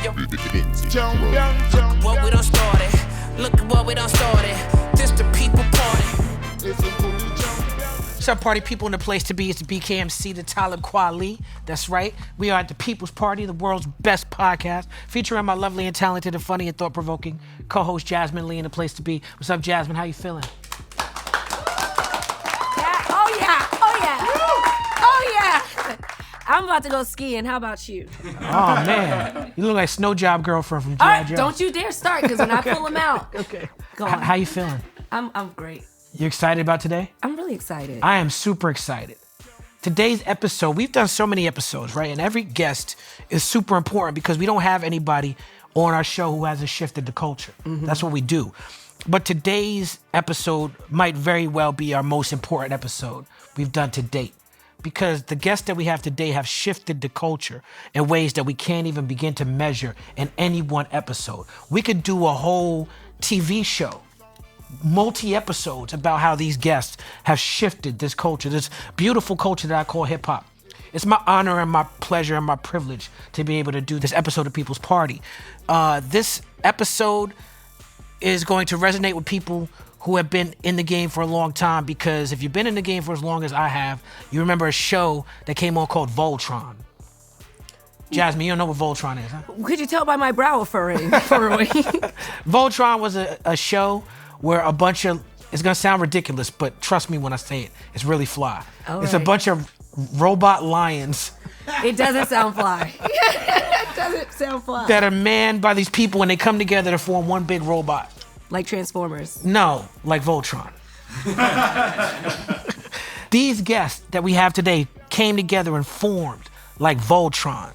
What we done started. Look at what we done started. This the people party. What's up, party people in the place to be? It's the BKMC, the Talib Kweli. That's right. We are at the People's Party, the world's best podcast, featuring my lovely and talented and funny and thought-provoking co-host Jasmin Leigh in the place to be. What's up, Jasmin? How you feeling? I'm about to go skiing. How about you? Oh, man. You look like Snow Job girlfriend from G.I. All right, Joe. don't you dare start, because when I pull them out. Okay. Go on. How you feeling? I'm great. You excited about today? I'm really excited. I am super excited. Today's episode, we've done so many episodes, right? And every guest is super important because we don't have anybody on our show who hasn't shifted the culture. Mm-hmm. That's what we do. But today's episode might very well be our most important episode we've done to date, because the guests that we have today have shifted the culture in ways that we can't even begin to measure in any one episode. We could do a whole TV show, multi-episodes, about how these guests have shifted this culture, this beautiful culture that I call hip-hop. It's my honor and my pleasure and my privilege to be able to do this episode of People's Party. This episode is going to resonate with people who have been in the game for a long time, because if you've been in the game for as long as I have, you remember a show that came on called Voltron. Jasmin, you don't know what Voltron is, huh? Could you tell by my brow furrowing? Voltron was a show where a bunch of, it's gonna sound ridiculous, but trust me when I say it, it's really fly. It's a bunch of robot lions. It doesn't sound fly. It doesn't sound fly. That are manned by these people, and they come together to form one big robot. Like Transformers. No, like Voltron. These guests that we have today came together and formed like Voltron.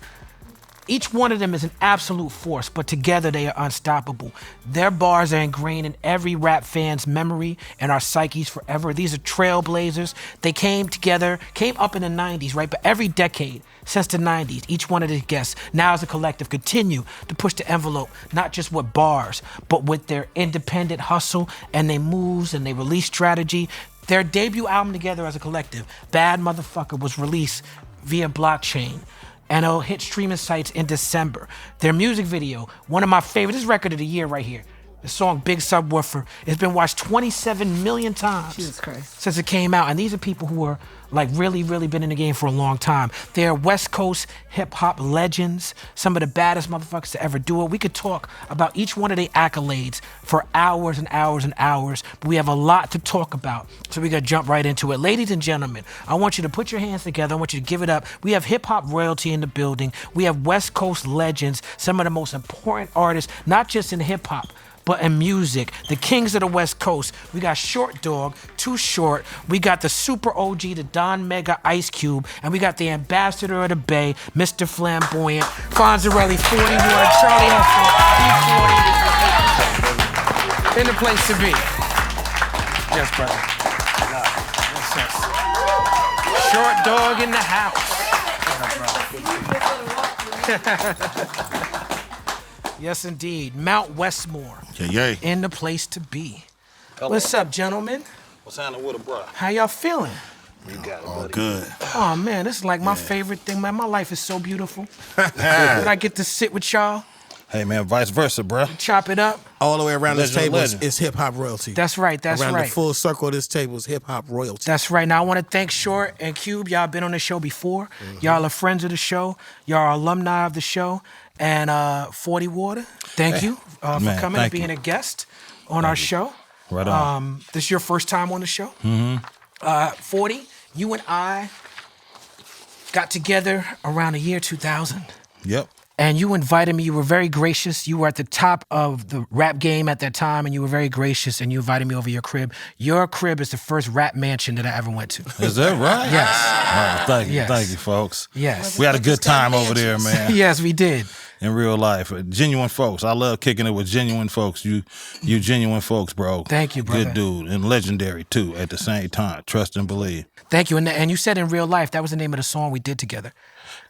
Each one of them is an absolute force, but together they are unstoppable. Their bars are ingrained in every rap fan's memory and our psyches forever. These are trailblazers. They came together, came up in the 90s, right? But every decade since the 90s, each one of the guests, now as a collective, continue to push the envelope, not just with bars, but with their independent hustle and their moves and their release strategy. Their debut album together as a collective, Bad Motherfucker, was released via blockchain, and it'll hit streaming sites in December. Their music video, one of my favorites, this record of the year right here, the song Big Subwoofer, it's been watched 27 million times Jesus Christ. Since it came out. And these are people who are like really been in the game for a long time. They're West Coast hip hop legends, some of the baddest motherfuckers to ever do it. We could talk about each one of their accolades for hours and hours and hours, but we have a lot to talk about, so we gotta jump right into it. Ladies and gentlemen, I want you to put your hands together. I want you to give it up. We have hip hop royalty in the building. We have West Coast legends, some of the most important artists, not just in hip hop, but in music, the kings of the West Coast. We got Short Dog, Too Short. We got the super OG, the Don Mega Ice Cube. And we got the ambassador of the Bay, Mr. Flamboyant, Fonzarelli, 40 Water, Charlie Hustle, E-40. In the place to be. Yes, brother. Yes, Short Dog in the house. Yes, indeed. Mount Westmore. Yay. In the place to be. Hello. What's up, gentlemen? What's happening with a bro? How y'all feeling? You got it, All buddy. good. Oh, man, this is like my favorite thing, man. My life is so beautiful. That I get to sit with y'all, Hey, man, vice versa, bro. chop it up. All the way around this Legend, table legend. is hip hop royalty. That's right, that's around right. the full circle of this table is hip hop royalty. That's right. Now, I want to thank Short and Cube. Y'all been on the show before. Mm-hmm. Y'all are friends of the show. Y'all are alumni of the show. And 40 Water, thank you for Man, coming and thank being you. a guest on our show. Right on. This is your first time on the show. Mm-hmm. 40, you and I got together around the year 2000. Yep. And you invited me. You were very gracious. You were at the top of the rap game at that time, and you were very gracious, and you invited me over your crib. Your crib is the first rap mansion that I ever went to. Is that right? Yes. Oh, thank you. Yes. Thank you, folks. Yes. We had a good time over there, man. Yes, we did. In real life. Genuine folks. I love kicking it with genuine folks. You genuine folks, bro. Thank you, brother. Good dude. And legendary, too, at the same time. Trust and believe. Thank you. And you said in real life, that was the name of the song we did together.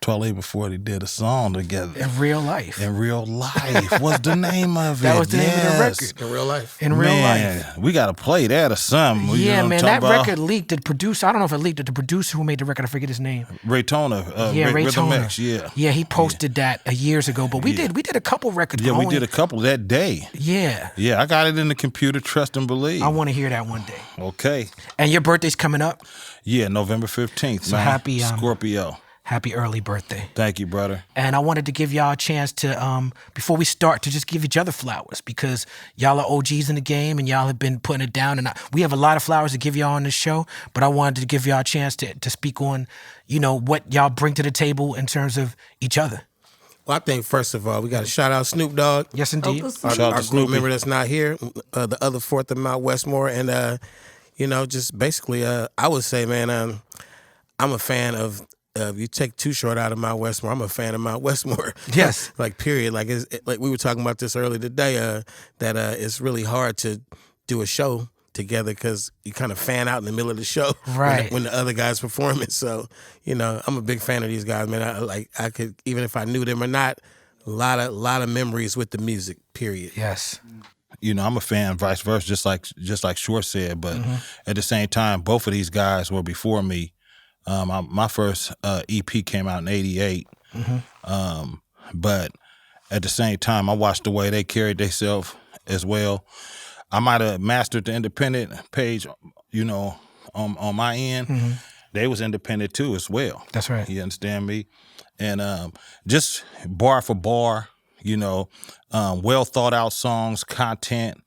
Twilight before they did a song together. In real life. In real life. What's the name of it? That was the name of the Yes. record. In real life. In real Man, life. we got to play that or something. You Yeah, know what man, I'm that talking about? record leaked. The producer, I don't know if it leaked, but the producer who made the record, I forget his name. Ray Toner. Yeah, Ray Rhythm Toner. X, yeah. Yeah, he posted that years ago. ago, but we did a couple records. Yeah, we did a couple that day. Yeah. Yeah, I got it in the computer, trust and believe. I want to hear that one day. Okay. And your birthday's coming up? Yeah, November 15th, So man. happy Scorpio. Happy early birthday. Thank you, brother. And I wanted to give y'all a chance to, before we start, to just give each other flowers because y'all are OGs in the game and y'all have been putting it down. And we have a lot of flowers to give y'all on this show, but I wanted to give y'all a chance to speak on, what y'all bring to the table in terms of each other. Well, I think first of all, we got to shout out Snoop Dogg. Yes, indeed. Our group member that's not here, the other fourth of Mount Westmore. And, just basically, I would say, man, I'm a fan of, you take Too Short out of Mount Westmore, I'm a fan of Mount Westmore. Yes. Period. Like we were talking about this earlier today, that it's really hard to do a show together because you kind of fan out in the middle of the show right. when the other guys performing. So, I'm a big fan of these guys, man. I could, even if I knew them or not, a lot of memories with the music, period. Yes. I'm a fan, vice versa, just like Short said. But at the same time, both of these guys were before me. My first EP came out in '88, but at the same time, I watched the way they carried themselves as well. I might have mastered the independent page, on my end. They was independent too as well. That's right. You understand me? And just bar for bar, well thought out songs, content.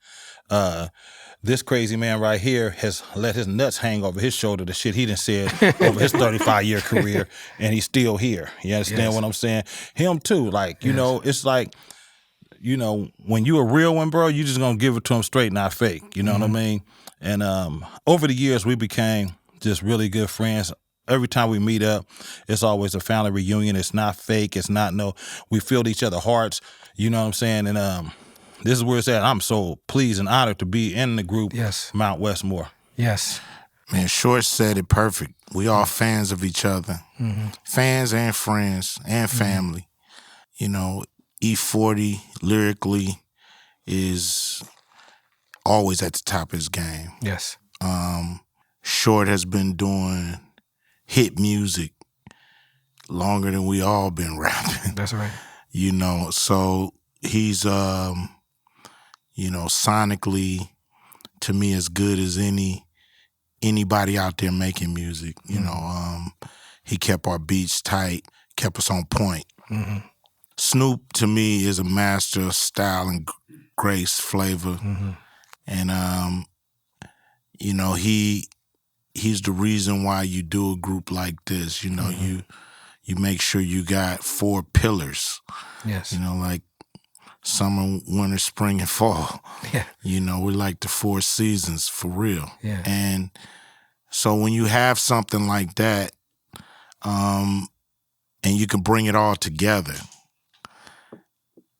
This crazy man right here has let his nuts hang over his shoulder, the shit he done said over his 35-year career, and he's still here. You understand what I'm saying? Him too. It's like, when you a real one, bro, you just gonna give it to him straight, not fake. You know what I mean? And over the years, we became just really good friends. Every time we meet up, it's always a family reunion. It's not fake. It's not we filled each other's hearts. You know what I'm saying? And this is where it's at. I'm so pleased and honored to be in the group, Mount Westmore. Yes. Man, Short said it perfect. We all fans of each other. Fans and friends and family. E-40 lyrically is always at the top of his game. Yes. Short has been doing hit music longer than we all been rapping. That's right. So he's sonically, to me, as good as anybody out there making music. He kept our beats tight, kept us on point. Snoop, to me, is a master of style and grace, flavor. And, he's the reason why you do a group like this. You make sure you got 4 pillars. Yes. Like summer, winter, spring, and fall. Yeah. We like the 4 seasons for real. Yeah. And so when you have something like that, and you can bring it all together,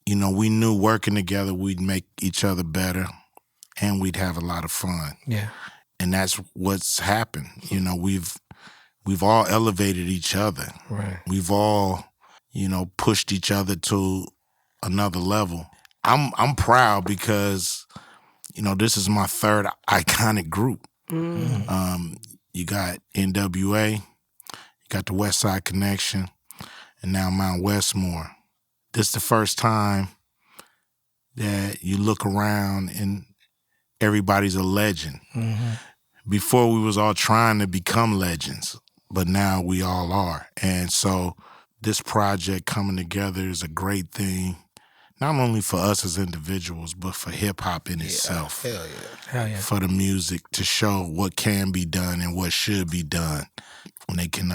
we knew working together we'd make each other better and we'd have a lot of fun. Yeah. And that's what's happened. We've all elevated each other. Right. We've all, pushed each other to another level. I'm proud because, this is my 3rd iconic group. You got NWA, you got the West Side Connection, and now Mount Westmore. This is the first time that you look around and everybody's a legend. Before we was all trying to become legends, but now we all are. And so this project coming together is a great thing, not only for us as individuals, but for hip-hop in itself. Hell yeah. Hell yeah. For the music to show what can be done and what should be done when they can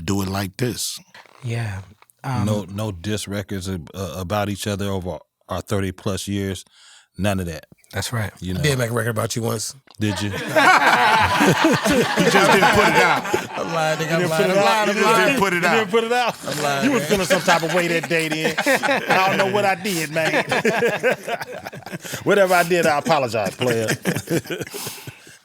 do it like this. Yeah. No diss records about each other over our 30-plus years. None of that. That's right. I did make a record about you once. Did you? You just didn't put it out. I'm lying, nigga. You just didn't put it out. You didn't put it out. I'm lying. You was feeling some type of way that day then. I don't know what I did, man. Whatever I did, I apologize, player.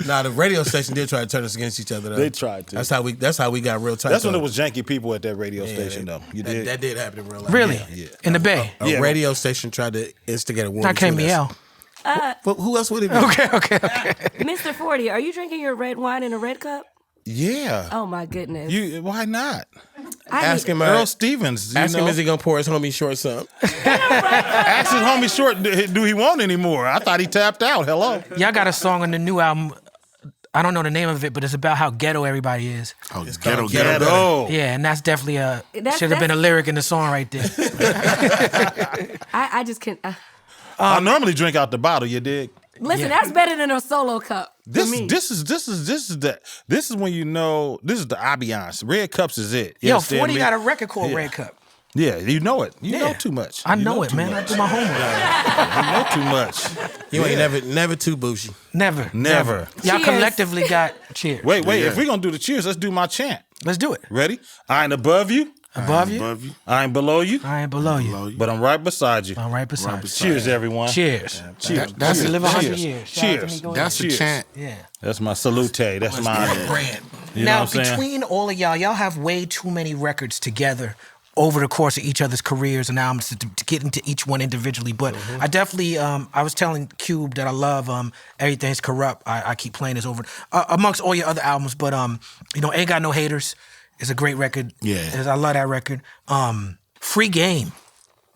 Nah, the radio station did try to turn us against each other, though. They tried to. That's how we got real tight. That's when it was janky people at that radio station, though. That did happen in real life. Really? Yeah. In the Bay? A radio station tried to instigate a war. Not between us. KML. But who else would it be? Okay. Mr. 40, are you drinking your red wine in a red cup? Yeah. Oh my goodness. Why not? Ask him. Earl Stevens. Ask him, is he gonna pour his homie Short some? Ask his homie Short, do he want any more? I thought he tapped out. Hello. Y'all got a song on the new album. I don't know the name of it, but it's about how ghetto everybody is. Oh, It's ghetto. ghetto. Yeah, and that's definitely should have been a lyric in the song right there. I just can't. I normally drink out the bottle. You dig? Listen, that's better than a solo cup. This for me. this is when you know this is the ambiance. Red Cups is it. You Yo, understand 40 me? got a record called Red Cup. Yeah, you know it. You know Yeah. too much. I You know it, too man. much. I do my homework. You know too much. You ain't never too bougie. Never. Never. Y'all Cheers. collectively got cheers. Wait. Yeah. If we're gonna do the cheers, let's do my chant. Let's do it. Ready? I ain't above you. Above you, Above you. I ain't below you. I ain't below you. Below you. But I'm right beside you. I'm right beside you. Cheers, everyone. Cheers. Cheers. That's We it. live 100 Cheers. years. Shout out to Cheers. me, go That's ahead. a chant. Yeah. That's my salute. That's my Brand. You know Now, what I'm saying? between all of y'all have way too many records together over the course of each other's careers and albums to get into each one individually. But I definitely, I was telling Cube that I love Everything's Corrupt. I keep playing this over amongst all your other albums. But, Ain't Got No Haters is a great record. Yeah. I love that record. Free Game.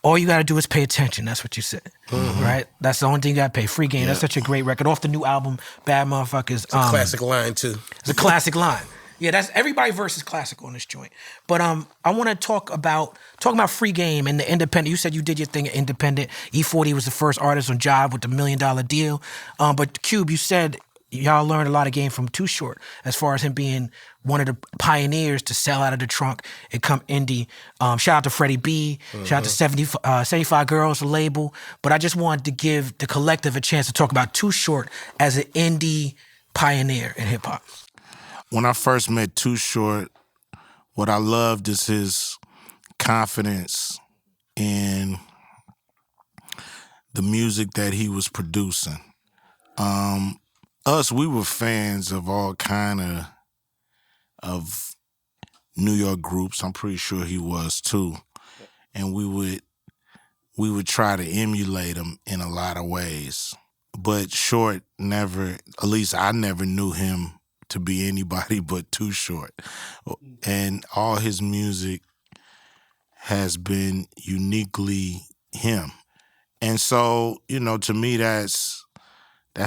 All you got to do is pay attention. That's what you said, right? That's the only thing you got to pay. Free Game. That's such a great record. Off the new album, Bad Motherfuckers. Classic line too. It's a classic line. Yeah, that's everybody versus classic on this joint. But I want to talk about Free Game and the independent. You said you did your thing at independent. E-40 was the first artist on Jive with the $1 million deal. But Cube, you said y'all learned a lot of game from Too Short as far as him being one of the pioneers to sell out of the trunk and come indie. Shout out to Freddie B. Shout out to 75 Girls, the label. But I just wanted to give the collective a chance to talk about Too Short as an indie pioneer in hip hop. When I first met Too Short, what I loved is his confidence in the music that he was producing. We were fans of all kind of New York groups. I'm pretty sure he was too. And we would try to emulate him in a lot of ways. But Short never, at least I never knew him to be anybody but Too Short. And all his music has been uniquely him. And so, to me that's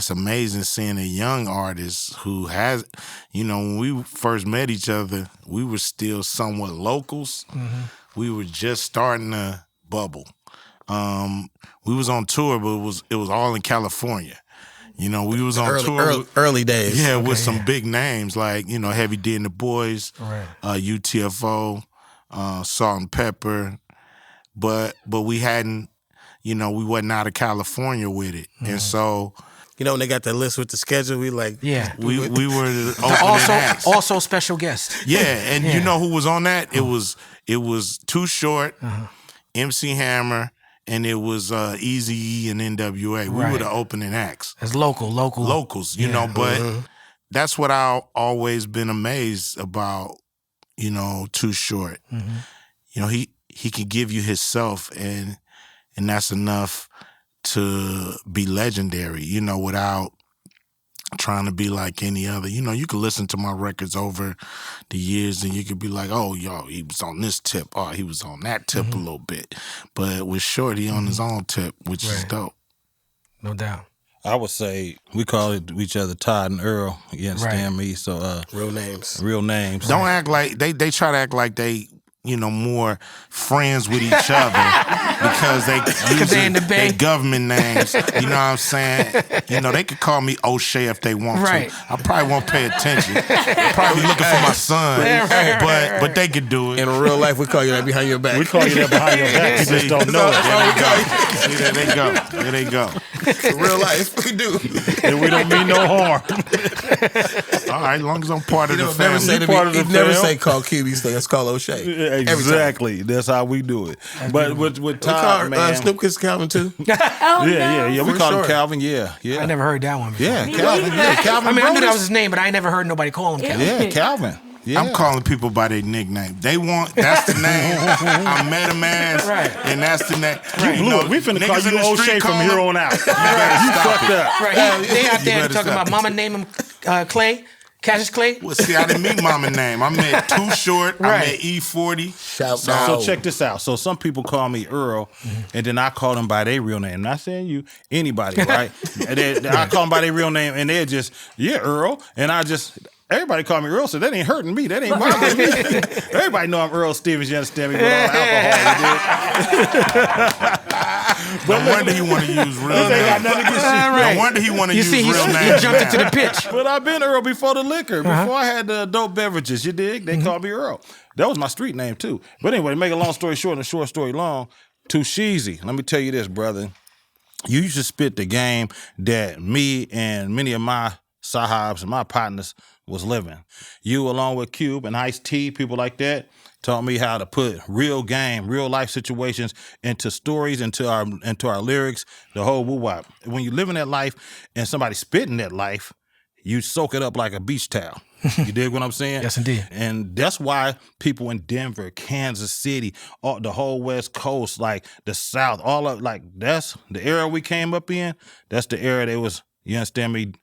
amazing seeing a young artist who has, when we first met each other, we were still somewhat locals. Mm-hmm. We were just starting to bubble. We was on tour, but it was all in California. We was on tour. Early days. Yeah, with some big names like, Heavy D and the Boys, Right. UTFO, Salt and Pepper. But we hadn't, we wasn't out of California with it. Mm. And so... when they got the list with the schedule, we like... Yeah. We were the opening acts. Also special guest. Yeah, and you know who was on that? It was Too Short, MC Hammer, and it was Eazy-E and NWA. We were the opening acts. As locals, but that's what I've always been amazed about, Too Short. Mm-hmm. He can give you himself, and that's enough to be legendary, without trying to be like any other. You could listen to my records over the years and you could be like, oh, yo, he was on this tip. Oh, he was on that tip a little bit. But with Short, he on his own tip, which is dope. No doubt. I would say we call each other Todd and Earl. You understand me? So real names. Don't act like they try to act like they more friends with each other because they use their government names. You know what I'm saying? They could call me O'Shea if they want to. I probably won't pay attention. They're probably looking for my son, but they could do it. In real life, we call you that behind your back. We call you that behind your back. You just don't know it. See, there they go. There they go. In real life, we do. And we don't mean no harm. All right, as long as I'm part of the family. Never say call QB, let's call O'Shea. Exactly. That's how we do it. But with Todd, man. Snoop Kiss Calvin too. Yeah. We call him Calvin. Yeah. I never heard that one before. Yeah, Calvin. Yeah, Calvin. I mean, I knew that was his name, but I ain't never heard nobody call him Calvin. Yeah, Calvin. Yeah. I'm calling people by their nickname. That's the name I met him as, and that's the name. You blew it. We finna call you O'Shea from here on out. You fucked up. Right. They out there talking about mama name him Clay. Cassius Clay? Well, see, I didn't meet Mama name. I met Too Short. Right. I met E-40. Shout out. So check this out. So some people call me Earl, and then I call them by their real name. Not saying you, anybody, right? And I call them by their real name, and they're just, Earl. And everybody call me Earl, so that ain't hurting me. That ain't bothering me. Everybody know I'm Earl Stevens, you understand me, with all alcohol. No wonder he want to use real name. No wonder he want to use real name. He jumped into the pitch. But I've been Earl before the liquor, before I had the adult beverages, you dig? They called me Earl. That was my street name, too. But anyway, to make a long story short and a short story long, Too Sheezy. Let me tell you this, brother. You used to spit the game that me and many of my sahibs and my partners was living. You, along with Cube and Ice-T, people like that, taught me how to put real game, real life situations into stories, into our lyrics, the whole woo-wop. When you live in that life and somebody spitting that life, you soak it up like a beach towel. You dig what I'm saying? Yes, indeed. And that's why people in Denver, Kansas City, the whole West Coast, like the South, that's the era we came up in. That's the era they was, you understand me,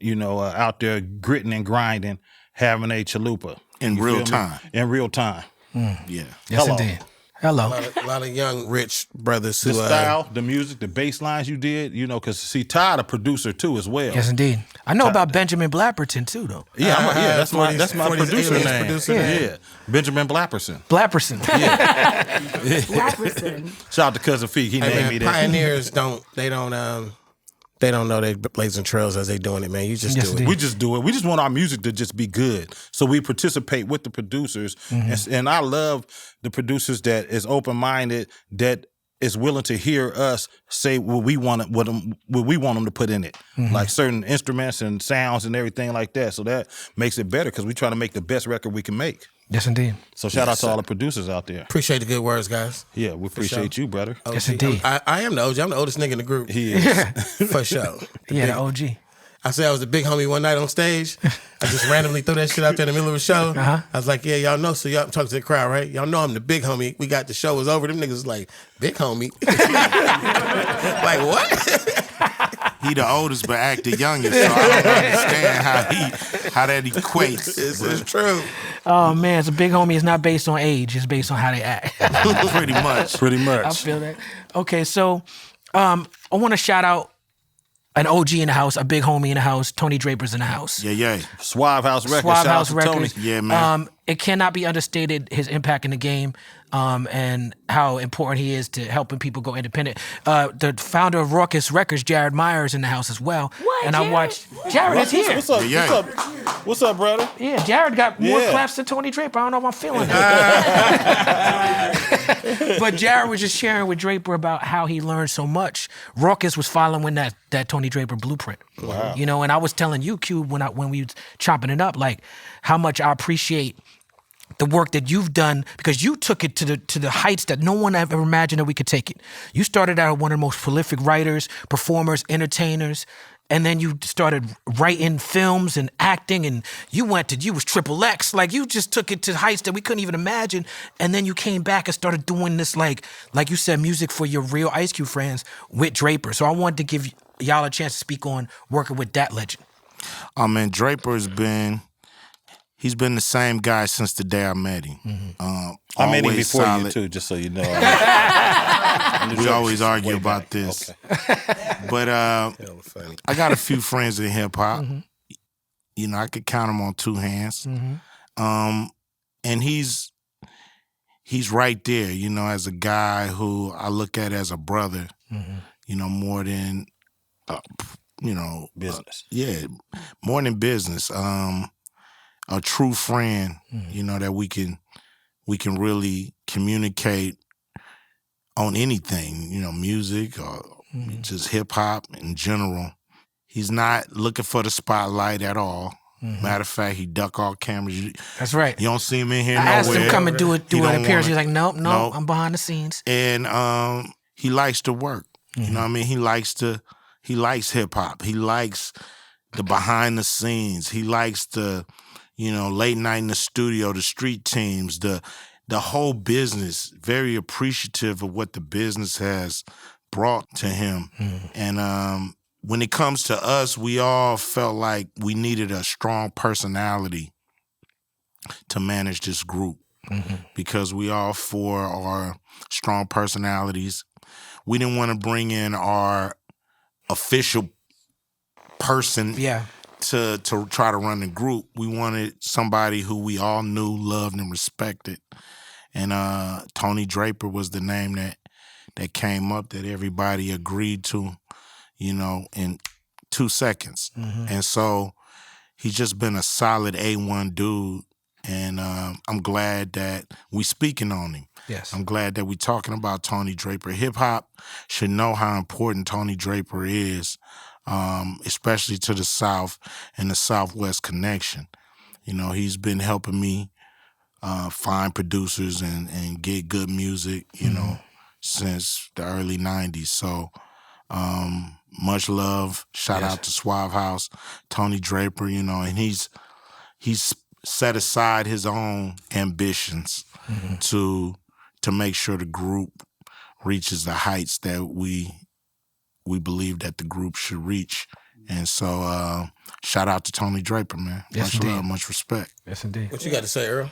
out there gritting and grinding, having a chalupa. In real time. In real time. Yeah. Yes, Hello. indeed. Hello. A lot of young, rich brothers who The style, the music, the bass lines you did, because see, Todd a producer too as well. Yes, indeed. I know about Benjamin Blapperton too, though. Yeah, that's my 40's producer alias name. producer Yeah. Benjamin Blapperson. Blapperson. Blapperson. Shout out to Cousin Feek. He named me that. Pioneers don't know they blazing trails as they doing it, man. You just Yes, do it. indeed. We just do it. We just want our music to just be good. So we participate with the producers. And I love the producers that is open-minded, that is willing to hear us say what we want them to put in it. Like certain instruments and sounds and everything like that. So that makes it better because we try to make the best record we can make. Yes, indeed. So shout out to all the producers out there. Appreciate the good words, guys. Yeah, we appreciate you, brother. Yes, indeed. I am the OG. I'm the oldest nigga in the group. He is. For sure. Yeah, the OG. I said I was the big homie one night on stage. I just randomly threw that shit out there in the middle of a show. I was like, yeah, y'all know. So y'all talking to the crowd, right? Y'all know I'm the big homie. We got the show was over. Them niggas was like, big homie. Like, what? He the oldest but act the youngest, so I don't understand how that equates. It's true. Oh man, it's a big homie. It's not based on age. It's based on how they act. Pretty much. I feel that. Okay, so I want to shout out an OG in the house, a big homie in the house. Tony Draper's in the house. Yeah. Suave House Records. Suave Shout out House to Records. Tony. Yeah, man. It cannot be understated his impact in the game, and how important he is to helping people go independent. The founder of UPROXX Records, Jared Myers, in the house as well. What, And Jared? I watched. Jared is here. What's up? Yeah. What's up? What's up, brother? Yeah, Jared got more Yeah. claps than Tony Draper. I don't know if I'm feeling it. But Jared was just sharing with Draper about how he learned so much. UPROXX was following that Tony Draper blueprint. Wow. And I was telling you, Cube, when we was chopping it up, like how much I appreciate the work that you've done, because you took it to the heights that no one ever imagined that we could take it. You started out one of the most prolific writers, performers, entertainers, and then you started writing films and acting, and you was XXX. Like, you just took it to heights that we couldn't even imagine, and then you came back and started doing this, like you said, music for your real Ice Cube friends with Draper. So I wanted to give y'all a chance to speak on working with that legend. Oh man, Draper's been the same guy since the day I met him. I met him Always before solid. you too, just so you know. We always argue about this. Okay. But I got a few friends in hip hop. I could count them on two hands. And he's right there, as a guy who I look at as a brother, more than Business. more than business. A true friend, that we can really communicate on anything, music or just hip hop in general. He's not looking for the spotlight at all. Matter of fact, he duck all cameras. That's right. You don't see him in here I nowhere. asked him to come and do an appearance. He's like, nope, Nope. I'm behind the scenes. And he likes to work. You know what I mean? He likes hip hop. He likes the behind the scenes. He likes the, late night in the studio, the street teams, the whole business. Very appreciative of what the business has brought to him. And when it comes to us, we all felt like we needed a strong personality to manage this group because we all four are strong personalities. We didn't want to bring in our official person to try to run the group. We wanted somebody who we all knew, loved, and respected. And Tony Draper was the name that came up that everybody agreed to, you know, in 2 seconds. And so he's just been a solid A1 dude. And I'm glad that we speaking on him. Yes. I'm glad that we talking about Tony Draper. Hip-hop should know how important Tony Draper is, especially to the South and the Southwest connection. You know, he's been helping me find producers and get good music, you know, since the early 90s. So much love. Shout out to Suave House, Tony Draper, you know, and he's set aside his own ambitions to make sure the group reaches the heights that we believe that the group should reach. And so shout out to Tony Draper, man. Yes, much indeed. love, much respect. Yes, indeed. What you got to say, Earl?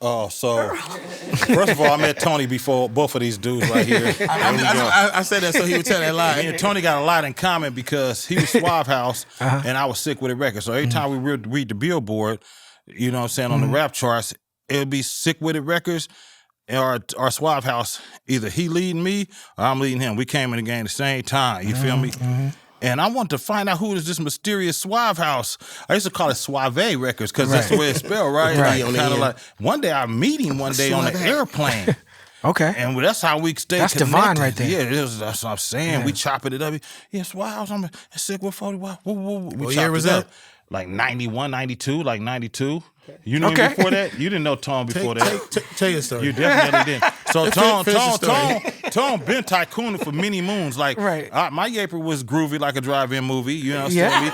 Oh, so first of all, I met Tony before both of these dudes right here. I said that so he would tell that lie. Me and Tony got a lot in common because he was Suave House and I was Sick With It Records. So every time we would read the Billboard, you know what I'm saying, on the rap charts, it would be Sick With It Records or Suave House. Either he leading me or I'm leading him. We came in the game at the same time, you feel me? And I wanted to find out who is this mysterious Suave House. I used to call it Suave Records because that's the way it's spelled, right? Kind of like, one day I meet him one day on an airplane. Okay. And that's how we stay That's connected. divine right there. Yeah, that's what I'm saying. We chopping it up. Yeah, Suave House, I'm Sick With 40. What year was that? Like 91, 92, like 92. You knew him before that? You didn't know Tone before that. Tell your story. You definitely didn't. So Tone been tycooning for many moons. Like, my Yaper was groovy like a drive-in movie. You know what I'm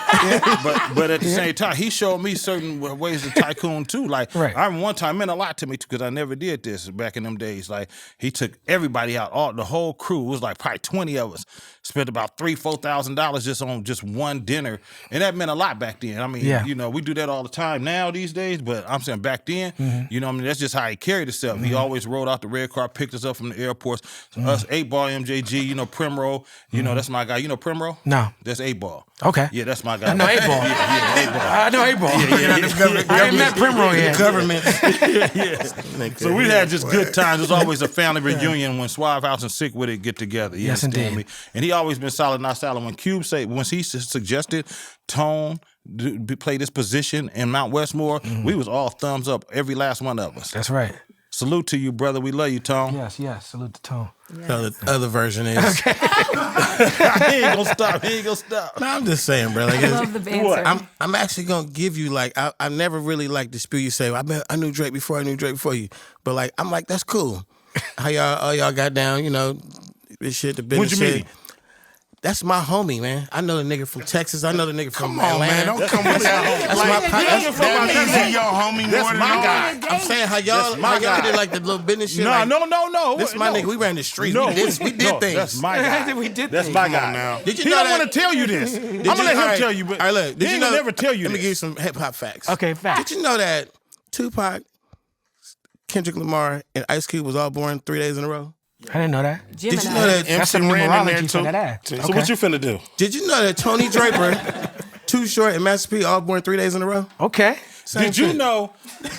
saying? But at the same time, he showed me certain ways to tycoon too. Like, I remember one time, it meant a lot to me because I never did this back in them days. Like, he took everybody out, the whole crew. It was like probably 20 of us. Spent about $3,000-$4,000 just on just one dinner. And that meant a lot back then. I mean, you know, we do that all the time now these days, but I'm saying back then, you know what I mean? That's just how he carried himself. He always rode out the red car, picked us up from the airports. Us, 8-Ball, MJG, you know, Primrose, you know, that's my guy. You know Primrose? No. That's 8-Ball. Okay. Yeah, that's my guy. I know 8-Ball. Yeah, 8-Ball. I know 8-Ball. I ain't met Primrose yet. Government. So we had just good times. There's always a family reunion when Suave House and Sick With It get together. You Yes, understand indeed. me? And he always been solid, not solid. When Cube once he suggested Tone play this position in Mount Westmore, we was all thumbs up, every last one of us. That's right. Salute to you, brother. We love you, Tone. Yes. Salute to Tone. So the other version is. He ain't gonna stop. No, I'm just saying, bro. Like, I love the banter. I'm actually gonna give you like I never really like dispute you say I knew Drake before you, but like I'm like that's cool. How y'all got down, you know, this shit, the business. What'd you mean? That's my homie, man. I know the nigga from Texas. I know the nigga from Come on, man. Atlanta. Don't come with that. That's Like, my that means he your homie That's more than my all. guy. I'm saying how y'all did like the little business shit. No, like, no. This is my nigga. We ran the streets. No, we did things. That's my guy. We did That's things. my Come on guy. now. Did you He know don't that? want to tell you this. I'm Did gonna you- let him all right, tell you, but all right, look, he did ain't you gonna know? never tell you Let me this. give you some hip hop facts. Okay, facts. Did you know that Tupac, Kendrick Lamar, and Ice Cube was all born 3 days in a row? I didn't know that. Did you know that? That's some MC Ren in there numerology for too. that ass. So what you finna do? Did you know that Tony Draper, Too Short, and Master P all born 3 days in a row? Okay. Same Did you shit. know? Wait.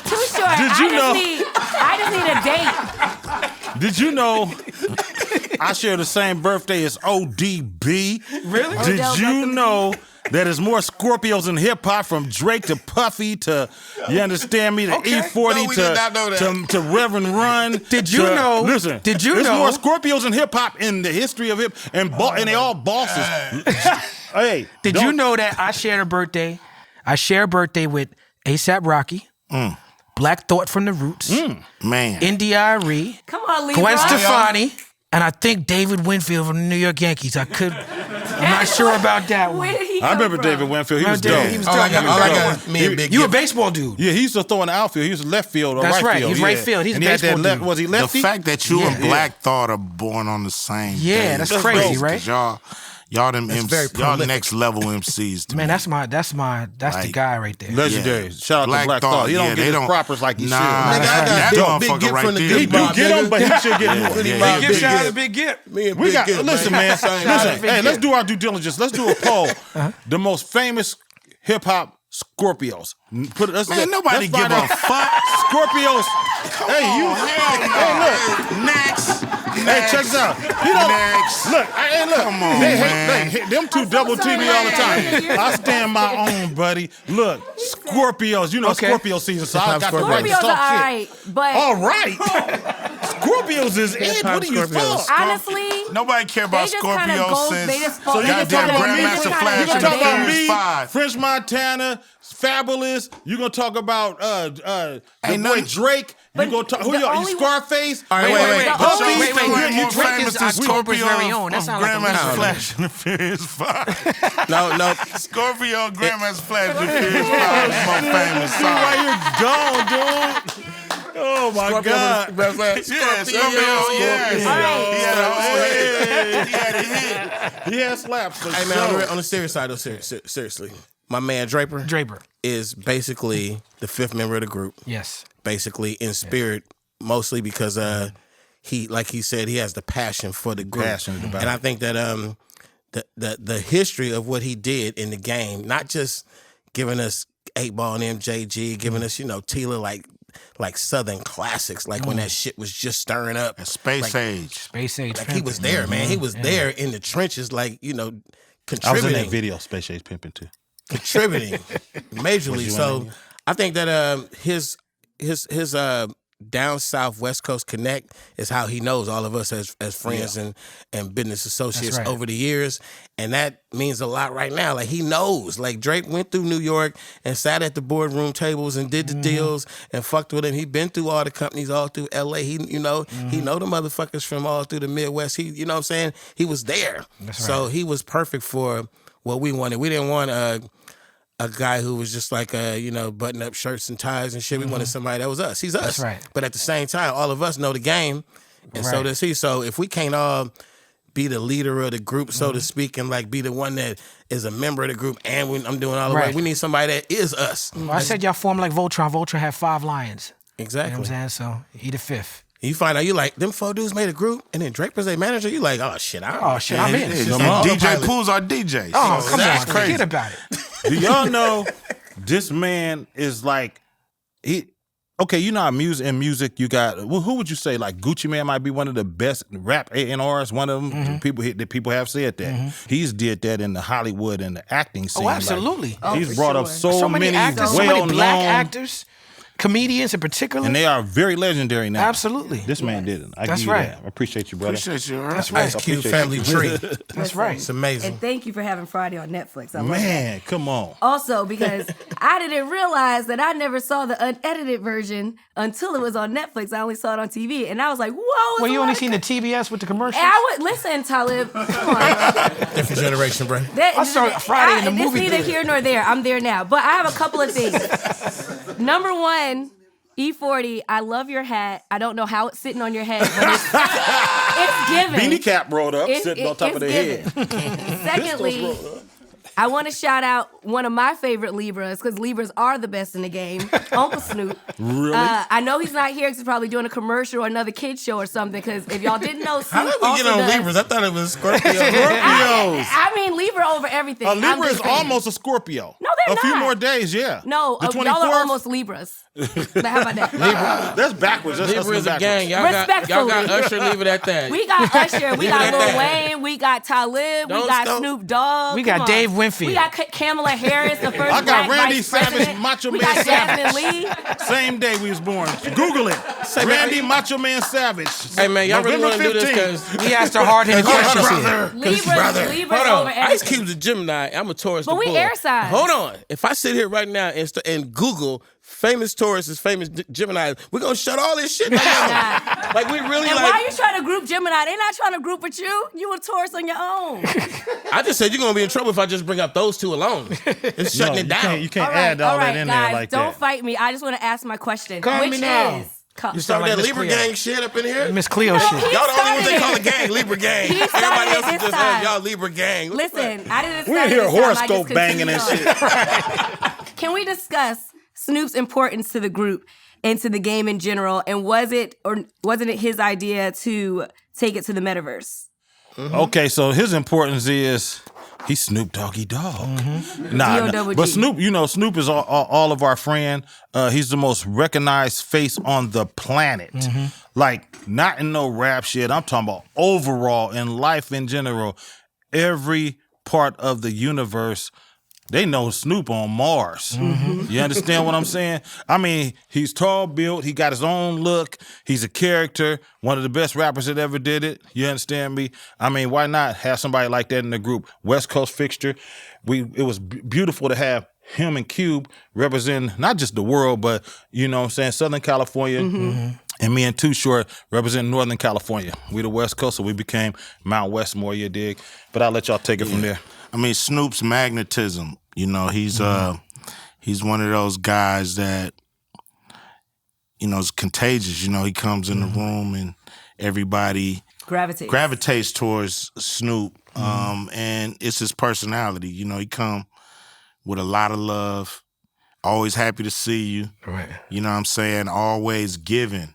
Too short. Did you know? I just need a date. Did you know I share the same birthday as ODB? Really? Did Odell you Beckham. know that there's more Scorpios in hip hop from Drake to Puffy to, you understand me, to E-40 No, we did not know that. to Reverend Run? Did you know- Listen, did you there's know- more Scorpios in hip hop in the history of hip and they all bosses. Hey, Did you know that I share a birthday? I share a birthday with A$AP Rocky, Black Thought from the Roots, Man. India.Arie, Come on, Libra. Gwen Stefani, and I think David Winfield from the New York Yankees. I'm not sure about that one. Where did he he I come remember from? David Winfield. He was David, dope. he was All I got, me and Big You a Gipp. baseball dude. Yeah, he used to throw in the outfield. He was left field or That's right right. field. He's right field. He's and a he had that baseball left. dude. Was he The lefty? fact that you and Yeah. Black Thought are born on the same Yeah, day. that's is crazy, dope, right? 'cause y'all them That's MC, very y'all prolific. next level MCs to Man, me. that's the Like, guy right there. Legendary. Yeah. Shout out to Black Thought. He don't get his propers like he Nah, should. Nigga, I got that Big motherfucker Gipp right from the there. Good He do Bob, get him, nigga. but he should get more. Pretty Yeah, Bob, he Big Shout out to Gipp. Big Gipp. Me and We Big got Gipp, listen, man. Same Listen, guy. hey, let's do our due diligence. Let's do a poll. The most famous hip hop Scorpios. Man, nobody give find a out. fuck. Scorpios. Hey, you. Hell no. Next. Hey, check this out. You know, Next. look. Come on, man. Them two double team me all the time. I stand my own, buddy. Look, Scorpios. You know Scorpio season, so I got the right to Scorpios are talk shit. alright, but All right. Scorpios is it. What do you Scorpios. thought? honestly, Nobody care they about just kind of Scorpio go. since They just So fall. you They can just talk kinda about me. do Grandmaster kinda Flash You do gonna and talk their about thing. Furious me, 5. French Montana, Fabulous. You gonna talk about the Ain't boy nothing- Drake. You But gonna talk who the you only Scarface? All right, Wait, wait. wait, The only- wait, wait. More Drake famous is than October's Scorpio very own. That sounds like a Grandmaster reach. Flash and the Furious 5. No. Scorpio, Grandmaster Flash and the Furious 5 is more famous song. Why you gone, dude? Oh my God! Yeah, Scorpio, yes. Alright. He had a hit. He had slaps. For Hey sure. man, on the serious side, though, seriously, my man Draper is basically the fifth member of the group. Yes. Basically in spirit, mostly because he, like he said, he has the passion for the group. Passionate about and it. I think that the history of what he did in the game, not just giving us 8-Ball and MJG, giving us Tila like Southern classics, like when that shit was just stirring up. Space Age. Space Age. Like he was there, man. He was there in the trenches, like I was in contributing. that video, Space Age Pimpin' too. Contributing majorly. So I think that his down south West Coast connect is how he knows all of us as friends and business associates That's right. over the years, and that means a lot right now. Like he knows, like Drake went through New York and sat at the boardroom tables and did the deals and fucked with him. He been through all the companies all through LA. He he know the motherfuckers from all through the Midwest. He you know what I'm saying? He was there. So he was perfect for what we wanted. We didn't want a guy who was just like button up shirts and ties and shit. We wanted somebody that was us. He's us. That's right. But at the same time, all of us know the game, and so Right. does he. So if we can't all be the leader of the group, so to speak, and like be the one that is a member of the group, and I'm doing all the Right. work, we need somebody that is us. Well, I said y'all form like Voltron. Voltron had 5 lions. Exactly. You know what I'm saying? So he the 5th. You find out you like them 4 dudes made a group, and then Draper's their manager. You like, oh shit, Oh shit, I'm in. And Come on. DJ Pooh's our DJ. Oh, So come on. that's crazy. Forget about it. Do y'all know this man is like okay, you know how music you got who would you say like Gucci Man might be one of the best rap A&Rs, one of them people have said that. He's did that in the Hollywood and the acting scene. Oh, absolutely. Like, he's for brought up sure. so many many actors, so well many black known actors, comedians in particular. and they are very legendary now. Absolutely. This man did it. I That's give you right. that. I appreciate you, brother. Appreciate you. That's right. Ice Cube appreciate family tree. That's right. It's amazing. And thank you for having Friday on Netflix. I love that. Man, come on. Also, because I didn't realize that I never saw the unedited version until it was on Netflix. I only saw it on TV, and I was like, "Whoa!" Well, you only seen the TBS with the commercials? And I would listen, Talib. Come on. Different generation, bro. That, I saw it Friday in the movie It's neither theater. here nor there. I'm there now, but I have a couple of things. Number one. E-40, I love your hat. I don't know how it's sitting on your head, but it's given. Beanie cap rolled up, It's- sitting on top of their it's head. given. Secondly, I want to shout out one of my favorite Libras, because Libras are the best in the game, Uncle Snoop. Really? I know he's not here because he's probably doing a commercial or another kid show or something, because if y'all didn't know, How Snoop did we also get on does- Libras? I thought it was Scorpio. I mean, Libra over everything. A I'm Libra just is saying. almost a Scorpio. No, they're A few not. more days, yeah. No, the y'all are 24th? almost Libras. But how about that? That's backwards. That's Libra is a backwards. gang. Y'all got Respectfully. Usher leave it at that. We got Usher, we got Leave it at Lil that. Wayne, we got Talib, we Don't got stop. Snoop Dogg. We got Come on. Dave Winfield. We got Kamala Harris, the first I got black Randy vice Savage, president. Macho we Man got Jasmin Savage. Leigh. Same day we was born. Google it. Randy Macho Man Savage. Hey man, y'all really November want to do this 15th. because He asked her hard-hitting questions here. Libras hold over on. Ice everything. Cube's a Gemini. I'm a Taurus. But the we bull. air signs. Hold on. If I sit here right now and Google famous Tauruses, famous Gemini. We're gonna shut all this shit down. Like we really And like. why are you trying to group Gemini? They're not trying to group with you. You a Taurus on your own. I just said you're gonna be in trouble if I just bring up those two alone. It's shutting it down. You can't add all that in guys, there like don't that. fight me. I just want to ask my question. Call which me now. is You started like that Miss Libra Cleo. gang shit up in here. Miss Cleo No, shit. he Y'all the only ones they started call a it. gang, Libra gang. He started Everybody it else is this just time. y'all Libra gang. What the Listen, fuck? I didn't We're start here this time. I just horoscope banging and continued shit. on. Can we discuss Snoop's importance to the group and to the game in general? And wasn't it his idea to take it to the metaverse? Okay, so his importance is he's Snoop Doggy Dogg. Nah, D-O-double-G. but Snoop is all of our friend. He's the most recognized face on the planet. Like, not in no rap shit. I'm talking about overall in life in general. Every part of the universe, they know Snoop on Mars. You understand what I'm saying? I mean, he's tall built. He got his own look. He's a character. One of the best rappers that ever did it. You understand me? I mean, why not have somebody like that in the group? West Coast fixture. It was beautiful to have him and Cube represent not just the world, but, you know what I'm saying, Southern California. And me and Too Short represent Northern California. We the West Coast, so we became Mount Westmore, you dig? But I'll let y'all take it from there. I mean, Snoop's magnetism, you know, he's one of those guys that, you know, is contagious. You know, he comes in the room and everybody gravitates towards Snoop. And it's his personality. You know, he come with a lot of love, always happy to see you. Right. You know what I'm saying? Always giving.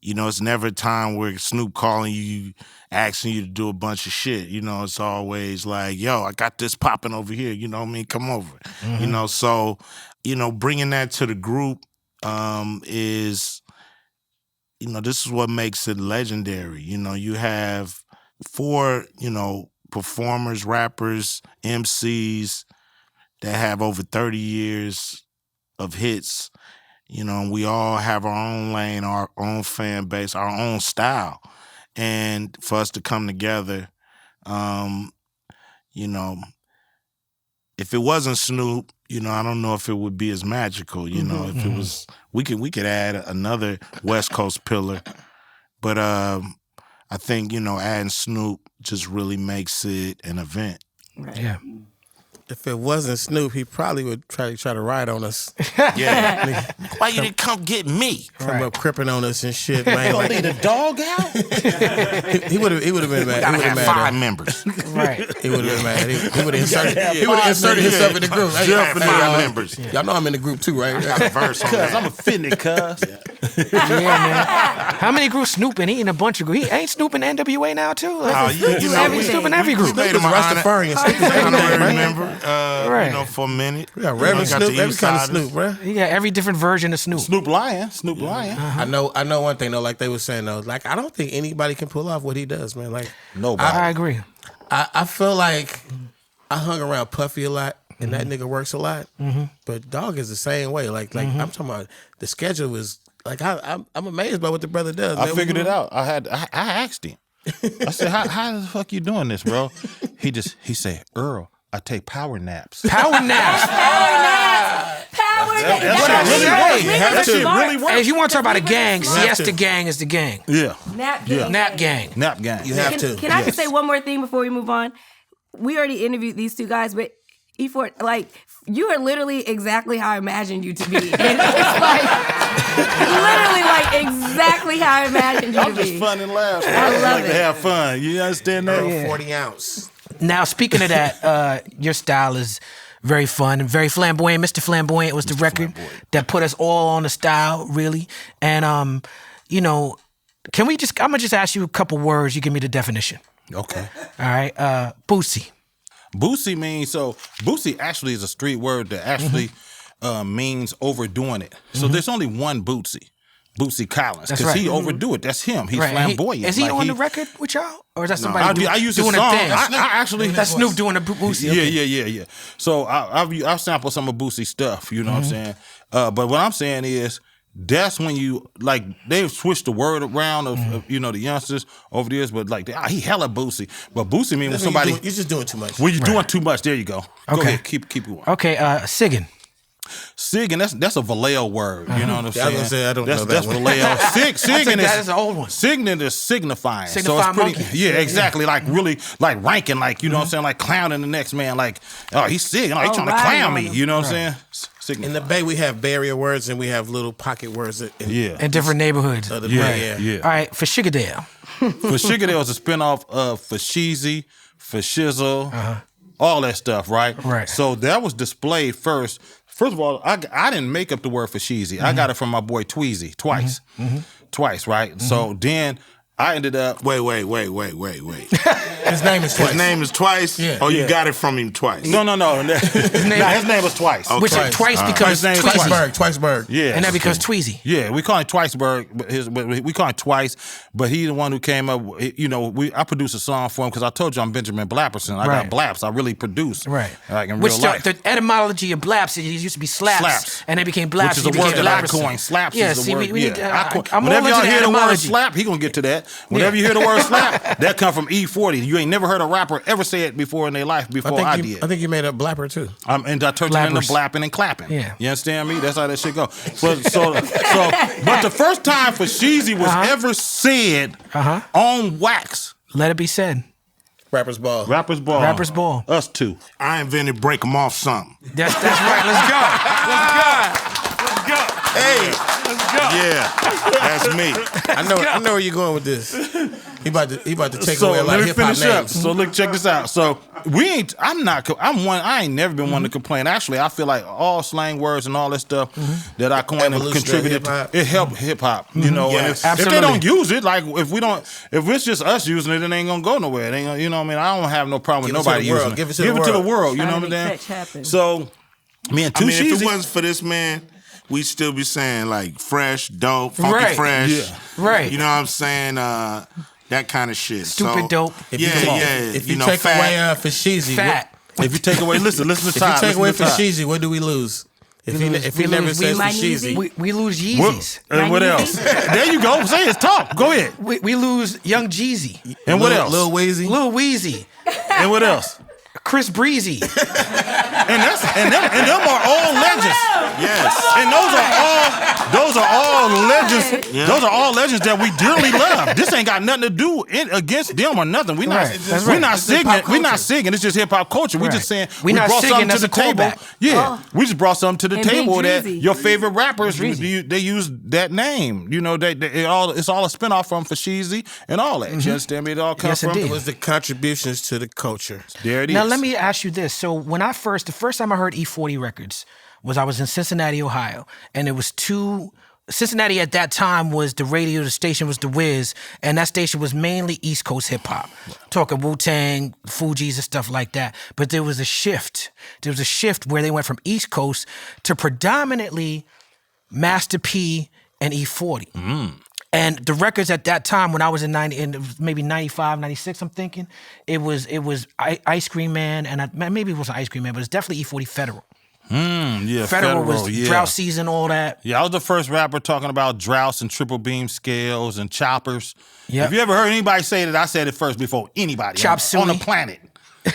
You know, it's never a time where Snoop calling you, asking you to do a bunch of shit. You know, it's always like, yo, I got this popping over here. You know what I mean? Come over. You know, so, you know, bringing that to the group is, you know, this is what makes it legendary. You know, you have 4, you know, performers, rappers, MCs that have over 30 years of hits. You know, we all have our own lane, our own fan base, our own style. And for us to come together, you know, if it wasn't Snoop, you know, I don't know if it would be as magical. You know, if it was, we could add another West Coast pillar. But I think, you know, adding Snoop just really makes it an event. Right. Yeah. If it wasn't Snoop, he probably would try to ride on us. Yeah. Why you didn't come get me? Come up cripping on us and shit, man. Like, Leave the dog out? he would have been mad. Gotta He would have have 5 mad. members. Right. He would have been mad. He would have inserted himself in the group. Hey, Definitely hey, y'all, members. Y'all know I'm in the group too, right? Got a verse on that. I'm offended, cuz. Yeah, man. How many groups Snoop in? He in a bunch of groups. He ain't Snoop in NWA now, too? You know, He's Snoop in every group. made him an Rastafarian. honorary member, Right. you know, for a minute. We got Reverend You know, Snoop, the every kind of Eastsiders. Snoop, bro. He got every different version of Snoop. Snoop Lion. I know one thing though, like they were saying though, like I don't think anybody can pull off what he does, man. Like Nobody. I agree. I feel like I hung around Puffy a lot, and that nigga works a lot. But Dog is the same way. Like I'm talking about the schedule is like I'm amazed by what the brother does. I man. figured it out. I asked him. I said, how the fuck you doing this, bro? He said, Earl, I take power naps. Power naps. Power naps. That shit really works. Hey, if you want to talk about a gang, have Siesta to. Gang is the gang. Yeah. Nap gang. Nap gang. Nap gang. You have to. Can I just say one more thing before we move on? We already interviewed these two guys, but E-40, like, you are literally exactly how I imagined you to be. And it's like, literally like exactly how I imagined you to I'm just be. fun and laugh. I love like it. to have fun. You understand that? Earl 40 ounce. Now, speaking of that, your style is very fun and very flamboyant. Mr. Flamboyant was the record that put us all on the style, really. And, you know, I'm going to just ask you a couple words. You give me the definition. Okay. All right. Boosie. Boosie means, so Boosie actually is a street word that actually means overdoing it. So there's only one Boosie Collins, That's because right. he overdo it. That's him. He's Right. flamboyant. Is he Like, on the record with y'all? Or is that somebody I use his doing song. a thing? I actually, That's Snoop doing a Boosie. Yeah. So I'll sample some of Boosie stuff. You know what I'm saying? But what I'm saying is, that's when you, like, they've switched the word around of you know, the youngsters over the years, but like, he hella Boosie. But Boosie means when somebody, You're just doing too much. when you're doing too much, there you go. Go Okay. ahead, keep going. Okay, Siggin. Sigging, that's a Vallejo word. You know what I'm saying? I was gonna say, I don't know that That's one. Vallejo. Sigging that is an old one. Sigging is signifying. So Signifying it's pretty. monkey. Yeah, exactly. Like really, like ranking. Like you know what I'm saying? Like clowning the next man. Like he's sigging. Oh, he's trying to clown me. You know what I'm saying? In the Bay, we have barrier words and we have little pocket words. In different neighborhoods. Of the Bay, Yeah. All right, for Sugadale. For Sugadale is a spinoff of For Sheezy, For Shizzle, all that stuff, right? Right. So that was displayed first. First of all, I didn't make up the word for Sheezy. I got it from my boy Tweezy twice. Twice, right? So then I ended up... Wait. His name is Twice. His name is Twice? Yeah. Oh, you got it from him twice? No. his name was Twice. Which is twice because His name is Tweezy. Twiceberg. Yeah. And that becomes Tweezy. Yeah, we call him Twiceberg, but we call him Twice. But he's the one who came up. You know, I produced a song for him because I told you I'm Benjamin Blapperson. I got blaps. I really produce. Right. Like in Which real life. the etymology of blaps, it used to be slaps. And they became blaps. Which is a word that I coined. Slaps is the word. Whenever y'all hear the word slap, he gonna get to that. Whenever you hear the word slap, that come from E-40. You ain't never heard a rapper ever say it before in their life before I did. I think you made up Blapper too. And I turned it into blapping and clapping. Yeah. You understand me? That's how that shit go. But the first time for Sheezy was ever said on wax. Let it be said. Rapper's Ball. Rappers Ball. Us two. I invented break 'em off something. That's right. Let's go. Hey. Let's go. Yeah. That's me. I know where you're going with this. He about to take So away a lot let of me hip hop finish up. names. So look, check this out. So I ain't never been one to complain. Actually, I feel like all slang words and all that stuff that I coined and Evolution of contributed, hip-hop. it helped hip hop. You know, and Yes. if they don't use it, like if it's just us using it, it ain't gonna go nowhere. It ain't gonna, you know what I mean? I don't have no problem with Give it to nobody the world. using it. Give it to the the world. You know what I'm Trying to make saying? fetch happen. So me and I mean, if Sheezy. it wasn't for this man, we'd still be saying like fresh, dope, funky Right. fresh. Yeah. Right. You know what I'm saying? That kind of shit. Stupid dope. If You you know, take fat. away for Sheezy, Fat. If you take away, listen to if you Todd. take away for Todd. Sheezy, what do we lose? If he never lose- says for My Sheezy, Yeezy? We lose What, Yeezys. and what else? There you go. Say it. Talk. Go ahead. We lose Young Jeezy. And what else? Lil Weezy. Lil Weezy. And what else? Chris Breezy. And them are all legends. Yes. And those are all legends. Yeah. Those are all legends that we dearly love. This ain't got nothing to do against them or nothing. We not Right. That's we're right. not It's hip hop singing. We're not culture. singing. It's just hip hop culture. We Right. just saying We not brought singing, something that's to a the table. callback. Yeah, we just brought something to the And Big table that Dreezy. your favorite rappers Dreezy. they use that name. You know, it's all a spinoff from For Sheezy and all that. You understand me? It all comes Yes, from. indeed. It was the contributions to the culture. There it is. Now let me ask you this. So when the first time I heard E-40 records was I was in Cincinnati, Ohio, and it was Cincinnati at that time was the station was The Wiz, and that station was mainly East Coast hip hop, talking Wu-Tang, Fugees and stuff like that. But there was a shift. There was a shift where they went from East Coast to predominantly Master P and E-40. And the records at that time, when I was in maybe 95, 96, I'm thinking, it was Ice Cream Man, and maybe it wasn't Ice Cream Man, but it's definitely E-40 Federal. Yeah, Federal was yeah. drought season, all that. Yeah, I was the first rapper talking about droughts and triple beam scales and choppers. Yep. If you ever heard anybody say that, I said it first before anybody Chop on the suey. planet.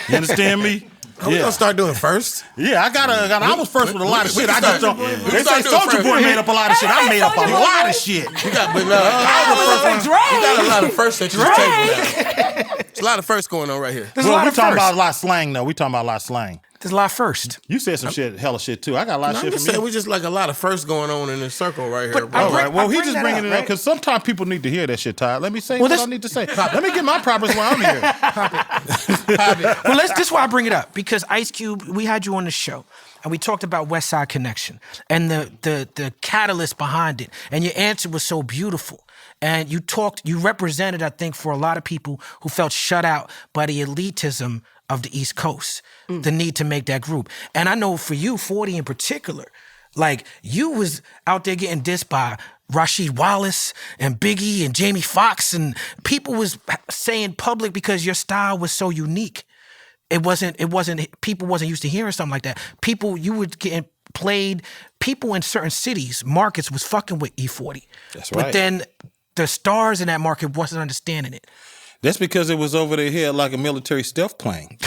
You understand me? Who we gonna start doing first? Yeah, I was first with a lot of shit. I just don't. They say start doing Soulja first. Boy made up a lot of shit. I made up a Soulja lot Boy. of shit. You got, but no, I was the first one. You got a lot of firsts at your table now. There's a lot of firsts going on right here. There's a Well, lot we of talking firsts. about a lot of slang though. We talking about a lot of slang. There's a lot first. You said some shit, hella shit too. I got a lot of I'm shit just from saying, you. we just like a lot of firsts going on in this circle right here. But bro. I All right. Well, I he bring just that bringing up, it up right? because sometimes people need to hear that shit, Todd. Let me say Well, what this- I need to say. Let me get my props while I'm here. Well, this is why I bring it up, because Ice Cube, we had you on the show, and we talked about West Side Connection and the catalyst behind it, and your answer was so beautiful. And you represented, I think, for a lot of people who felt shut out by the elitism of the East Coast, the need to make that group. And I know for you, 40 in particular, like you was out there getting dissed by Rasheed Wallace and Biggie and Jamie Foxx, and people was saying public because your style was so unique. People wasn't used to hearing something like that. You would get played, people in certain cities, markets was fucking with E-40. That's But right. then the stars in that market wasn't understanding it. That's because it was over their head like a military stealth plane.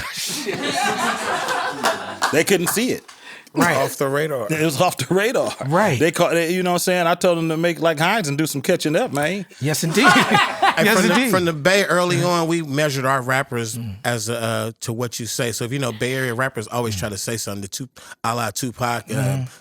They couldn't see it. Right. Off the radar. It was off the radar. Right. They caught it, you know what I'm saying? I told them to make like Hines and do some catching up, man. Yes, indeed. Hey, yes, from, indeed. from the Bay early on, we measured our rappers as to what you say. So if you know Bay Area rappers always try to say something. A la Tupac,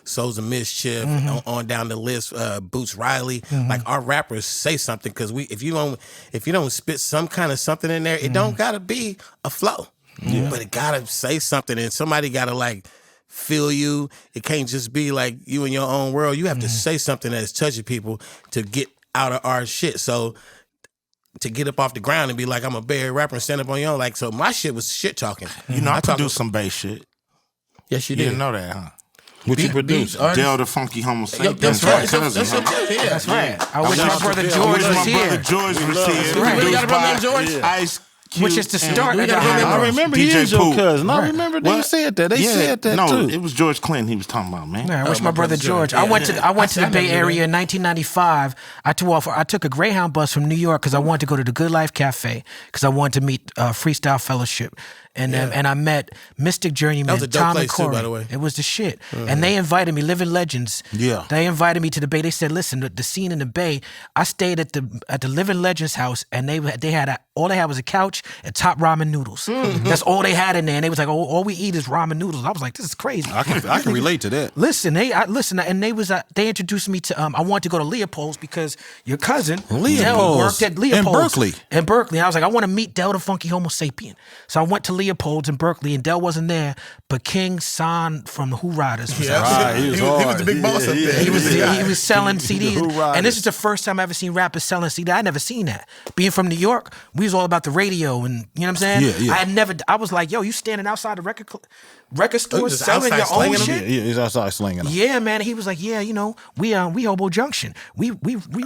Souls of Mischief, on down the list, Boots Riley. Like our rappers say something because if you don't spit some kind of something in there, it don't gotta be a flow, but it gotta say something, and somebody gotta like feel you. It can't just be like you in your own world. You have to say something that's touching people to get out of our shit. So to get up off the ground and be like, I'm a Bay Area rapper and stand up on your own, like, so my shit was shit talking. You know, I produced some bass shit. Yes, you You did. didn't know that, huh? What you produced? Dale the Funky Homo Sapien. That's right. Cousin, That's huh? right. That's right. I wish my brother I George wish was my here. brother George was here. Right. You got a brother named Produced George? by Ice Cube Which is the and- start of the got high him in I road. remember he DJ is your Pooh. cousin. I Right. remember they What? said that. They said that no, too. it was George Clinton he was talking about, man. Yeah, I wish my brother George. I went to the Bay Area in 1995. I took a Greyhound bus from New York because I wanted to go to the Good Life Cafe because I wanted to meet Freestyle Fellowship. And I met Mystic Journeyman, That was a dope Tom and place too, Corey. by the way. It was the shit. And they invited me, Living Legends. Yeah. They invited me to the Bay. They said, listen, the scene in the Bay, I stayed at the Living Legends house and they had all they had was a couch and top ramen noodles. That's all they had in there. And they was like, all we eat is ramen noodles. I was like, this is crazy. I can relate to that. Listen, and they introduced me to. I wanted to go to Leopold's because your cousin Del Leopold's. worked at Leopold's In Berkeley. In Berkeley, and I was like, I want to meet Del the Funky Homo Sapien. So I went to Leopold's in Berkeley, and Del wasn't there, but King San from the Who Riders was there. Right, he was hard. the big boss up there. He was selling The Who CDs, Riders. and this is the first time I ever seen rappers selling CDs. I never seen that. Being from New York, we was all about the radio, and you know what I'm saying. Yeah. I was like, yo, you standing outside the record store just selling outside your own slinging them? shit. Yeah, he's outside slinging them. Yeah, man. He was like, yeah, you know, we Hobo Junction. We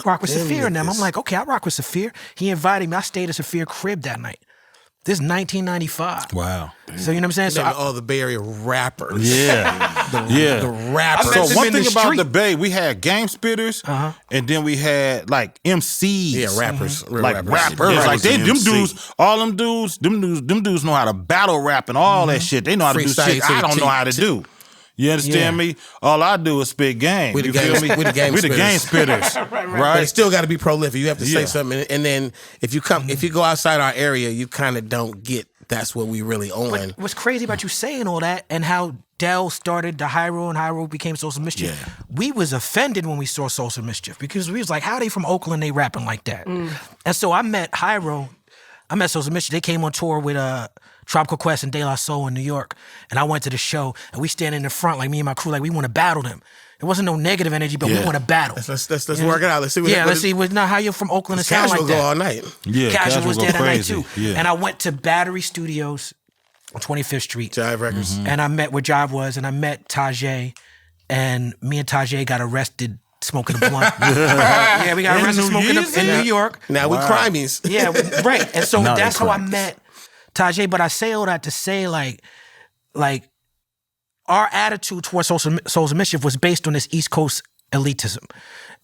rock with Saphir and them. I'm like, okay, I rock with Saphir. He invited me. I stayed at Saphir crib that night. This is 1995. Wow. So you know what I'm saying? So all the Bay Area rappers. Yeah. The rappers. I met So them one in thing the about street. the Bay, we had game spitters, and then we had like MCs. Yeah, rappers. Real Like rappers. Yeah, Like was an them MC. dudes, all them dudes know how to battle rap and all that shit. They know how to do Freestyle shit to I the don't know how to do. You understand me? All I do is spit game. We the You game- feel me? we the game We the game spitters. spitters. But Right? it still got to be prolific. You have to say Yeah. something, and then if you go outside our area, you kind of don't get that's what we really on. what's crazy about you saying all that and how Del started the Hyro and Hyro became Social Mischief. Yeah. We was offended when we saw Social Mischief because we was like, how they from Oakland, they rapping like that? And so I met Hyro, I met Social Mischief. They came on tour with Tropical Quest and De La Soul in New York. And I went to the show and we stand in the front, like me and my crew, like we want to battle them. It wasn't no negative energy, but we Yeah. want to battle. Let's work it out. Let's see. Let's see. Now, how you're from Oakland and sound Casual like go that? all night. Yeah, Casual was go there that night crazy. too. Yeah. And I went to Battery Studios on 25th Street. Jive Records. And I met where Jive was, and I met Tajay, and me and Tajay got arrested smoking a blunt. Yeah, we got In arrested New smoking Year's in Eve? New York. Now we crimies. Yeah, right. And so Now that's they how I crimes. met Tajay. But I say all that to say, like our attitude towards Souls of Mischief was based on this East Coast elitism.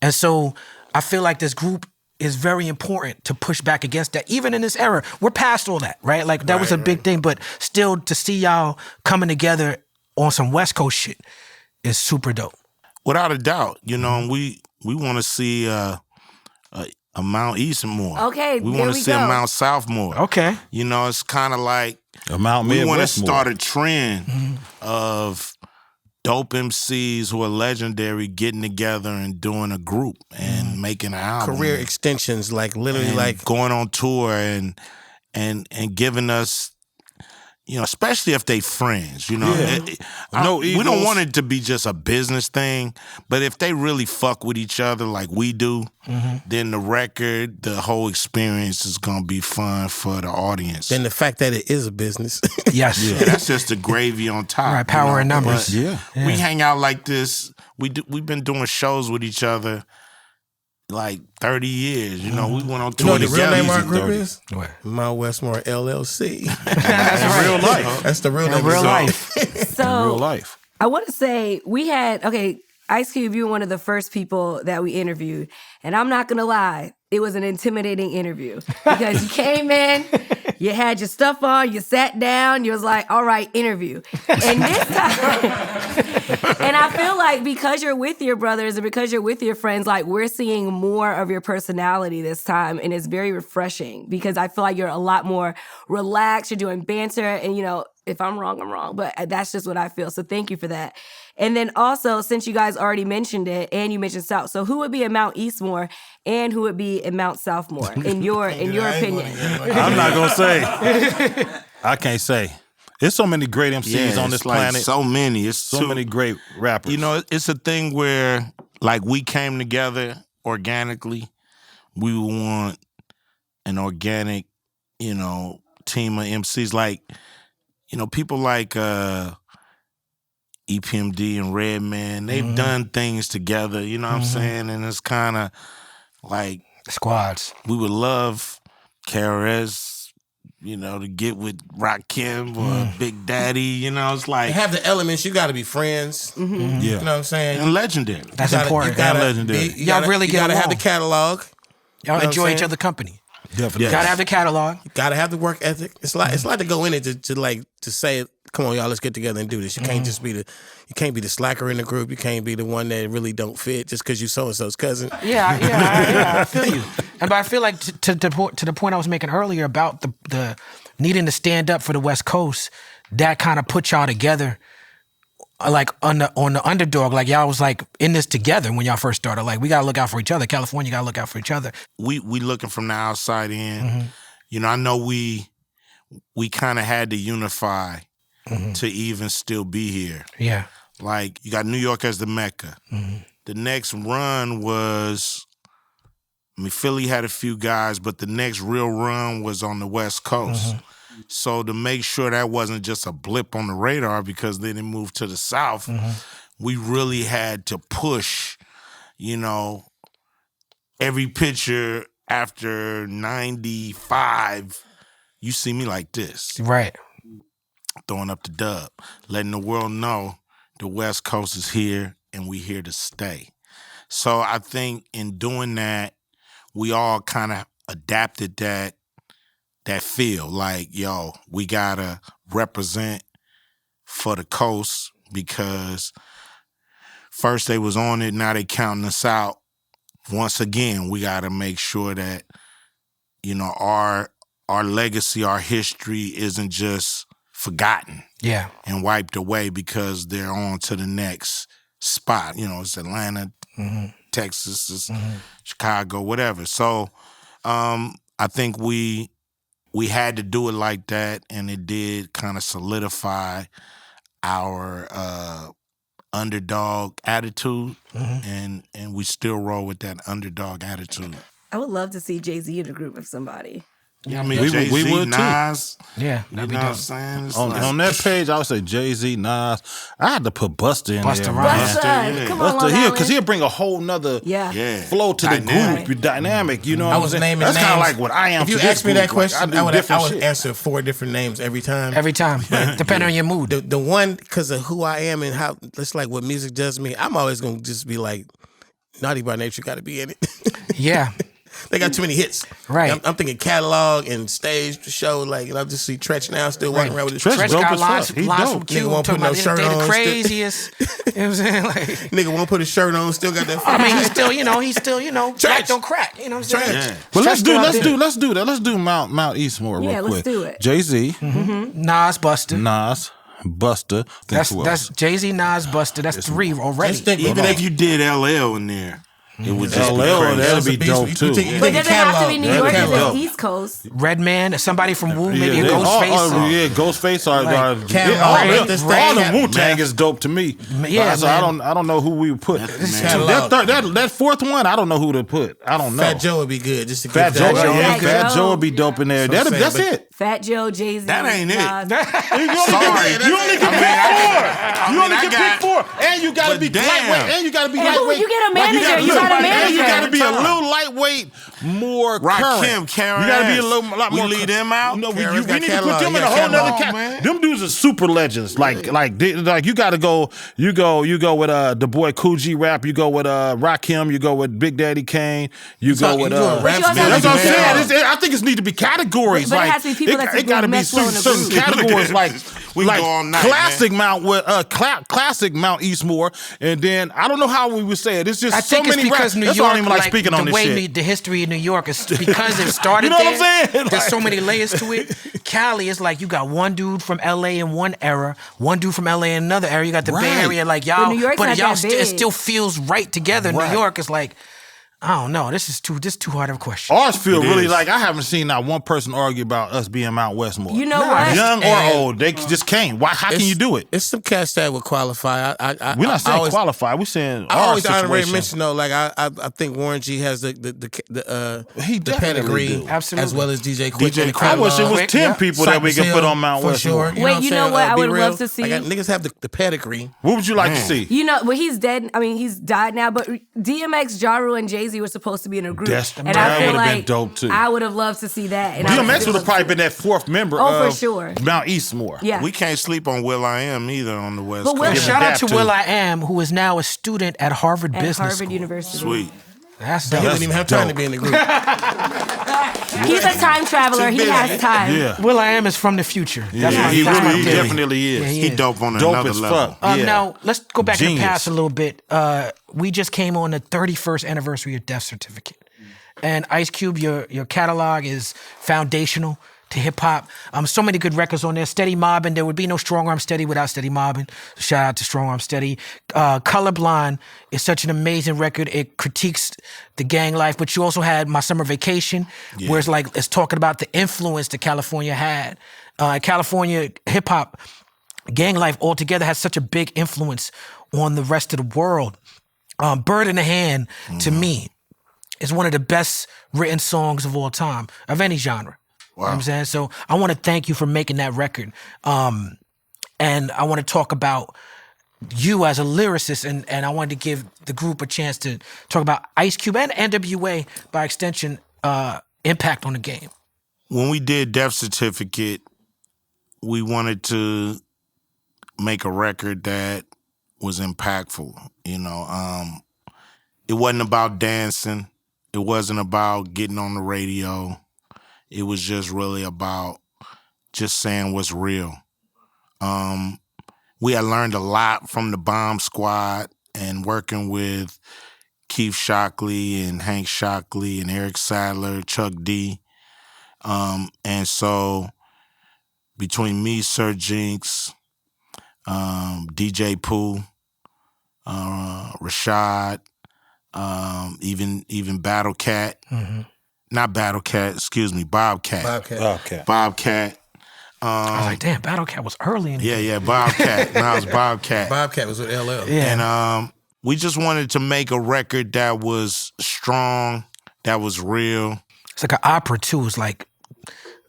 And so I feel like this group is very important to push back against that. Even in this era, we're past all that, right? Like that was a big thing, but still to see y'all coming together on some West Coast shit is super dope. Without a doubt, you know, and we want to see a Mount Eastmore. Okay, we there want we to see a go. Mount Southmore. Okay. You know, it's kind of like A Mount we want to Midwestmore. start a trend of dope MCs who are legendary getting together and doing a group and making an album. Career extensions, like literally, and like going on tour and giving us, you know, especially if they friends, you know. We don't egos. want it to be just a business thing, but if they really fuck with each other like we do, then the record, the whole experience is gonna be fun for the audience. then the fact that it is a business. Yes. Yeah, that's just the gravy on top. Right, power you know? in numbers. But Yeah. we hang out like this. We've been doing shows with each other like 30 years. You know, we went on You know tour what the real together. name of our Easy group 30. is? What? Mount Westmore LLC. That's right. Real life. That's the real In name. real So- life. So Real life. I want to say we had, Ice Cube, you were one of the first people that we interviewed. And I'm not going to lie, it was an intimidating interview because you came in, You had your stuff on, you sat down, you was like, all right, interview. And this time, and I feel like because you're with your brothers and because you're with your friends, like we're seeing more of your personality this time. And it's very refreshing because I feel like you're a lot more relaxed. You're doing banter. And, you know, if I'm wrong, I'm wrong. But that's just what I feel. So thank you for that. And then also, since you guys already mentioned it and you mentioned South, so who would be in Mount Eastmore and who would be in Mount Southmore in your opinion? I'm not gonna say. I can't say. There's so many great MCs on this planet. So many. It's so many great rappers. You know, it's a thing where like we came together organically. We want an organic, you know, team of MCs. Like, you know, people like EPMD and Redman, they've done things together, you know what I'm saying? And it's kind of like squads. We would love KRS, you know, to get with Rakim or Big Daddy, you know, it's like... To have the elements, you got to be friends. Yeah. You know what I'm saying? And legendary. That's important. And legendary. Y'all really get along. You got to have the catalog. Y'all enjoy each other's company. Definitely. Yes. Gotta have the catalog. You gotta have the work ethic. It's like to go in it to say, come on, y'all, let's get together and do this. You can't just be the slacker in the group. You can't be the one that really don't fit just because you so and so's cousin. Yeah, I feel you. But I feel like to the point I was making earlier about the needing to stand up for the West Coast, that kind of put y'all together. Like on the underdog, like y'all was like in this together when y'all first started. Like we gotta look out for each other. California gotta look out for each other. We looking from the outside in. You know, I know we kind of had to unify to even still be here. Yeah. Like you got New York as the Mecca. The next run was, I mean, Philly had a few guys, but the next real run was on the West Coast. So to make sure that wasn't just a blip on the radar because then it moved to the South, we really had to push, you know, every picture after 95, you see me like this. Right. Throwing up the dub, letting the world know the West Coast is here and we here to stay. So I think in doing that, we all kind of adapted that feel, like, yo, we gotta represent for the coast because first they was on it, now they counting us out. Once again, we gotta make sure that, you know, our legacy, our history isn't just forgotten and wiped away because they're on to the next spot. You know, it's Atlanta, Texas, it's Chicago, whatever. So I think we had to do it like that, and it did kind of solidify our underdog attitude, and we still roll with that underdog attitude. I would love to see Jay-Z in a group with somebody. Yeah, I mean, Jay-Z, we would Nas. Yeah, you know what I'm saying? It's On that page, I would say Jay-Z, Nas. I had to put Busta in there. Busta, come on, Busta here, because he'll bring a whole nother flow to the group, dynamic. You know, I was naming that's names. kind of like what I am. If you asked me that question, I would answer 4 different names every time. Every time, depending on your mood. The one, because of who I am and how, it's like what music does to me, I'm always going to just be like, Naughty by Nature got to be in it. Yeah. They got too many hits. Right. I'm thinking catalog and stage show. Like, and I just see Tretch now still walking around with his Tretch got lines from Cube. Nigga won't put no shirt on. The craziest. You know what I'm saying? Like, nigga won't put his shirt on. Still got that. I mean, he's still, black don't crack. You know what I'm saying? Yeah. Well, let's do that. Let's do Mount Eastmore real quick. Let's do it. Jay-Z, Nas, Busta. That's Jay-Z, Nas, Busta. That's 3 already. Even if you did LL in there, it would just be crazy. That'd be dope too. But does it have to be New York or the East Coast? Redman, somebody from Wu, maybe a Ghostface. Ghostface. All the Wu-Tang is dope to me. Yeah, so I don't know who we would put. That fourth one, I don't know who to put. I don't know. Fat Joe would be good. Just to Fat Joe would be dope in there. That's it. Fat Joe, Jay-Z. That ain't it. You only can pick 4. And you got to be lightweight. And you got to be lightweight. You get a manager. You got got a And manager. you got to be a little lightweight, more Rakim, current. Karen. You got to be a lot We more. leave them out? No, we Karen's got need to put catalog. them in Yeah, a whole nother catalog, cat. man. Them dudes are super legends. Like you got to go. You go with the boy Coogee Rap. You go with Rakim. You go with Big Daddy Kane. You go with you doing rap But you also That's what I'm have to saying. I think it needs to be categories. But it like has to be people that it got to be mess well in a certain group. categories. Like We can go all night, classic classic Mount Eastmore, and then I don't know how we would say it. It's just I so think it's many because raps. New That's York, why I don't even like speaking on the this way shit. the history of New York is because it started You know what I'm there. saying? There's so Like- many layers to it. Cali is like you got one dude from LA in one era, one dude from LA in another era. You got the Bay Right. Area, like But y'all, New York's not y'all that it big. still feels right together. Right. New York is like, I don't know. This is too hard of a question. Ours feel It really is. like I haven't seen not one person argue about us being Mount Westmore. You know what? Young or And- old, they just can't. Why? How can you do it? It's some cats that would qualify. We're not saying always, qualify. We're saying I our always honorary situation. mention though. Like I think Warren G has the He the definitely pedigree, do. Absolutely. as well as DJ Quick. DJ and the Quick. I wish it was Quick, 10 yeah. people that we can put on Mount for Westmore. sure. Wait, you know what I Be would real. love to see? Like, niggas have the pedigree. What would you like to Man. see? You know, well, he's dead. I mean, he's died now. But DMX, Ja Rule, and Jay-Z were supposed to be in a group. That and I feel would've been like dope, too. I would have loved to see that. And I DMX feel would have probably been that fourth member Oh, for of sure. Mount Eastmore. Yeah. We can't sleep on Will I Am either on the West But Will- Coast. Shout out that to too. Will I Am, who is now a student at Harvard at Business Harvard School. University. Sweet. That's He dope. didn't even have time to be in the group. He's a time traveler. He has time. Yeah. Will I Am is from the future. That's Yeah, what he I'm really saying. definitely is. Yeah, He dope on Dope another as level. fuck. Yeah. Now, let's go back in the Genius. past a little bit. We just came on the 31st anniversary of Death Certificate. And Ice Cube, your catalog is foundational to hip hop. So many good records on there. Steady Mobbin'. There would be no Strong Arm Steady without Steady Mobbin'. Shout out to Strong Arm Steady. Colorblind is such an amazing record. It critiques the gang life, but you also had My Summer Vacation, where it's talking about the influence that California had. California hip hop, gang life altogether has such a big influence on the rest of the world. Bird in the Hand, to me, is one of the best written songs of all time, of any genre. You know what I'm saying? So I want to thank you for making that record. And I want to talk about you as a lyricist, and I wanted to give the group a chance to talk about Ice Cube and NWA, by extension, impact on the game. When we did Death Certificate, we wanted to make a record that was impactful. You know, it wasn't about dancing. It wasn't about getting on the radio. It was just really about just saying what's real. We had learned a lot from the Bomb Squad and working with Keith Shockley and Hank Shockley and Eric Sadler, Chuck D. And so between me, Sir Jinx, DJ Pooh, Rashad, even Battle Cat, not Battle Cat, excuse me, Bobcat. Bobcat. Bobcat. I was like, damn, Battle Cat was early in the Yeah, Bobcat. Now it's Bobcat. Bobcat was with LL. Yeah. And we just wanted to make a record that was strong, that was real. It's like an opera too. It's like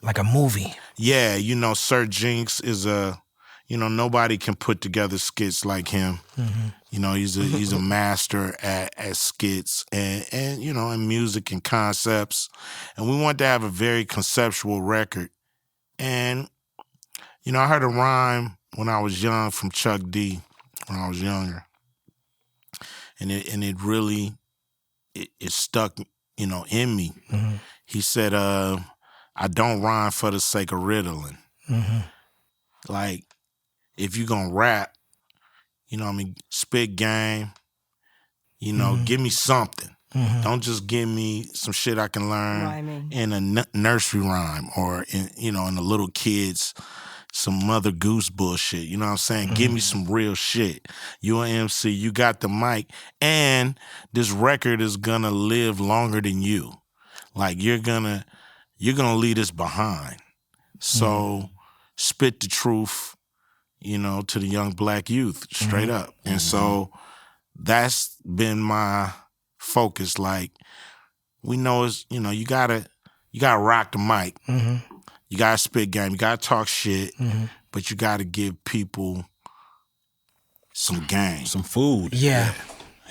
a movie. Yeah, you know, Sir Jinx is nobody can put together skits like him. You know, he's a master at skits and you know, and music and concepts. And we wanted to have a very conceptual record. And, you know, I heard a rhyme when I was young from Chuck D, when I was younger. And it really stuck, you know, in me. He said, I don't rhyme for the sake of riddling. Like, if you gonna rap, you know what I mean, spit game, you know, give me something. Don't just give me some shit I can learn Rhyming. in a nursery rhyme or in, you know, in the little kids, some Mother Goose bullshit. You know what I'm saying? Give me some real shit. You an MC, you got the mic, and this record is gonna live longer than you. Like you're gonna leave this behind. So spit the truth, you know, to the young black youth, straight up. And so that's been my focus. Like, we know it's, you know, you gotta rock the mic. You gotta spit game. You gotta talk shit, but you gotta give people some game. Some food. Yeah.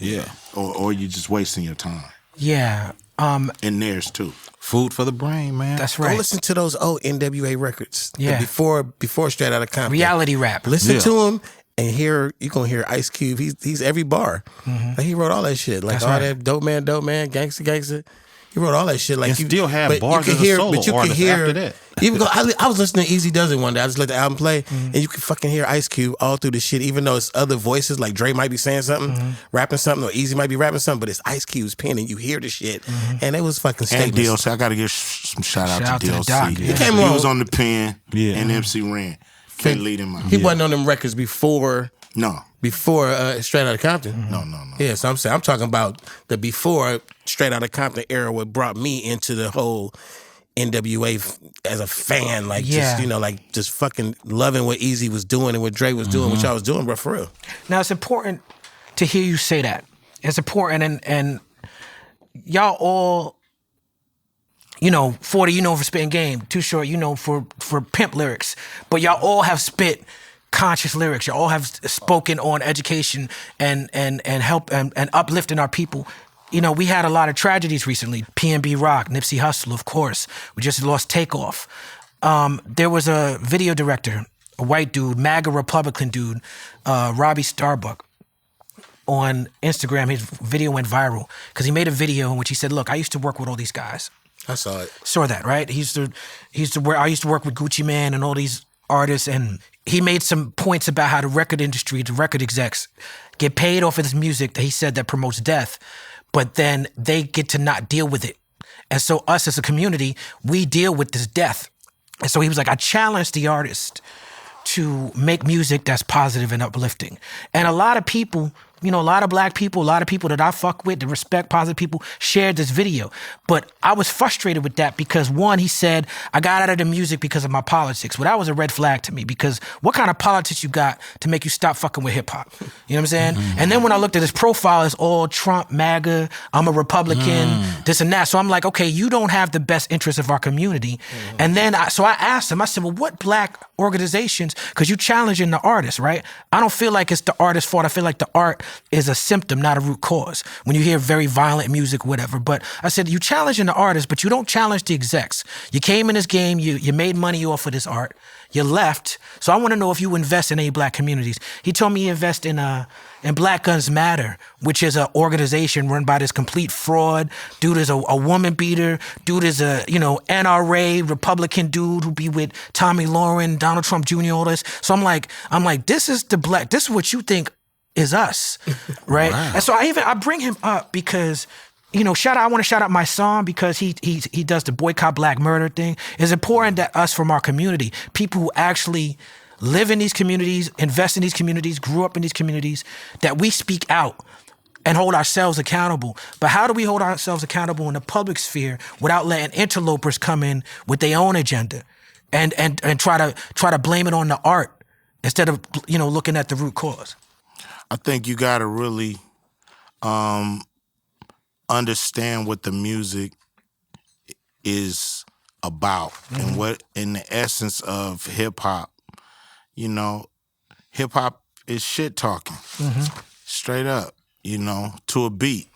Yeah. Or you just wasting your time. Yeah. And theirs too. Food for the brain, man. That's Go right. listen to those old NWA records. Yeah. Before Straight Outta Compton. Reality rap. Listen Yeah. to him and you're gonna hear Ice Cube. He's every bar. Like he wrote all that shit. Like That's all right. that dope man, gangsta. He wrote all that shit. Like And still had bars you as a could hear, solo but you could artist hear. after that. Even I was listening to Easy Does It one day. I just let the album play, and you could fucking hear Ice Cube all through the shit. Even though it's other voices, like Dre might be saying something, rapping something, or Easy might be rapping something, but it's Ice Cube's pen, and you hear the shit, and it was fucking And statements. DLC, I got to give some shout out Shout to out to the DLC. doc, yeah. He came He along. was on the pen, Yeah. and MC ran. Can't lead him out. He wasn't on them records before No. Straight Outta Compton. No. Yeah, so I'm talking about the before Straight Outta Compton era, what brought me into the whole NWA as a fan, like Yeah. just like just fucking loving what Easy was doing and what Dre was doing, what y'all was doing, bro, for real. Now it's important to hear you say that. It's important, and y'all all, 40, for spitting game. Too Short, for pimp lyrics. But y'all all have spit conscious lyrics. Y'all all have spoken on education and help and uplifting our people. We had a lot of tragedies recently. PNB Rock, Nipsey Hussle, of course. We just lost Takeoff. There was a video director, a white dude, MAGA Republican dude, Robbie Starbuck. On Instagram, his video went viral because he made a video in which he said, "Look, I used to work with all these guys." I saw it. Saw that, right? I used to work with Gucci Mane and all these artists, and he made some points about how the record industry, the record execs, get paid off of this music that he said that promotes death, but then they get to not deal with it. And so us as a community, we deal with this death. And so he was like, I challenge the artist to make music that's positive and uplifting. And a lot of people, a lot of black people, a lot of people that I fuck with, that respect positive people, shared this video. But I was frustrated with that because, one, he said, I got out of the music because of my politics. Well, that was a red flag to me because what kind of politics you got to make you stop fucking with hip hop? You know what I'm saying? And then when I looked at his profile, it's all Trump, MAGA, I'm a Republican, this and that. So I'm like, okay, you don't have the best interests of our community. And then I asked him, I said, well, what black organizations, because you challenging the artist, right? I don't feel like it's the artist's fault. I feel like the art is a symptom, not a root cause. When you hear very violent music, whatever. But I said, you challenging the artist, but you don't challenge the execs. You came in this game, you made money off of this art, you left. So I want to know if you invest in any black communities. He told me he invest in Black Guns Matter, which is an organization run by this complete fraud. Dude is a woman beater. Dude is a, NRA Republican dude who be with Tommy Lauren, Donald Trump Jr., all this. So I'm like, this is what you think is us, right? Wow. And so I bring him up because, I want to shout out my son because he does the boycott black murder thing. It's important that us from our community, people who actually live in these communities, invest in these communities, grew up in these communities, that we speak out and hold ourselves accountable. But how do we hold ourselves accountable in the public sphere without letting interlopers come in with their own agenda and try to blame it on the art instead of looking at the root cause? I think you got to really understand what the music is about and what, in the essence of hip hop, hip hop is shit talking, straight up, to a beat.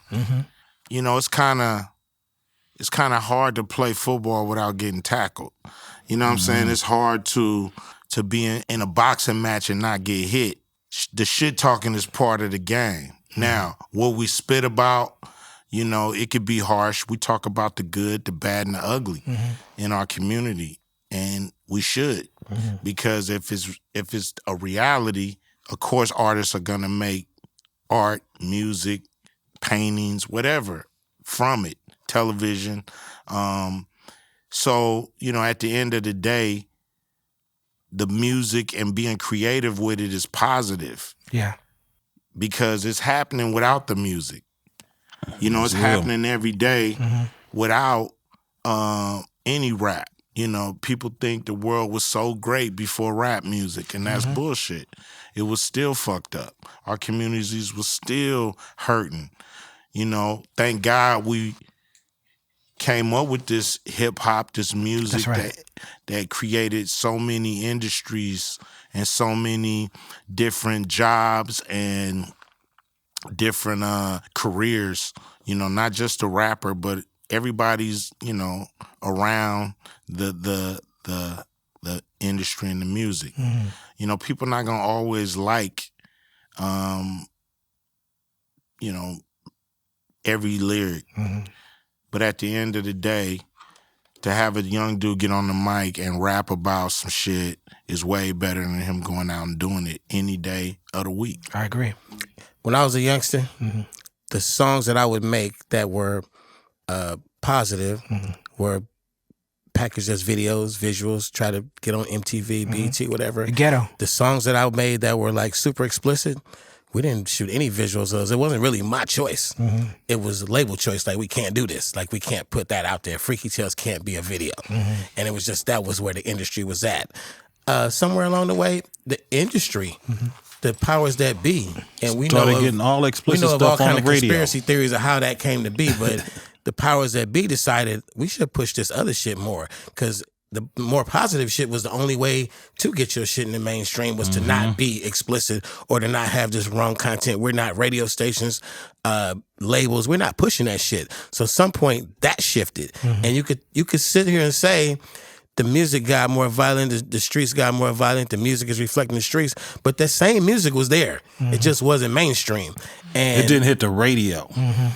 It's kind of hard to play football without getting tackled. You know what I'm saying? It's hard to be in a boxing match and not get hit. The shit talking is part of the game. Now, what we spit about, it could be harsh. We talk about the good, the bad, and the ugly in our community, and we should, because if it's a reality, of course, artists are gonna make art, music, paintings, whatever from it, television. So at the end of the day, the music and being creative with it is positive. Yeah. Because it's happening without the music. It's happening every day without any rap. People think the world was so great before rap music, and that's bullshit. It was still fucked up. Our communities were still hurting. Thank God we came up with this hip hop, this music that created so many industries and so many different jobs and different careers, you know, not just the rapper, but everybody's, you know, around the industry and the music. You know, people not gonna always like, you know, every lyric. But at the end of the day, to have a young dude get on the mic and rap about some shit is way better than him going out and doing it any day of the week. I agree. When I was a youngster, the songs that I would make that were positive were packaged as videos, visuals, try to get on MTV, BET, whatever. The ghetto. The songs that I made that were like super explicit, we didn't shoot any visuals of those. It wasn't really my choice. It was a label choice. Like, we can't do this. Like, we can't put that out there. Freaky Tales can't be a video. And it was just, that was where the industry was at. Somewhere along the way, the industry, the powers that be, and we Started know of, getting all explicit we know of stuff all on kind the of radio. conspiracy theories of how that came to be, but the powers that be decided we should push this other shit more, because the more positive shit was the only way to get your shit in the mainstream, was to not be explicit or to not have this wrong content. We're not radio stations, labels. We're not pushing that shit. So at some point that shifted, and you could sit here and say the music got more violent, the streets got more violent, the music is reflecting the streets, but that same music was there. It just wasn't mainstream. And It didn't hit the radio.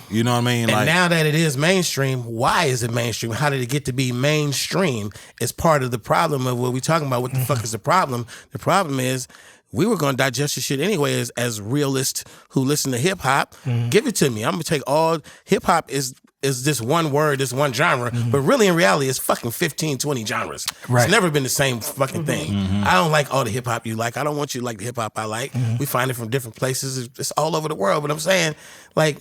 You know what I mean? and now that it is mainstream, why is it mainstream? How did it get to be mainstream? Is part of the problem of what we're talking about. What the fuck is the problem? The problem is we were going to digest the shit anyway as realists who listen to hip hop. Give it to me. I'm going to take all hip hop is this one word, this one genre, but really in reality it's fucking 15, 20 genres. Right. It's never been the same fucking thing. I don't like all the hip hop you like. I don't want you to like the hip hop I like. We find it from different places. It's all over the world. But I'm saying, like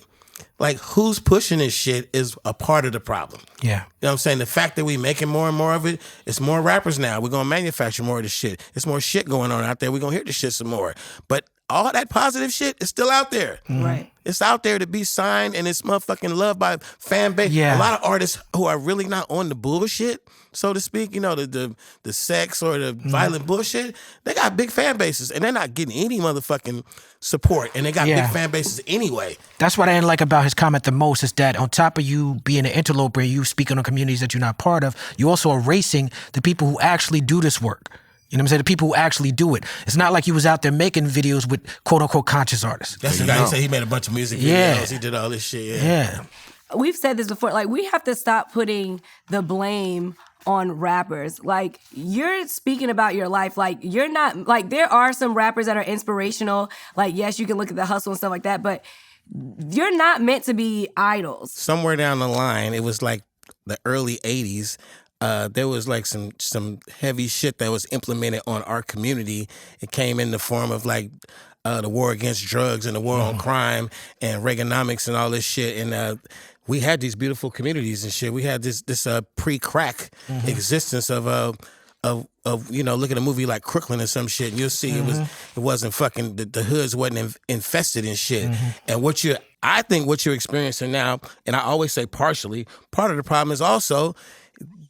who's pushing this shit is a part of the problem. Yeah. You know what I'm saying? The fact that we making more and more of it, it's more rappers now. We're gonna manufacture more of this shit. It's more shit going on out there. We're gonna hear this shit some more. But all that positive shit is still out there. Right. It's out there to be signed, and it's motherfucking loved by fan base. Yeah. A lot of artists who are really not on the bullshit, so to speak, you know, the sex or the violent bullshit, they got big fan bases, and they're not getting any motherfucking support, and they got Yeah. big fan bases anyway. That's what I didn't like about his comment the most, is that on top of you being an interloper, you speaking on communities that you're not part of, you also erasing the people who actually do this work. You know what I'm saying? The people who actually do it. It's not like he was out there making videos with quote-unquote conscious artists. That's the guy who said he made a bunch of music videos. Yeah. He did all this shit. Yeah. We've said this before, like, we have to stop putting the blame on rappers. Like, you're speaking about your life. Like, you're not, like, there are some rappers that are inspirational. Like, yes, you can look at the hustle and stuff like that, but you're not meant to be idols. Somewhere down the line, it was like the early 80s, there was like some heavy shit that was implemented on our community. It came in the form of like the war against drugs and the war on crime and Reaganomics and all this shit. And we had these beautiful communities and shit. We had this pre-crack existence of you know, look at a movie like Crooklyn or some shit, and you'll see it wasn't fucking, the hoods wasn't infested in shit. And I think what you're experiencing now, and I always say partially, part of the problem is also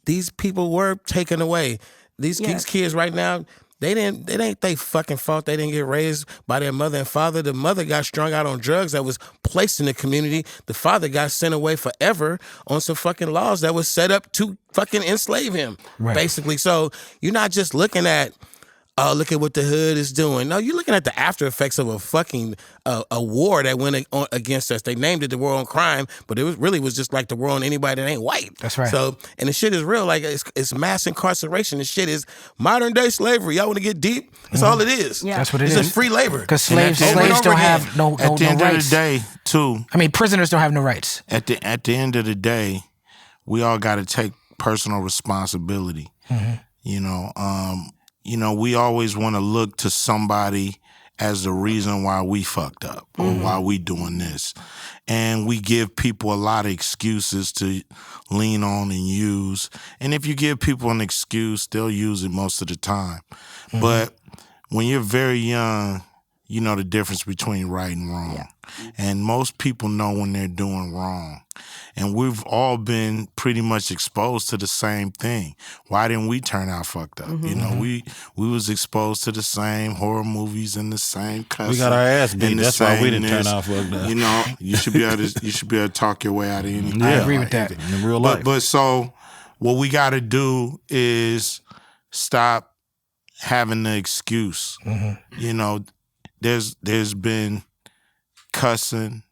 these people were taken away. These kids right now, it ain't they fucking fault they didn't get raised by their mother and father. The mother got strung out on drugs that was placed in the community. The father got sent away forever on some fucking laws that was set up to fucking enslave him, basically. So you're not just looking at, oh, look at what the hood is doing. No, you're looking at the after effects of a fucking a war that went against us. They named it the war on crime, but it was just like the war on anybody that ain't white. That's right. So, and the shit is real. Like, it's mass incarceration. The shit is modern day slavery. Y'all want to get deep? That's all it is. Yeah. That's what it It's is. just free labor. Because And slaves that's over and don't over again. have no At the end rights. of the day, too, I mean, prisoners don't have no rights. at the end of the day, we all got to take personal responsibility. You know, we always want to look to somebody as the reason why we fucked up or why we doing this. And we give people a lot of excuses to lean on and use. And if you give people an excuse, they'll use it most of the time. But when you're very young, you know the difference between right and wrong. And most people know when they're doing wrong. And we've all been pretty much exposed to the same thing. Why didn't we turn out fucked up? You know, we was exposed to the same horror movies and the same cussing. We got our ass beat. and the That's why we didn't sameness. turn out fucked up. You know, you should be able to talk your way out of anything. I agree with that. In real life. But so what we got to do is stop having the excuse. You know, there's been cussing,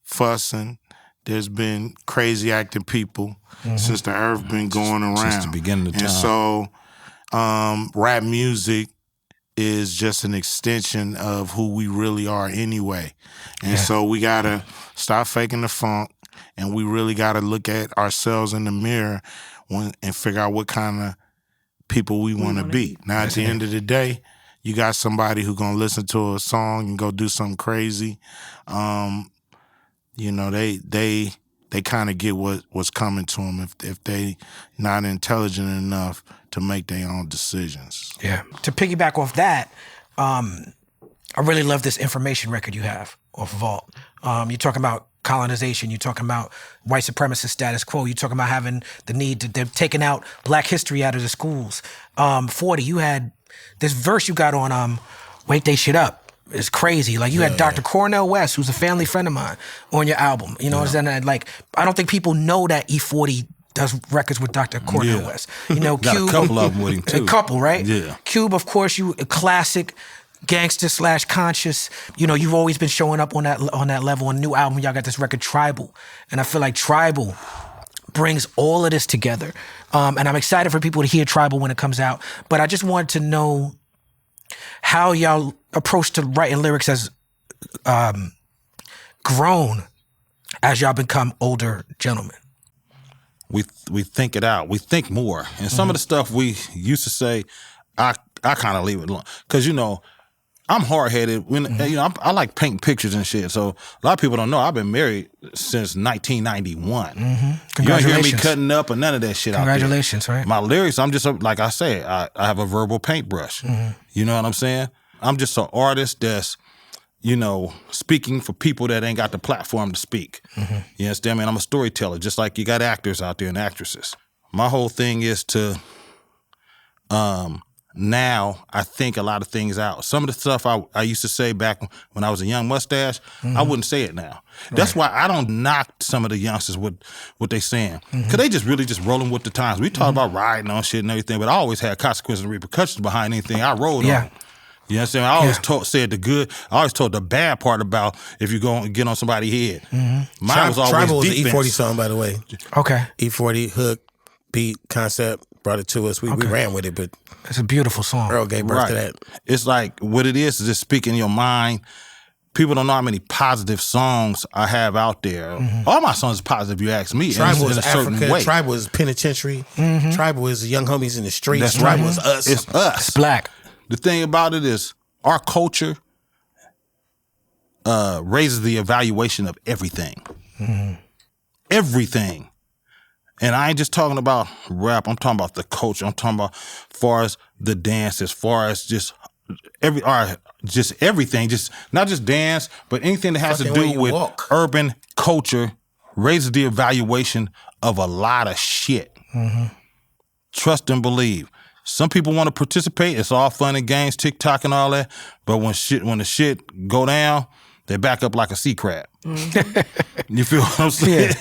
fussing. There's been crazy acting people since the earth been going around. Since the beginning of time. And so rap music is just an extension of who we really are anyway. And so we got to stop faking the funk, and we really got to look at ourselves in the mirror and figure out what kind of people we want to be. Now, at the end of the day, you got somebody who going to listen to a song and go do something crazy. You know, they kind of get what's coming to them if they not intelligent enough to make their own decisions. Yeah. To piggyback off that, I really love this information record you have off Vault. You're talking about colonization. You're talking about white supremacist status quo. You're talking about having the need to, they're taking out Black history out of the schools. 40, you had this verse you got on Wake They Shit Up. It's crazy. Like you had Dr. Cornel West, who's a family friend of mine, on your album. You know what I'm saying? Like, I don't think people know that E-40 does records with Dr. Cornel West. You know, Got Cube. a couple of them with him too. A couple, right? Yeah. Cube, of course, you a classic gangster / conscious. You know, you've always been showing up on that level. On a new album, y'all got this record Tribal, and I feel like Tribal brings all of this together. And I'm excited for people to hear Tribal when it comes out. But I just wanted to know how y'all approach to writing lyrics as grown as y'all become older gentlemen. We think it out. We think more. And some of the stuff we used to say, I kind of leave it alone. Because, you know, I'm hard-headed. When you know, I like painting pictures and shit. So a lot of people don't know I've been married since 1991. You don't hear me cutting up or none of that shit out there. Congratulations, right? My lyrics, I'm just, like I said, I have a verbal paintbrush. You know what I'm saying? I'm just an artist that's, you know, speaking for people that ain't got the platform to speak. You understand me? And I'm a storyteller, just like you got actors out there and actresses. My whole thing is to, now I think a lot of things out. Some of the stuff I used to say back when I was a young mustache, I wouldn't say it now. That's why I don't knock some of the youngsters with what they saying. Because they just really just rolling with the times. We talk about riding on shit and everything, but I always had consequences and repercussions behind anything I rolled on. You understand? I always said the good. I always told the bad part about if you go and get on somebody's head. Mine was always Tribal was defense. the E-40 song, by the way. Okay. E-40 hook, beat, concept, brought it to us. We ran with it, but It's a beautiful song. Earl gave birth to that. It's like what it is just speaking your mind. People don't know how many positive songs I have out there. All my songs are positive, you ask me. Tribal in is a certain Africa. way. Tribal is penitentiary. Tribal is young homies in the streets. That's Tribal right. is us. It's us. It's black. The thing about it is our culture raises the evaluation of everything. Everything. And I ain't just talking about rap. I'm talking about the culture. I'm talking about as far as the dance, as far as just everything. Just not just dance, but anything that has to do with urban culture raises the evaluation of a lot of shit. Trust and believe. Some people want to participate. It's all fun and games, TikTok and all that. But when the shit go down, they back up like a sea crab. You feel what I'm saying?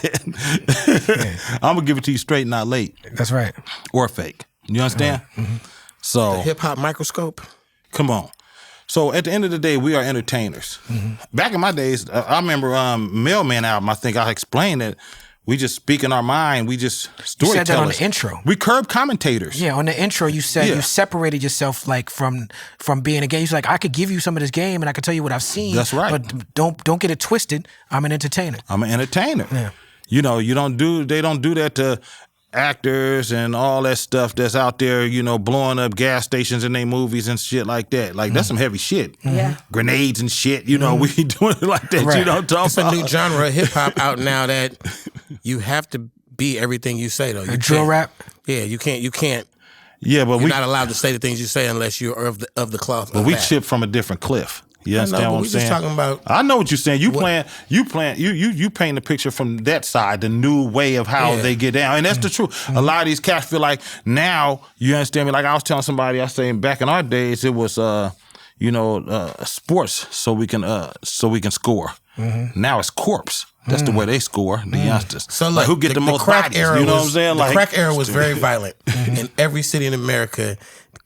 I'm gonna give it to you straight, not late. That's right. Or fake. You understand? So The hip hop microscope. come on. So at the end of the day, we are entertainers. Back in my days, I remember Mailman album. I think I explained that we just speak in our mind. We just storytellers. You said that on the intro. We curb commentators. Yeah, on the intro you said you separated yourself like from being a game. You're like, I could give you some of this game and I could tell you what I've seen. That's right. But don't get it twisted. I'm an entertainer. I'm an entertainer. Yeah. You know, they don't do that to actors and all that stuff that's out there, you know, blowing up gas stations in their movies and shit like that. Like, that's some heavy shit. Yeah. Grenades and shit, you know, we doing it like that. Right. You know what I'm talking It's a new genre of hip hop out now that you have to be everything you say, though. You Drill can't- rap. Yeah, you can't. Yeah, but You're not allowed to say the things you say unless you're of the cloth. But we chip from a different cliff. You understand what I'm we saying? just talking about. I know what you're saying. You paint the picture from that side, the new way of how they get down. And that's the truth. A lot of these cats feel like now, you understand me? Like I was telling somebody, I say back in our days, it was sports so we can score. Now it's corpse. That's the way they score, the youngsters. So like who get the most crack bodies, era you know what I'm saying? The crack era was very violent. In every city in America,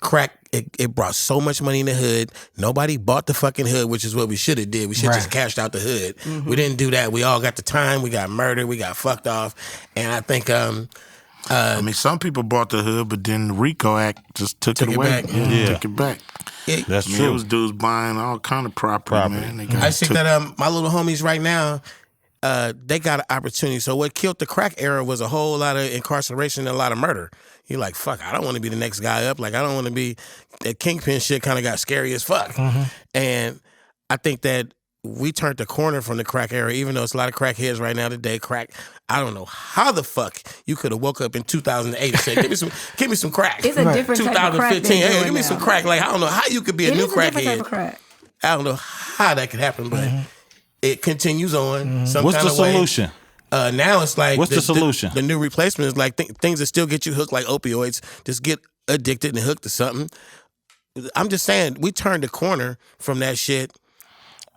crack, it brought so much money in the hood. Nobody bought the fucking hood, which is what we should have did. We should have just cashed out the hood. We didn't do that. We all got the time. We got murdered. We got fucked off. And I think... I mean, some people bought the hood, but then the RICO Act just took it away. Back. Took it back. That's I mean, true. It was dudes buying all kind of property. Man. I think that my little homies right now, they got an opportunity. So what killed the crack era was a whole lot of incarceration and a lot of murder. You're like, fuck, I don't want to be the next guy up. Like, I don't want to be... That kingpin shit kind of got scary as fuck. And I think that we turned the corner from the crack era, even though it's a lot of crackheads right now today. Crack, I don't know how the fuck you could have woke up in 2008 and said, give me some crack. It's a different type of crack. 2015, hey, give me some crack. Like, I don't know how you could be a new crackhead. Different type of crack. I don't know how that could happen, but it continues on. What's the solution? Now it's like... What's the solution? The new replacement is like things that still get you hooked like opioids. Just get addicted and hooked to something. I'm just saying, we turned the corner from that shit.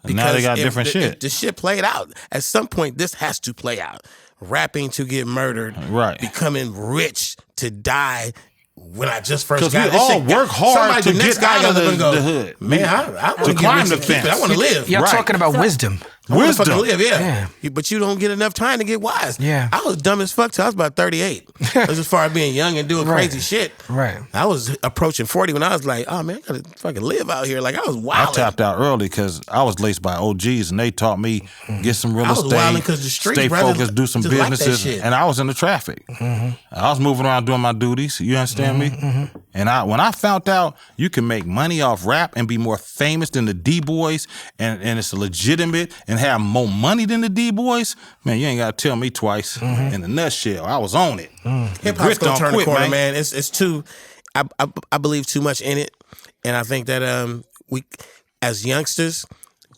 And now they got different shit. If the shit played out. At some point, this has to play out. Rapping to get murdered. Right. Becoming rich to die. When I just first got this this all shit, work hard to next get out of the hood. Man, I want to climb get the rich and keep it. fence. I want to live. Y'all talking about wisdom. I wanna Wisdom. fucking live, yeah. But you don't get enough time to get wise. Yeah. I was dumb as fuck till I was about 38. As far as being young and doing crazy shit. Right. I was approaching 40 when I was like, oh man, I gotta fucking live out here. Like I was I wild. tapped out early because I was laced by OGs and they taught me get some real I was estate, wildin' 'cause the streets, stay brothers focused, do some just like that businesses, shit. and I was in the traffic. I was moving around doing my duties. You understand me? And when I found out you can make money off rap and be more famous than the D-Boys and it's legitimate and have more money than the D-Boys, man, you ain't got to tell me twice. In a nutshell, I was on it. Hip hop's gonna turn the corner, man. man. It's too. I believe too much in it, and I think that we, as youngsters,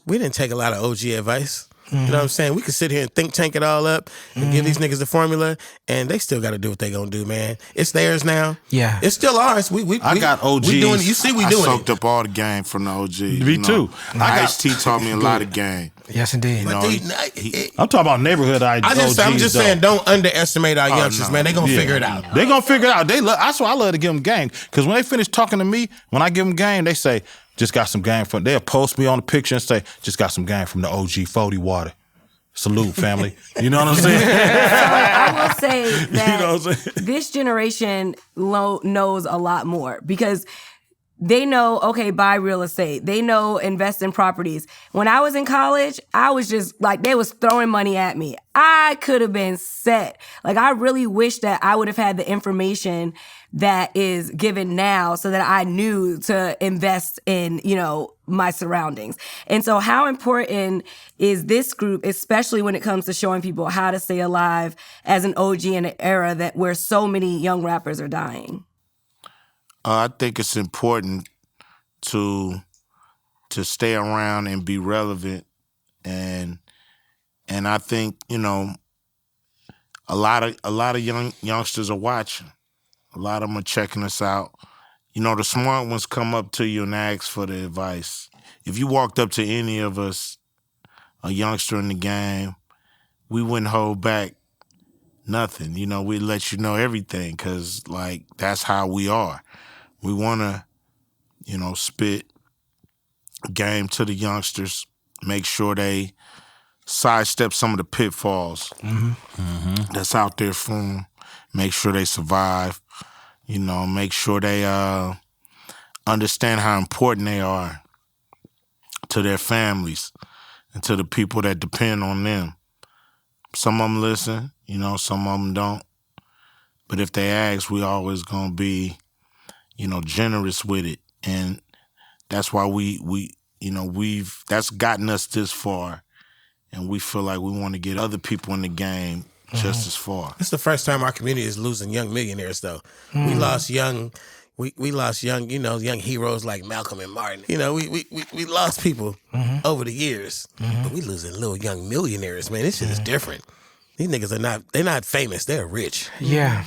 we didn't take a lot of OG advice. You know what I'm saying? We could sit here and think tank it all up and give these niggas the formula, and they still got to do what they gonna do, man. It's theirs now. Yeah. It's still ours. I got OGs. We doing it. You see, we I doing soaked it. up all the game from the OG. Me too. Ice-T taught me a lot of game. Yes, indeed. You know, I'm talking about neighborhood I'm OGs. just saying, don't underestimate our youngsters, man. They gonna figure it out. They gonna figure it out. That's why I love to give them game. Because when they finish talking to me, when I give them game, they say, just got some game from, they'll post me on the picture and say, just got some game from the OG 40 water. Salute, family. You know what I'm saying? So I will say that You know what I'm saying? this generation knows a lot more because they know, okay, buy real estate. They know invest in properties. When I was in college, I was just like, they was throwing money at me. I could have been set. Like, I really wish that I would have had the information that is given now so that I knew to invest in, my surroundings. And so how important is this group, especially when it comes to showing people how to stay alive as an OG in an era where so many young rappers are dying? I think it's important to stay around and be relevant, and I think a lot of youngsters are watching. A lot of them are checking us out. The smart ones come up to you and ask for the advice. If you walked up to any of us, a youngster in the game, we wouldn't hold back nothing. We'd let you know everything because, that's how we are. We want to, spit game to the youngsters, make sure they sidestep some of the pitfalls that's out there for them, make sure they survive, make sure they understand how important they are to their families and to the people that depend on them. Some of them listen, some of them don't. But if they ask, we always gonna be generous with it. And that's why that's gotten us this far. And we feel like we want to get other people in the game just as far. It's the first time our community is losing young millionaires, though. We lost young we lost young heroes like Malcolm and Martin. You know, we lost people over the years, but we losing little young millionaires, man. This shit is different. These niggas they're not famous, they're rich. Yeah.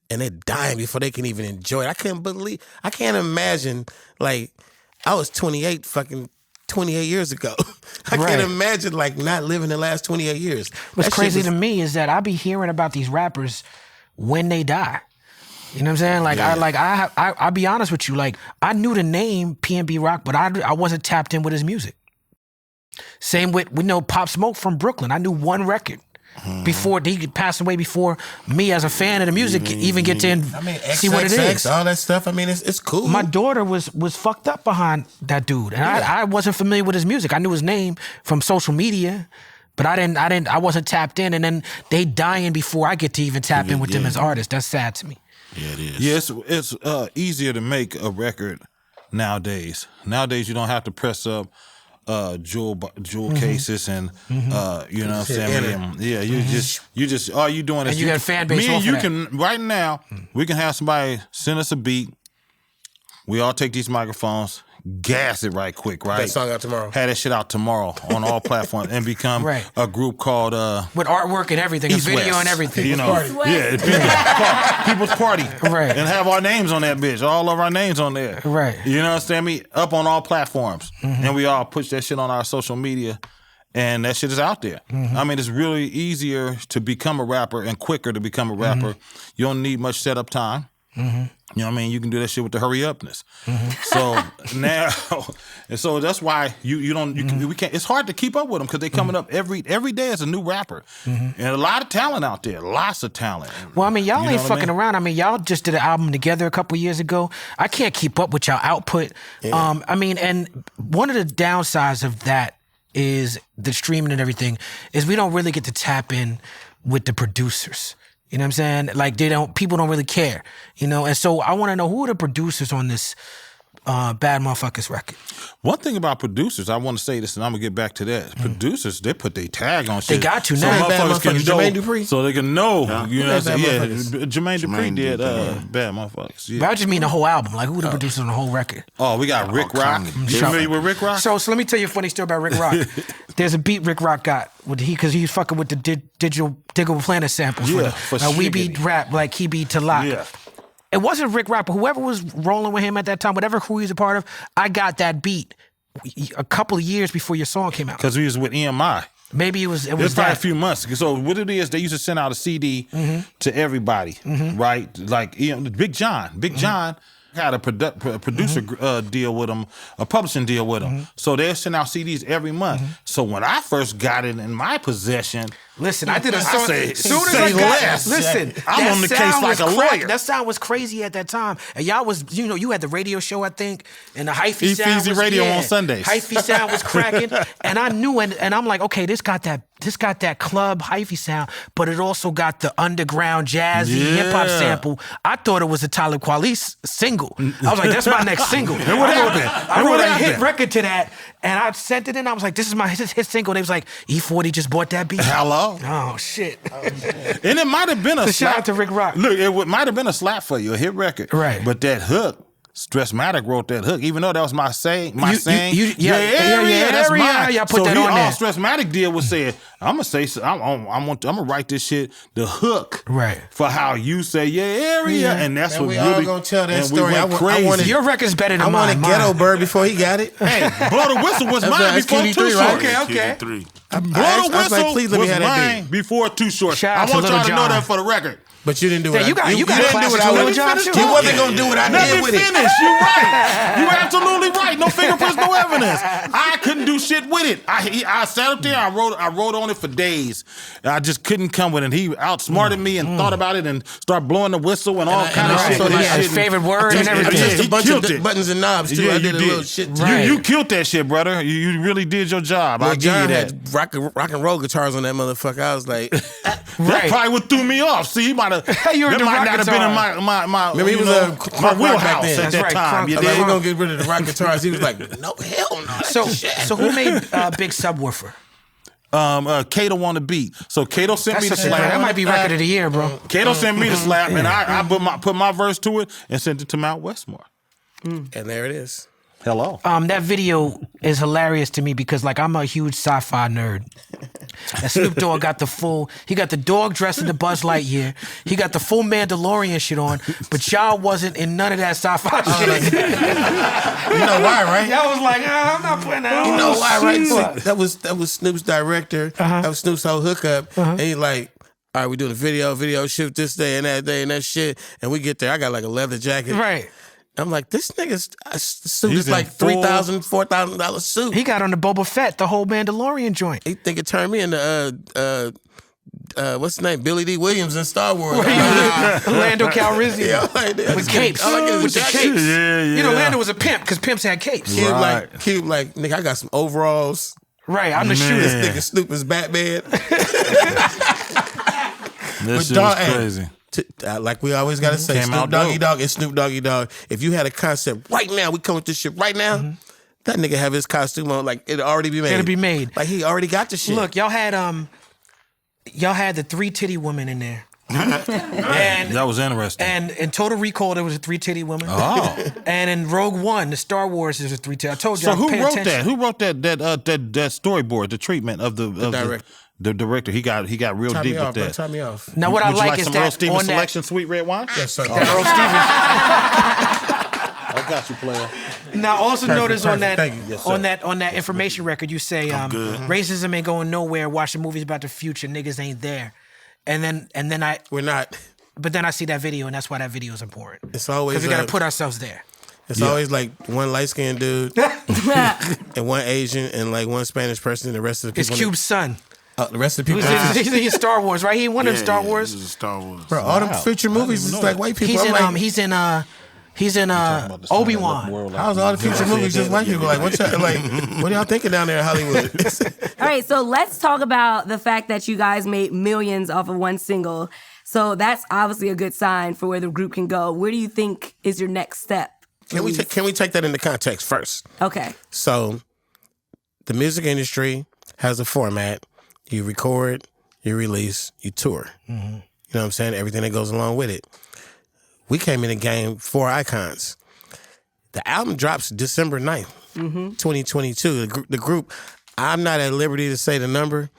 And they're dying before they can even enjoy it. I can't imagine, like, I was 28 years ago. I can't imagine, like, not living the last 28 years. What's crazy to me is that I be hearing about these rappers when they die. You know what I'm saying? Like, I'll be honest with you. Like, I knew the name PNB Rock, but I wasn't tapped in with his music. Same with, we know Pop Smoke from Brooklyn. I knew one record. Before he passed away, before me as a fan of the music even get to see what it is. All that stuff. I mean, it's cool. My daughter was fucked up behind that dude, and I wasn't familiar with his music. I knew his name from social media, but I wasn't tapped in. And then they dying before I get to even tap in with them as artists. That's sad to me. Yeah, it is. Yeah, it's easier to make a record nowadays. Nowadays, you don't have to press up jewel cases and you know what I'm saying? Yeah, you just all you doing is and you got a fan base. Me and you can right now we can have somebody send us a beat. We all take these microphones, gas it right quick, right? That song out tomorrow. Have that shit out tomorrow on all platforms and become a group called with artwork and everything, East a video West, and everything. You know, People's Party, right? And have our names on that bitch, all of our names on there, right? You know what I'm saying? Up on all platforms, and we all push that shit on our social media, and that shit is out there. I mean, it's really easier to become a rapper and quicker to become a rapper. You don't need much setup time. You know what I mean? You can do that shit with the hurry upness. So now, and so that's why we can't. It's hard to keep up with them because they coming up every day as a new rapper, and a lot of talent out there, lots of talent. Well, I mean, y'all ain't fucking around. I mean, y'all just did an album together a couple years ago. I can't keep up with y'all output. Yeah. I mean, and one of the downsides of that is the streaming and everything is we don't really get to tap in with the producers. You know what I'm saying? Like people don't really care, you know? And so I want to know who are the producers on this Bad Motherfuckers record? One thing about producers, I want to say this and I'm going to get back to that. Producers, they put their tag on shit. They got to so now. motherfuckers can know. Jermaine Dupri? So they can know. Yeah. You know what I'm saying? Yeah, Jermaine Dupri did Bad Motherfuckers. Yeah. But I just mean the whole album. Like, who are the producers on the whole record? Oh, we got Rick Rock. You familiar with Rick Rock? So let me tell you a funny story about Rick Rock. There's a beat Rick Rock got because he's fucking with the digital Planet samples for We Be Rap, like he be Talib. Yeah. It wasn't Rick Rock, but whoever was rolling with him at that time, whatever crew he's a part of, I got that beat a couple of years before your song came out. Because we was with EMI. Maybe it was probably a few months. So what it is, they used to send out a CD to everybody, right? Like Big John. Big John had a producer deal with him, a publishing deal with him. So they'll send out CDs every month. So when I first got it in my possession, listen, I did a song. As soon as I got it, listen, I'm on the case like a lawyer. That sound was crazy at that time. And y'all was, you had the radio show, I think, and the hyphy sound was radio on Sundays. Hyphy sound was cracking. And I knew, and I'm like, okay, this got that club hyphy sound, but it also got the underground jazzy hip-hop sample. I thought it was a Talib Kweli single. I was like, that's my next single. And what happened? I wrote a hit record to that, and I sent it in. I was like, this is my hit single. They was like, E-40 just bought that beat. Hello? Oh, shit. And it might have been a slap. Shout out to Rick Rock. Look, it might have been a slap for you, a hit record. Right. But that hook, Stressmatic wrote that hook, even though that was my saying. That's mine. Y'all put that on there. All Stressmatic did was say, I'm gonna write this shit, the hook, right, for how you say your area, and that's what we really. all gonna tell that story. I wanted, your record's better than mine. I wanted Ghetto Bird before he got it. Hey, Blow the Whistle was mine before Too Short. Okay. Blow the Whistle was mine before Too Short. I want y'all to know that for the record. But you didn't do it. You didn't do what I would have. You wasn't gonna do what I did with it. Finish. You're right. You're absolutely right. No fingerprints, no evidence. I couldn't do shit with it. I sat up there. I wrote on it for days. I just couldn't come with it. He outsmarted me and thought about it and started blowing the whistle and all kind of shit. So he had his favorite word and everything. Just a bunch of buttons and knobs too. I did a little shit. You killed that shit, brother. You really did your job. I give you that. Had rock and roll guitars on that motherfucker. I was like, that probably what threw me off. See, he might have. Might not have been in my Remember, he was my wheelhouse at that time. You did. We're gonna get rid of the rock guitars. He was like, no, hell no. So who made Big Subwoofer? Kato on the beat. So Kato sent me the slap. That might be record of the year, bro. Kato sent me the slap, and I put my verse to it and sent it to Mount Westmore. And there it is. Hello. That video is hilarious to me because like I'm a huge sci-fi nerd. And Snoop Dogg got he got the dog dressed in the Buzz Lightyear. He got the full Mandalorian shit on, but y'all wasn't in none of that sci-fi shit. You know why, right? Y'all was like, I'm not playing that. You know why, right? That was Snoop's director. That was Snoop's whole hookup. And he like, all right, we doing a video shoot this day and that shit. And we get there, I got like a leather jacket. Right. I'm like, this nigga's suit is like $3,000, $4,000 suit. He got on the Boba Fett, the whole Mandalorian joint. He think it turned me into what's his name, Billy D. Williams in Star Wars. Lando Calrissian. Yeah, like that. With capes. With the capes. Yeah. You know, Lando was a pimp because pimps had capes. Cube like, nigga, I got some overalls. Right, I'm the shooter. This nigga Snoop is Batman. This shit was crazy. Like we always gotta say, Snoop Doggy Dogg is Snoop Doggy Dogg. If you had a concept right now, we come with this shit right now. That nigga have his costume on, like it'll already be made. It'll be made. Like he already got the shit. Look, y'all had the 3 titty woman in there. And that was interesting. And in Total Recall, there was a 3 titty woman. Oh. And in Rogue One, the Star Wars, there's a 3 titty. I told you. So who wrote that? Who wrote that storyboard? The treatment of the director. The director. He got real Tie deep me with off, that. bro. Tie me off. Now what I like is some that Earl Stevens on selection that, sweet red wine. Yes, sir. that Earl Stevens. I got you, player. Now also notice on that Thank you. Yes, on that information record you say racism ain't going nowhere. Watching movies about the future, niggas ain't there. And then We're not. But then I see that video, and that's why that video is important. It's always because we got to put ourselves there. It's always like one light skinned dude and one Asian and like one Spanish person, and the rest of the It's people. Cube's son. The rest of the people. He's in Star Wars, right? He in one of them Star Wars. This is Star Wars. Bro, all them future movies is like white people. He's in Obi-Wan. How's all the future movies just white people? Like what y'all thinking down there in Hollywood? All right, so let's talk about the fact that you guys made millions off of one single. So that's obviously a good sign for where the group can go. Where do you think is your next step? Can we take that into context first? Okay. So the music industry has a format. You record, you release, you tour. You know what I'm saying? Everything that goes along with it. We came in the game 4 icons. The album drops December 9th, 2022. The group, I'm not at liberty to say the number,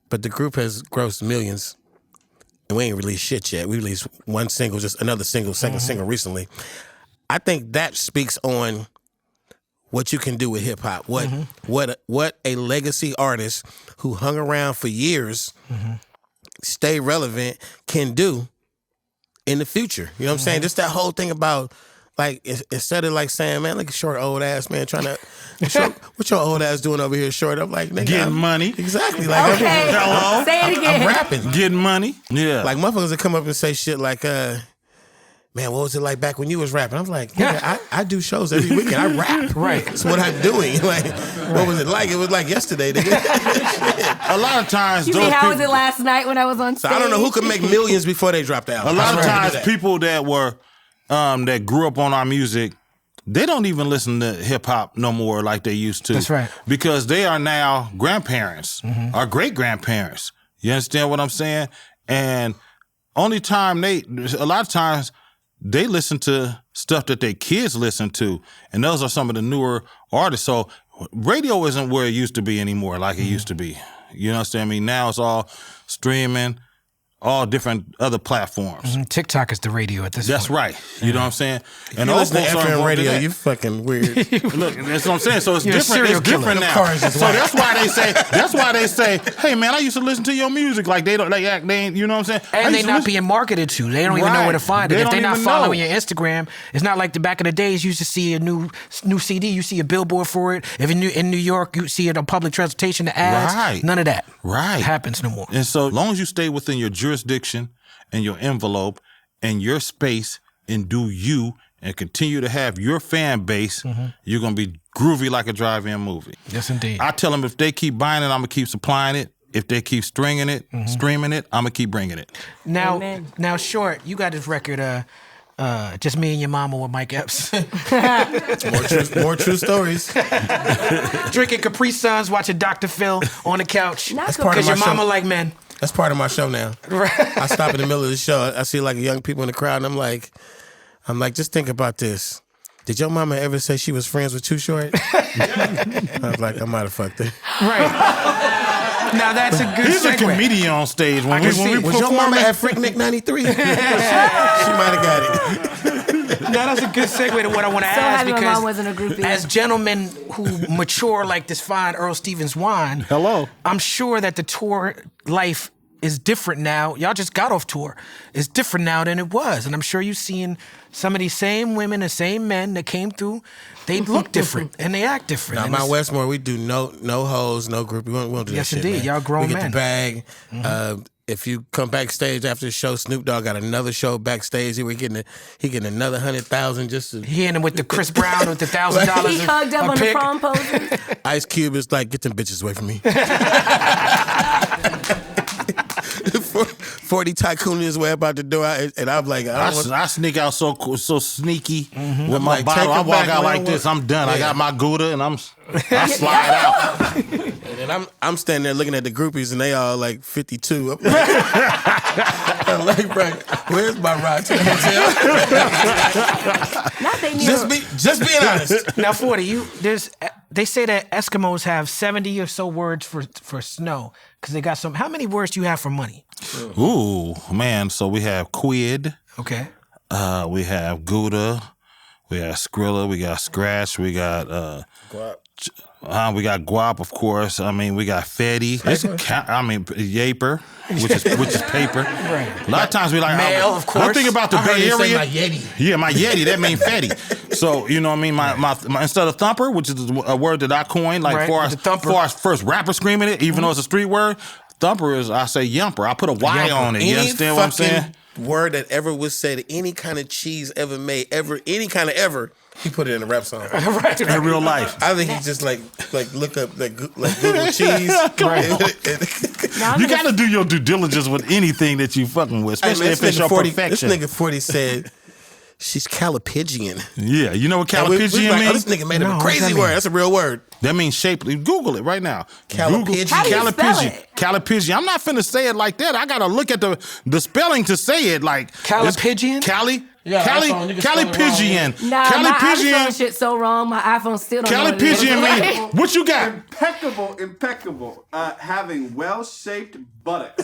but the group has grossed millions. And we ain't released shit yet. We released one single, just another single, second single recently. I think that speaks on what you can do with hip hop. What a legacy artist who hung around for years, stay relevant, can do in the future. You know what I'm saying? Just that whole thing about, like, instead of like saying, man, look at short old ass man trying to, what your old ass doing over here, short? I'm like, nigga, Getting money. Exactly. Like, Okay. hello? Say it again. I'm rapping. Getting money. Yeah. Like, motherfuckers that come up and say shit like, man, what was it like back when you was rapping? I'm like, nigga, I do shows every weekend. I rap. Right. That's what I'm doing. Like, what was it like? It was like yesterday, nigga. A lot of times, You those see how was people, it last night when I was on So stage? I don't know who could make millions before they drop the album. a lot of I swear to times that. people that were that grew up on our music, they don't even listen to hip hop no more like they used to. That's right. Because they are now grandparents, or great grandparents. You understand what I'm saying? And a lot of times they listen to stuff that their kids listen to, and those are some of the newer artists. So radio isn't where it used to be anymore, like it used to be. You know what I mean? Now it's all streaming, all different other platforms. TikTok is the radio at this That's point. right. You know what I'm saying? And You listen to folks are FM involved in radio, that. you fucking weird. Look, that's what I'm saying. So it's You're a different. serial It's different killer. now. Cars is So white. that's why they say, hey man, I used to listen to your music. Like they ain't, you know what I'm saying? I And used they to not listen- being marketed to. They don't even know where to find it. They If they're don't not even following know. your Instagram, it's not like the back in the days you used to see a new CD, you see a billboard for it. If in New York, you see it on public transportation, the ads. Right. None of that. Right. Happens no more. And so long as you stay within your jurisdiction and your envelope and your space and do you and continue to have your fan base, you're going to be groovy like a drive-in movie. Yes, indeed. I tell them if they keep buying it, I'm going to keep supplying it. If they keep streaming it, I'm going to keep bringing it. Now, Amen. Short, you got this record, Just me and your mama with Mike Epps. More true stories. Drinking Capri Suns, watching Dr. Phil on the couch. That's part of Because your my show. mama like men. That's part of my show now. I stop in the middle of the show. I see like young people in the crowd, and I'm like, just think about this. Did your mama ever say she was friends with Too Short? I was like, I might have fucked her. Right. Now that's a good He's a segue. comedian on stage. When we Was your perform mama it- at Freaknik 93? She might have got it. Now that's a good segue to what I want to So ask happy my because mom wasn't a groupie. as gentlemen who mature like this fine Earl Stevens wine, Hello. I'm sure that the tour life is different now. Y'all just got off tour. It's different now than it was. And I'm sure you've seen some of these same women, the same men that came through, they look different and they act different. Now, And Mount it's- Westmore, we do no hoes, no group. We won't do Yes, that shit, indeed. man. Y'all grown we get men. the bag. If you come backstage after the show, Snoop Dogg got another show backstage. He getting another 100,000 just to. He ended with the Chris Brown with the $1,000. He hugged up a on the pic. prom poses. Ice Cube is like, get them bitches away from me. 40 Tycoon is way about the door, and I'm like, I sneak out so sneaky with I'm my like, bottle. take I it walk back, out man. like this. I'm done. I Yeah. got my Gouda and I slide out. and I'm standing there looking at the groupies, and they all like 52. I'm like, bro, where's my ride to the hotel? Not they need Just being honest. Now, 40, they say that Eskimos have 70 or so words for snow because they got some. How many words do you have for money? Ooh, man. So we have quid. Okay. We have Gouda. We have Skrilla. We got Scratch. We got we got guap, of course. I mean, we got Fetty. Yaper, which is paper. Right. A lot of times we like Mail, of course. I'm thinking about the I heard Bay you say Area. my Yeti. Yeah, my Yeti. That means Fetty. So you know what I mean. My instead of thumper, which is a word that I coined, like Right, for the thumper. as first rapper screaming it, even though it's a street word. Thumper is I say yumper. I put a Y on it. You understand what I'm saying? Word that ever was said, any kind of cheese ever made, any kind of ever, he put it in a rap song. Right. In real life. I think he just like look up like Google cheese. Now I'm You gonna- got to do your due diligence with anything that you fucking with, especially if it's your perfection. This nigga 40 said she's Calipigian. Yeah, you know what And we Calipigian like, means? this nigga made No, up a what's crazy that word. mean? That's a real word. That means shapely. Google it right now. Calipigian. How do you spell Calipigian. it? Calipigian. I'm not finna say it like that. I gotta look at the spelling to say it. Like Calipigian? Cali. Yeah, Cali. iPhone, you can spell it wrong, Calipigian. Nah, my iPhone Calipigian. shit so wrong. My iPhone still don't know what it is. Calipigian mean what you got? Impeccable. Having well-shaped buttocks.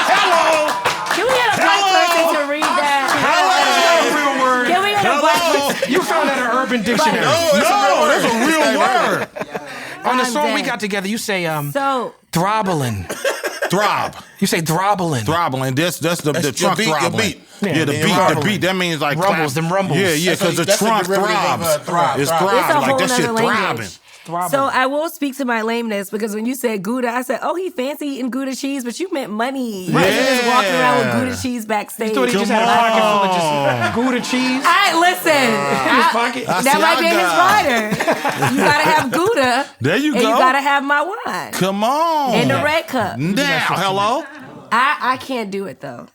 Can we get a black person to read that? Real word. Can we get a black person? You found that in Urban Dictionary. That's a real word. On the I'm song we dead. got together, you say So, throbbling. Throb. You say throbbling. Throbbling. That's the your trunk beat, your throbbling. beat. Yeah, the Yeah, beat. throbbling. The beat. That means like Rumbles, clap. them rumbles. Yeah, yeah, because the That's a trunk derivative of, throbs. throb. It's Throb. throb. it's a Like whole that shit nother throbbing. language. So I will speak to my lameness because when you said Gouda, I said, oh, he fancy eating Gouda cheese, but you meant money. You just walking around with Gouda cheese backstage. Thought he just had a pocket full of just Gouda cheese. All right, listen. His pocket. That might be his rider. You gotta have Gouda. There you and go. you gotta have my wine. Come on. In the red cup. Now, hello. I can't do it though.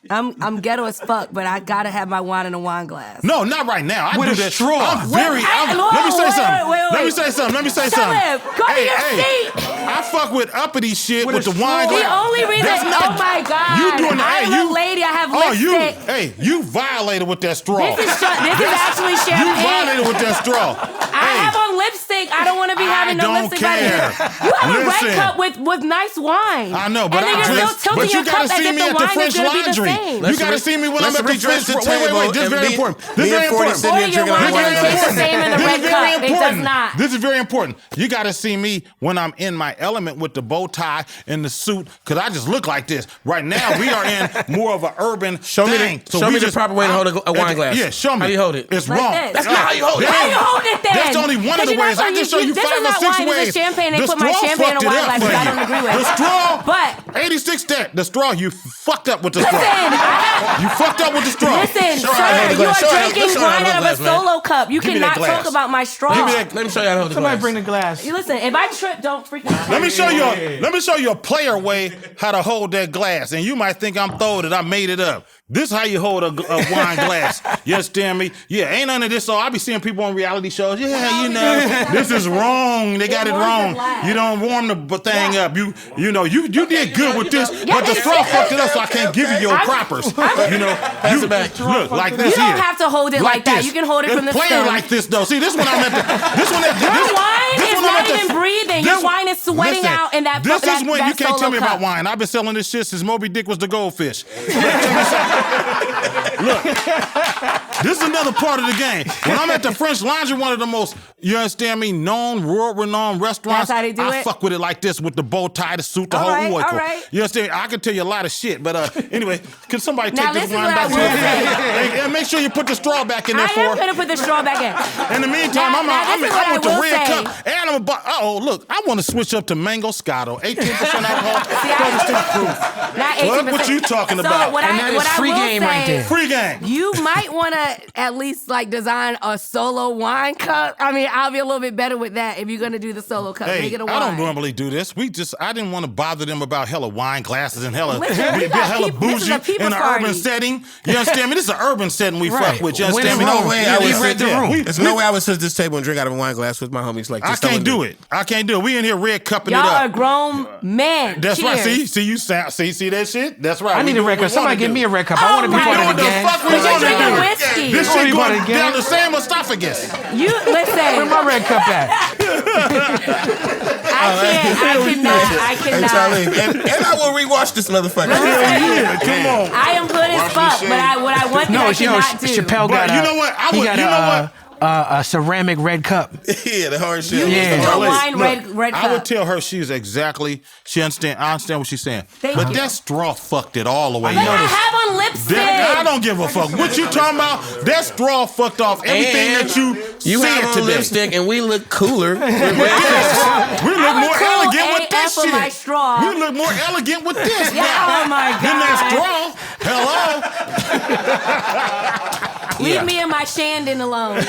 I'm ghetto as fuck, but I gotta have my wine in a wine glass. No, not right now. I With do a that. straw. I'm very. Let me say something. Let me say something. Let me say something. Philip, go to your seat. I fuck with uppity shit with a the wine The glass. only reason, That's not- oh my God. You doing that? I'm Hey, a you lady, I have Oh, you. lipstick. Hey, you violated with that straw. This is actually You champagne. violated with that straw. I have on lipstick. I don't want to be having no don't lipstick right care. here. You have a Listen. red cup with nice wine. I know, but and then I you're drink. still But tilting you your cup gotta as see if me the at the wine is French going to be the Laundry. same. You gotta see me when I'm at the French. Wait. This is very important. This is very important. Or your wine doesn't taste the same in the This red is very cup. It does important. not. This is very important. You got to see me when I'm in my element with the bow tie and the suit, because I just look like this. Right now, we are in more of an urban Show me thing. the- show we me the proper way to hold a wine glass. Yeah, show me. How do you hold it? It's Like wrong. this. That's not how you hold it. How you hold it then? That's only one of Because the you're not ways. I gonna can use- show you this 5 is or not 6 wine, this ways. is champagne. They The put my straw champagne in a fucked it wine up glass, for which I you. don't agree with. The straw. But 86 the straw. You fucked up with the straw. listen, You fucked up with the straw. listen, Show her how to hold sir, the you glass. are Show her how to- drinking show her how to wine hold out of the a glass, man. solo cup. You Give me that cannot talk glass. about my straw. Let me show you how to hold the Somebody glass. bring the glass. You listen, if I trip, don't freaking. Let me show you. Let me show you a player way how to hold that glass, and you might think I'm throwing it. I made it up. This how you hold a wine glass. You understand me? Yeah, ain't none of this. So I be seeing people on reality shows. Yeah, you know, this is wrong. They got it wrong. You don't warm the thing up. You know, you did good with this, but the straw fucked it up, so I can't give you your propers. You know, look like this. You don't have to hold it like that. You can hold it from the stone. Play it like this though. See, this one I'm at. Your wine is not even breathing. Your wine is sweating out in that. This is when you can't tell me about wine. I've been selling this shit since Moby Dick was the goldfish. Look, this is another part of the game. When I'm at the French Laundry, one of the most, you understand me, known, world-renowned restaurants, that's how they do I it? Fuck with it like this with the bow tie, the suit, the whole oil. You understand? I can tell you a lot of shit, but anyway, can somebody take this wine back to me? And make sure you put the straw back in there for I am going to put the straw back in. In the meantime, I want the red cup. And I'm about, look, I want to switch up to Mango Scotto, 18% alcohol, 30% proof. Not 18%. Look what you talking about. So what I free game say, right there. Free game. You might want to at least like design a solo wine cup. I mean, I'll be a little bit better with that if you're gonna do the solo cup. Hey, make it a wine. I don't normally do this. I didn't want to bother them about hella wine glasses and hella bougie in an urban setting. You understand me? This is an urban setting we fuck with. You understand me? There's no way I would sit at this table and drink out of a wine glass with my homies like this. I can't do it. We in here red cupping Y'all it up. are grown men. That's Cheers. right. See you see that shit? That's right. I need a red cup. Somebody give me a red cup. I want to be part of the game. What the fuck we You're drinking do? whiskey. This shit going down the same esophagus. You listen. Where my red cup at? I cannot. And I will rewatch this motherfucker. Come on. I am good as fuck, but what I want I cannot do. Chappelle got you know what? a ceramic red cup. Yeah, the hard shit. A wine red cup. I would tell her she understand. I understand what she's saying. But that straw fucked it all away. But I have on lipstick. I don't give a fuck. What you talking about? That straw fucked off everything that you said have today. on lipstick and we look cooler. We look more elegant with this shit. My straw. We look more elegant with this now. Oh my God. Than that straw. Hello. Leave me and my Shandon alone. All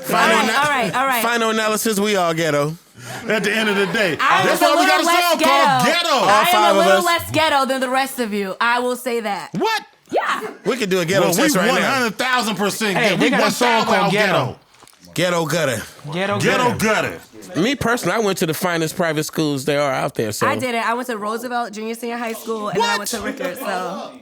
right. Final analysis, we all ghetto. At the end of the day. That's why we got a song called Ghetto. I am a little less ghetto than the rest of you. I will say that. What? Yeah. We could do a ghetto test right now. 100,000%. Hey, they got a song called Ghetto. Ghetto gutter. Ghetto gutter. Me personally, I went to the finest private schools there are out there. So I did it. I went to Roosevelt Junior Senior High School, and then I went to Rickard. So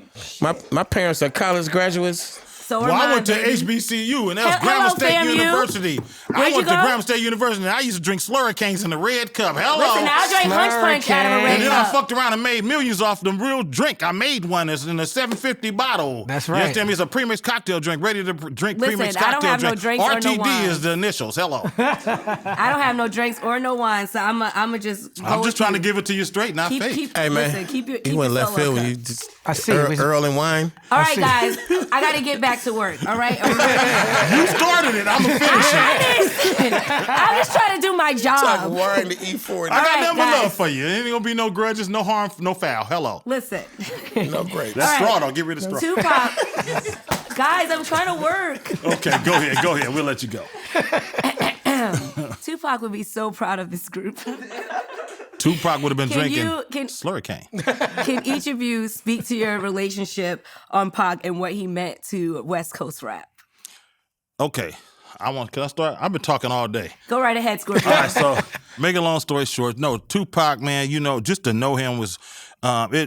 my parents are college graduates. So well, I went to HBCU, and that was Grambling State University. I went to Grambling State University, and I used to drink Slurricanes in the red cup. Hello. Listen, I drank Punch Punch out of a red cup. And then I fucked around and made millions off the real drink. I made one. It's in a 750 bottle. That's right. You understand me? It's a premix cocktail drink, ready to drink premix I don't cocktail have drink. No drinks or no RTD wine. is the initials. Hello. I don't have no drinks or no wine, so I'm just. I'm just trying to give it to you straight, not fake. Hey man, listen, keep you went left field when you just. I see. Earl and wine. All right, guys, I got to get back to work. All right. You started it. I'm gonna finish it. I'm just trying to do my job. Talk wine to E-40. I got nothing but love for you. Ain't gonna be no grudges, no harm, no foul. Hello. Listen. No great. That's straw though. Get rid of straw. Tupac. Guys, I'm trying to work. Okay, go ahead. We'll let you go. Tupac would be so proud of this group. Tupac would have been drinking Slurricane. Can each of you speak to your relationship on Pac and what he meant to West Coast rap? Okay. Can I start? I've been talking all day. Go right ahead, Scorpio. All right, so make a long story short, no, Tupac, man, just to know him was,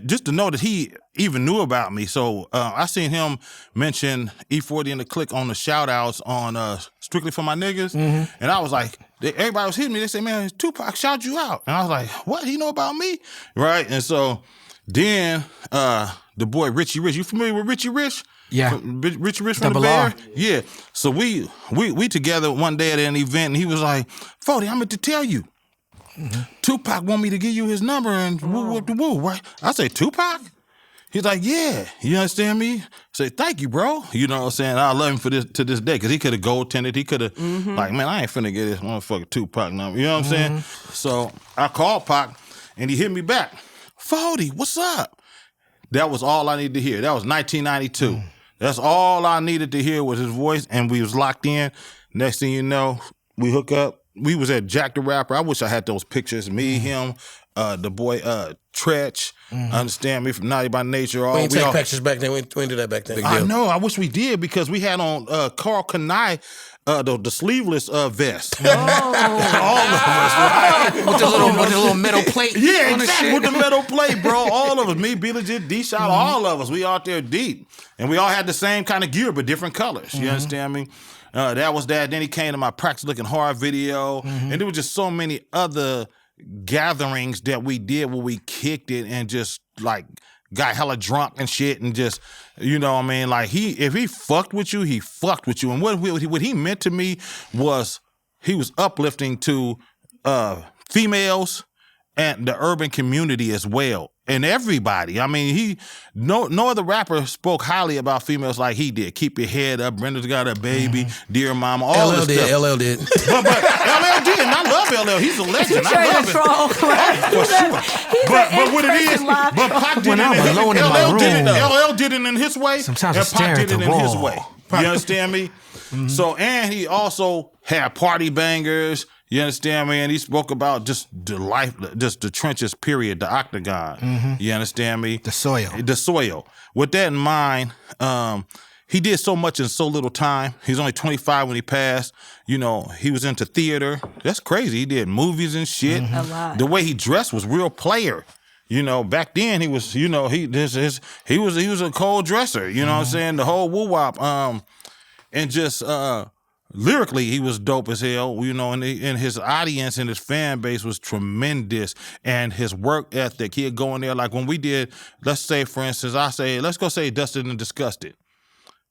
just to know that he even knew about me. So I seen him mention E-40 and the Click on the shout-outs on Strictly for My Niggas, and I was like, everybody was hitting me. They said, man, Tupac shout you out. And I was like, what? He know about me? Right? And so then the boy Richie Rich, you familiar with Richie Rich? Yeah. Richie Rich from the Bear? Yeah. So we together one day at an event, and he was like, 40, I meant to tell you. Tupac want me to give you his number and woo, right? I say, Tupac? He's like, yeah. You understand me? I say, thank you, bro. You know what I'm saying? I love him to this day, because he could have goaltended. He could have, like, man, I ain't finna get this motherfucker Tupac number. You know what I'm saying? So I called Pac, and he hit me back. 40, what's up? That was all I needed to hear. That was 1992. That's all I needed to hear was his voice, and we was locked in. Next thing you know, we hook up. We was at Jack the Rapper. I wish I had those pictures. Me, him, the boy Tretch, understand me, from Naughty by Nature. We didn't take pictures back then. We didn't do that back then. I know. I wish we did because we had on Carl Kanai, the sleeveless vest. Oh. All of us, right? With the little metal plate. Yeah, exactly. With the metal plate, bro. All of us. Me, B Legit, D-Shot, all of us. We out there deep. And we all had the same kind of gear, but different colors. You understand me? That was that. Then he came to my Practice Looking Hard video. And there was just so many other gatherings that we did where we kicked it and just like got hella drunk and shit and just, you know what I mean? Like if he fucked with you, he fucked with you. And what he meant to me was he was uplifting to females and the urban community as well. And everybody. I mean, no other rapper spoke highly about females like he did. Keep your head up. Brenda's got a baby. Dear Mama. All this stuff. LL did. But LL did, and I love LL. He's a legend. I love it. For sure. But what it is, but Pac did it. LL did it in his way. Sometimes and I stare Pac at did the it in his wall. way. You understand me? So, and he also had party bangers. You understand me? And he spoke about just the life, just the trenches, period, the octagon. You understand me? The soil. The soil. With that in mind, he did so much in so little time. He's only 25 when he passed. You know, he was into theater. That's crazy. He did movies and shit. A lot. The way he dressed was real player. You know, back then he was, you know, he was a cold dresser. You know what I'm saying? The whole woo-wop. And just lyrically, he was dope as hell, you know, and his audience and his fan base was tremendous. And his work ethic, he'd go in there, like when we did, let's say, for instance, let's go say Dusted and Disgusted.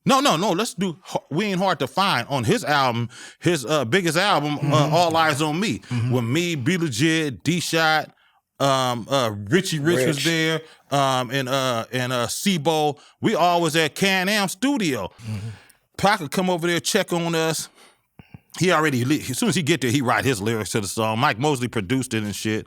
No, let's do We Ain't Hard to Find on his album, his biggest album, All Eyes on Me. With me, B Legit, D-Shot, Richie Rich was there, and Sebo. We all was at Can-Am Studio. Pac would come over there, check on us. As soon as he get there, he write his lyrics to the song. Mike Mosley produced it and shit.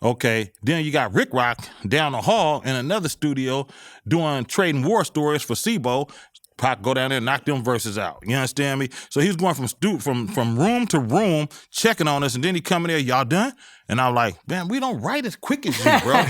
Okay. Then you got Rick Rock down the hall in another studio doing trading war stories for Sebo. Pac go down there and knock them verses out. You understand me? So he was going from room to room, checking on us, and then he come in there, y'all done? And I'm like, man, we don't write as quick as you, bro.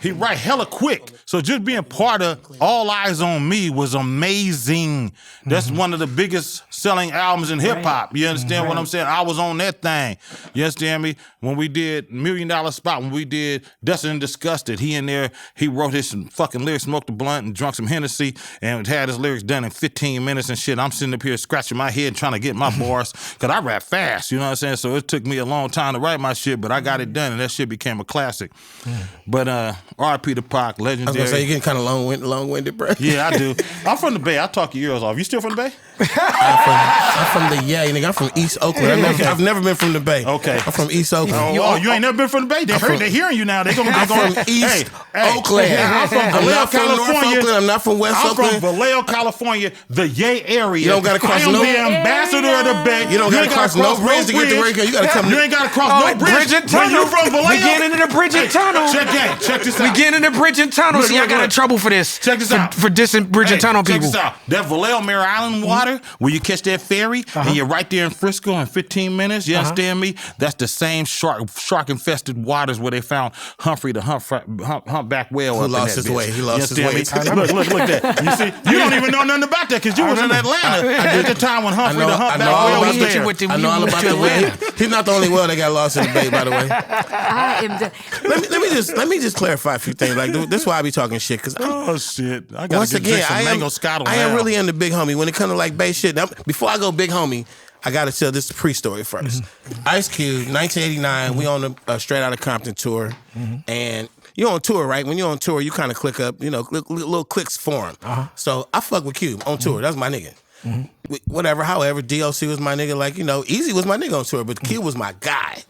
He write hella quick. So just being part of All Eyes on Me was amazing. That's one of the biggest selling albums in hip hop. You understand what I'm saying? I was on that thing. You understand me? When we did $1 Million Spot, when we did Dusted and Disgusted, he in there, he wrote his fucking lyrics, smoked a blunt and drunk some Hennessy, and had his lyrics done in 15 minutes and shit. I'm sitting up here scratching my head trying to get my bars, because I rap fast, you know what I'm saying? So it took me a long time to write my shit, but I got it done, and that shit became a classic. But R.I.P. to Pac, legendary. I was gonna say, you're getting kind of long-winded, bro. Yeah, I do. I'm from the Bay. I talk your ears off. You still from the Bay? I'm from the nigga. I'm from East Oakland. I've never been from the Bay. Okay. I'm from East Oakland. Oh, you ain't never been from the Bay? They're hearing you now. They're from East Oakland. I'm from I'm Vallejo, not from North California. Oakland. I'm not from West I'm Oakland. from Vallejo, California, the Yay area. You don't gotta cross I am no- the ambassador of the Bay. You don't gotta cross no bridge to get to where you go. You gotta come. You ain't gotta cross no bridge. and When you tunnel. from Vallejo, We getting into the bridge and tunnel. Check this out. We getting into bridge and tunnel. Look, See, I look, got in look. trouble for this. Check this out. For dissing bridge and tunnel check people. this out. That Vallejo Mare Island water, where you catch that ferry, and you're right there in Frisco in 15 minutes. You understand me? That's the same shark-infested waters where they found Humphrey the humpback whale. He lost his way. He lost his way. Look that. You see, you don't even know nothing about that because you was in Atlanta at the time when Humphrey the humpback whale was there. I know all about the way. He's not the only whale that got lost in the Bay, by the way. I am Let me just clarify a few things. Like this is why I be talking shit. Because Oh shit! I gotta once get again, some mango scottle. I am now. really into Big Homie when it comes to like Bay shit. Now, before I go Big Homie, I gotta tell this pre-story first. Ice Cube, 1989. We on the Straight Outta Compton tour, and you're on tour, right? When you're on tour, you kind of click up, little clicks form. So I fuck with Cube on tour. That's my nigga. Whatever, however, DLC was my nigga. Like, Easy was my nigga on tour, but Cube was my guy.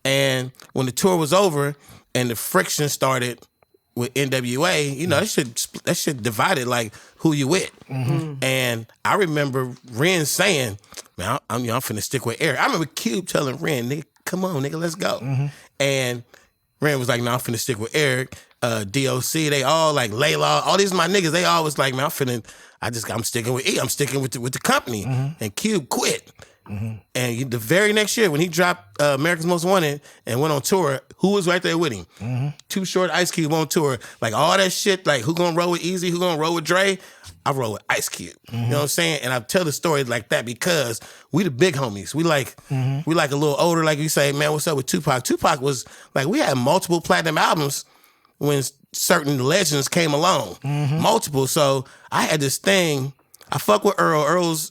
And when the tour was over and the friction started with NWA, that shit divided like who you with. And I remember Ren saying, man, I'm finna stick with Eric. I remember Cube telling Ren, nigga, come on, nigga, let's go. And Ren was like, no, I'm finna stick with Eric. DOC, they all like Layla, all these my niggas, they always like, man, I'm sticking with E. I'm sticking with the company. And Cube quit. And the very next year, when he dropped America's Most Wanted and went on tour, who was right there with him? Too Short, Ice Cube on tour. Like all that shit, like who gonna roll with Easy, who gonna roll with Dre? I roll with Ice Cube. You know what I'm saying? And I tell the story like that because we the big homies. We like a little older, like you say, man, what's up with Tupac? Tupac was like, we had multiple platinum albums when certain legends came along. Multiple. So I had this thing. I fuck with Earl.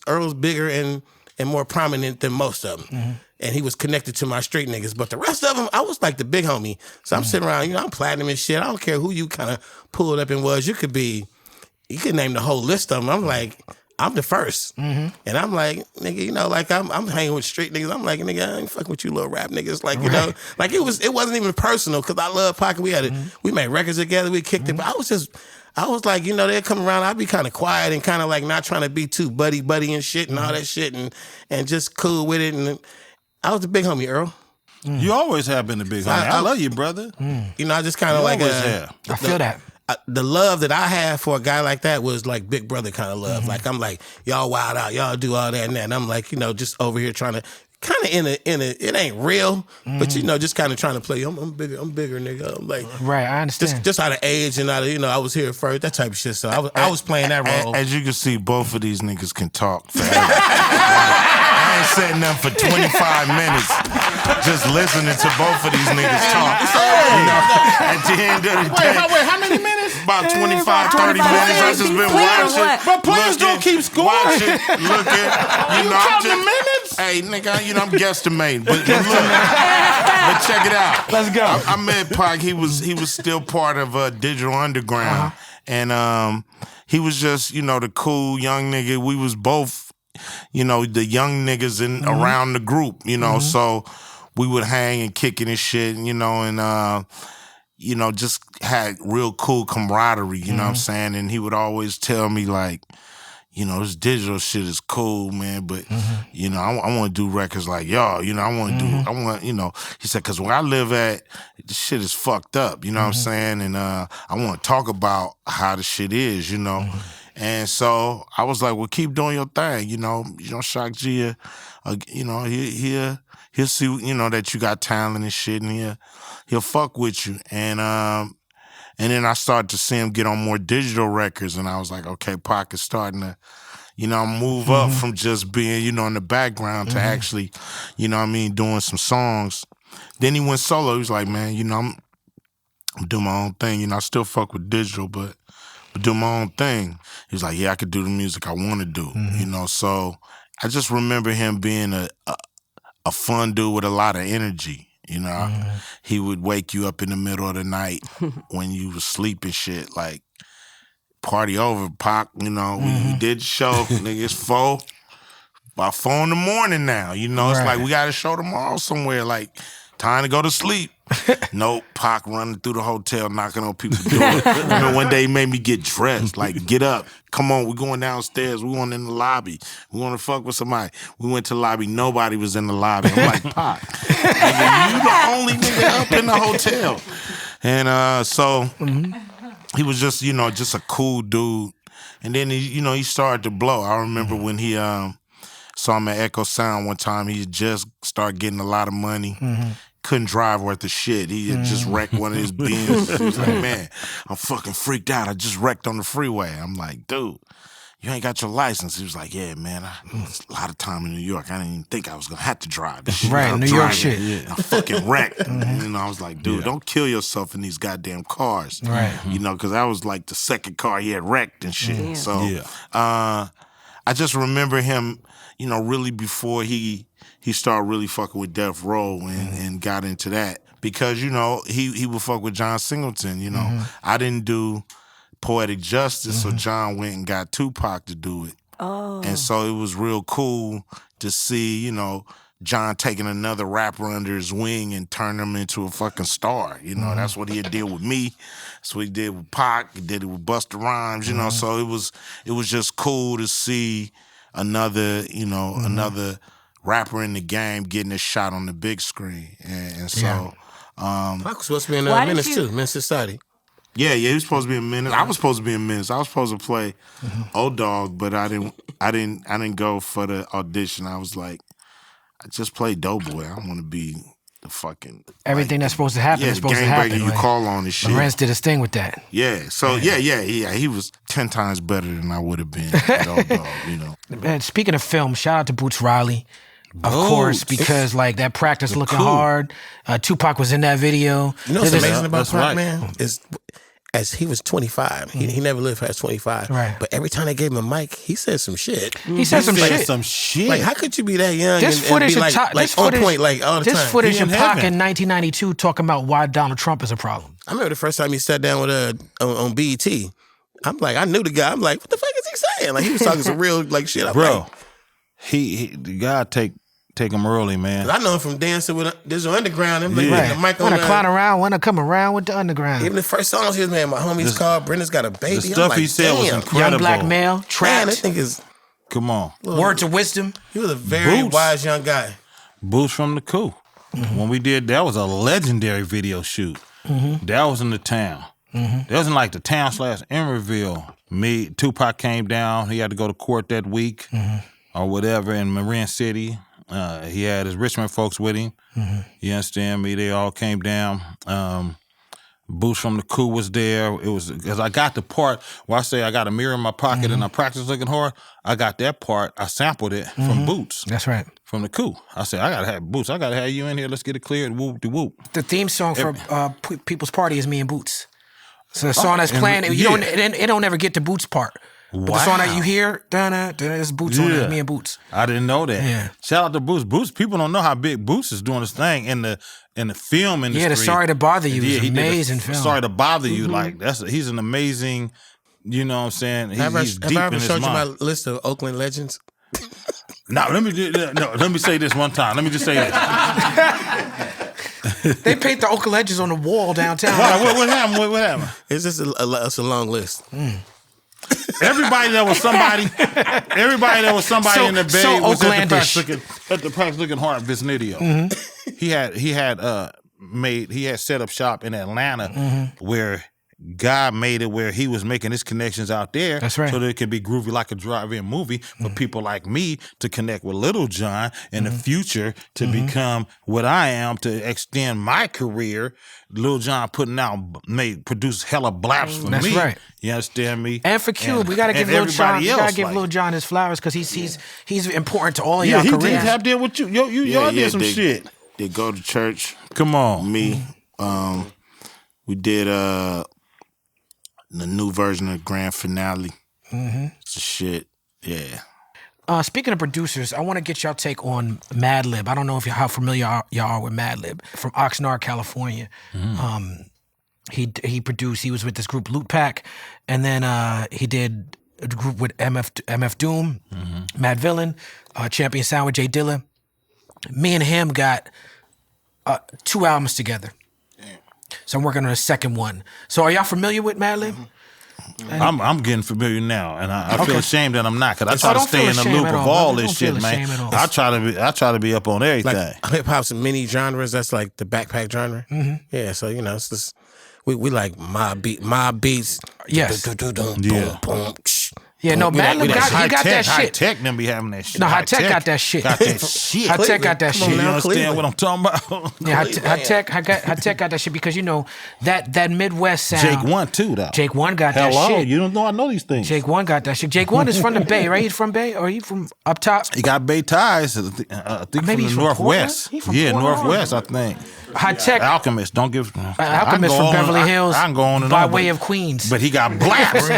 Earl's bigger and more prominent than most of them. And he was connected to my street niggas. But the rest of them, I was like the big homie. So I'm sitting around, I'm platinum and shit. I don't care who you kind of pulled up and was. You could name the whole list of them. I'm like, I'm the first. And I'm like, nigga, like I'm hanging with street niggas. I'm like, nigga, I ain't fucking with you little rap niggas. Like, like it wasn't even personal because I love Pac. We made records together. We kicked it. But I was like, they'd come around. I'd be kind of quiet and kind of like not trying to be too buddy and shit and all that shit and just cool with it. And I was the big homie, Earl. You always have been the big homie. I love you, brother. I just kind of like I feel that. The love that I had for a guy like that was like big brother kind of love. Like I'm like, y'all wild out, y'all do all that and that. And I'm like, just over here trying to kind of in a it ain't real, but just kind of trying to play. I'm bigger, nigga. I'm like, right, I understand. Just out of age and out of I was here first, that type of shit. So I was playing that role. As you can see, both of these niggas can talk forever. I ain't said nothing for 25 minutes. Just listening to both of these niggas talk. At the end of the day. Wait, how many minutes? About 25, 30 minutes. I just been watching. But players don't keep score. Watching, looking. You counting the minutes? Hey, nigga, I'm guesstimating. But look, but check it out. Let's go. I met Pac. He was still part of Digital Underground. And he was just, the cool young nigga. We was both, the young niggas around the group, so we would hang and kicking and shit, and just had real cool camaraderie, you know what I'm saying? And he would always tell me like, this digital shit is cool, man, but, I want to do records like y'all, he said, because where I live at, this shit is fucked up, you know what I'm saying? And I want to talk about how the shit is, And so I was like, well, keep doing your thing, Shock G, he'll see, that you got talent and shit, and he'll fuck with you. And then I started to see him get on more digital records, and I was like, okay, Pac is starting to, move up from just being, in the background to actually, doing some songs. Then he went solo. He was like, man, I'm doing my own thing. I still fuck with digital, but do my own thing. He was like, yeah, I could do the music I want to do, So I just remember him being a fun dude with a lot of energy. He would wake you up in the middle of the night when you was sleeping shit, like, party over, Pac, we did the show, nigga, it's about 4 in the morning now, it's like, we got a show tomorrow somewhere, like, time to go to sleep. Nope, Pac running through the hotel, knocking on people's doors. One day he made me get dressed, like, get up, come on, we're going downstairs, we going in the lobby, we want to fuck with somebody. We went to the lobby, nobody was in the lobby. I'm like, Pac, nigga, you the only nigga up in the hotel. And so he was just, just a cool dude. And then, he started to blow. I remember when he saw him at Echo Sound one time, he just started getting a lot of money. Couldn't drive worth of shit. He had just wrecked one of his Benz. He was like, man, I'm fucking freaked out. I just wrecked on the freeway. I'm like, dude, you ain't got your license. He was like, yeah, man, it's a lot of time in New York. I didn't even think I was going to have to drive this shit. Right, New York shit. Yeah. I fucking wrecked. I was like, dude, don't kill yourself in these goddamn cars. Right. Because that was like the second car he had wrecked and shit. So I just remember him, really before he started really fucking with Death Row and got into that. Because, he would fuck with John Singleton, I didn't do Poetic Justice, so John went and got Tupac to do it. Oh. And so it was real cool to see, John taking another rapper under his wing and turn him into a fucking star. That's what he did with me. That's what he did with Pac. He did it with Busta Rhymes, so it was just cool to see another, another rapper in the game getting a shot on the big screen. And so Pac was supposed to be in Menace too, Menace Society. Yeah, he was supposed to be in Menace. I was supposed to be in Menace. I was supposed to play Old Dog, but I didn't go for the audition. I was like, I just play Doughboy. I want to be the fucking Everything that's supposed to happen is supposed to game happen. breaker you like, call on and shit. Lorenz did his thing with that. Yeah. So yeah. He was 10 times better than I would have been. Dog, you know. Man, speaking of film, shout out to Boots Riley. Of course, because like that practice looking hard. Tupac was in that video. You know what's amazing about that's Pac, right. man? Is as he was 25. He never lived past 25. Right. But every time they gave him a mic, he said some shit. He said some shit. Some shit. Like, how could you be that young This and footage be like, of like on point like all the this time? footage He of in Pac heaven. in 1992 talking about why Donald Trump is a problem. I remember the first time he sat down with on BET. I'm like, I knew the guy. I'm like, what the fuck is he saying? Like, he was talking some real like shit. I'm Bro, like, he the guy take him early, man. I know him from dancing with Digital Underground. I'm like, Yeah. the mic on Wanna clown around, wanna come around with the underground. Even the first songs he was, man, my homie's called Brenda's Got a Baby. The stuff I'm like, he said was damn. incredible. Young black male, Man, trapped. I think is Come on. Words of wisdom. he was a very Boots. wise young guy. Boots from the Coup. When we did that was a legendary video shoot. That was in the town. That was in like the town / Emeryville. Me, Tupac came down. He had to go to court that week or whatever in Marin City. He had his Richmond folks with him. You understand me? They all came down. Boots from the Coup was there. It was because I got the part where I say I got a mirror in my pocket and I practice looking hard. I got that part. I sampled it from Boots. That's right. From the Coup. I said, I gotta have Boots. I gotta have you in here. Let's get it cleared. Whoop de whoop. The theme song for People's Party is Me and Boots. So the song that's and playing, yeah. it don't ever get to Boots part. But the song that you hear, it's Boots on it, Me and Boots. I didn't know that. Yeah. Shout out to Boots. Boots, people don't know how big Boots is doing this thing in the film industry. Yeah, the Sorry to Bother You is he did amazing film. Sorry to Bother You. Like he's an amazing, you know what I'm saying? He's deep have I in ever his showed you my mind. list of Oakland legends? Now let me say this one time. Let me just say this. They paint the Oakland Legends on the wall downtown. What happened? What happened? It's just it's a long list. Everybody that was somebody So- in the bay so was Oaklandish. at the practice looking hard vicinity. He had set up shop in Atlanta where God made it where he was making his connections out there. That's right. So that it could be groovy like a drive-in movie for people like me to connect with Little John in the future to become what I am, to extend my career. Little John produced hella blaps for That's me. right. You understand me? And for Cube, we gotta give Lil John. We gotta give Lil John his flowers because he's important to all of y'all he careers. tapped in with you. Y'all did some shit. They go to church. Come on. Me. We did the new version of Grand Finale. It's a shit. Yeah. Speaking of producers, I want to get y'all take on Madlib. I don't know how familiar y'all are with Madlib from Oxnard, California. He produced. He was with this group Loot Pack, and then he did a group with MF Doom, Mad Villain, Champion Sound with Jay Dilla. Me and him got 2 albums together. So I'm working on a second one. So are y'all familiar with Madlib? I'm getting familiar now, and I feel ashamed that I'm not, because I try to don't stay feel in the ashamed loop at of all, all brother. this Don't shit, feel man. ashamed at all. I try to be up on everything. Like hip hop's many genres. That's like the backpack genre. Yeah, so it's just we like mob beats. Yes. Boom, Yeah. boom, ksh. Yeah, no, We like- Madlib we like he got that High shit. Tech them be having that shit. No, High Tech got that shit. Got that shit. High Tech got that Come on shit. You now. understand Cleveland. what I'm talking about? Yeah, High Tech got that shit because that Midwest sound. Jake One too, though. Jake One got that Hello, shit. you don't know I know these things. Jake One got that shit. Jake One is from the Bay, right? He's from Bay, or he from up top? He got Bay ties. I think Maybe from he's the from Northwest. Portland? He from Yeah, Portland? Northwest, I think. High Tech. Alchemist, don't give. Alchemist from Beverly Hills, I can go on and by on, way but- of Queens. But he got blaps.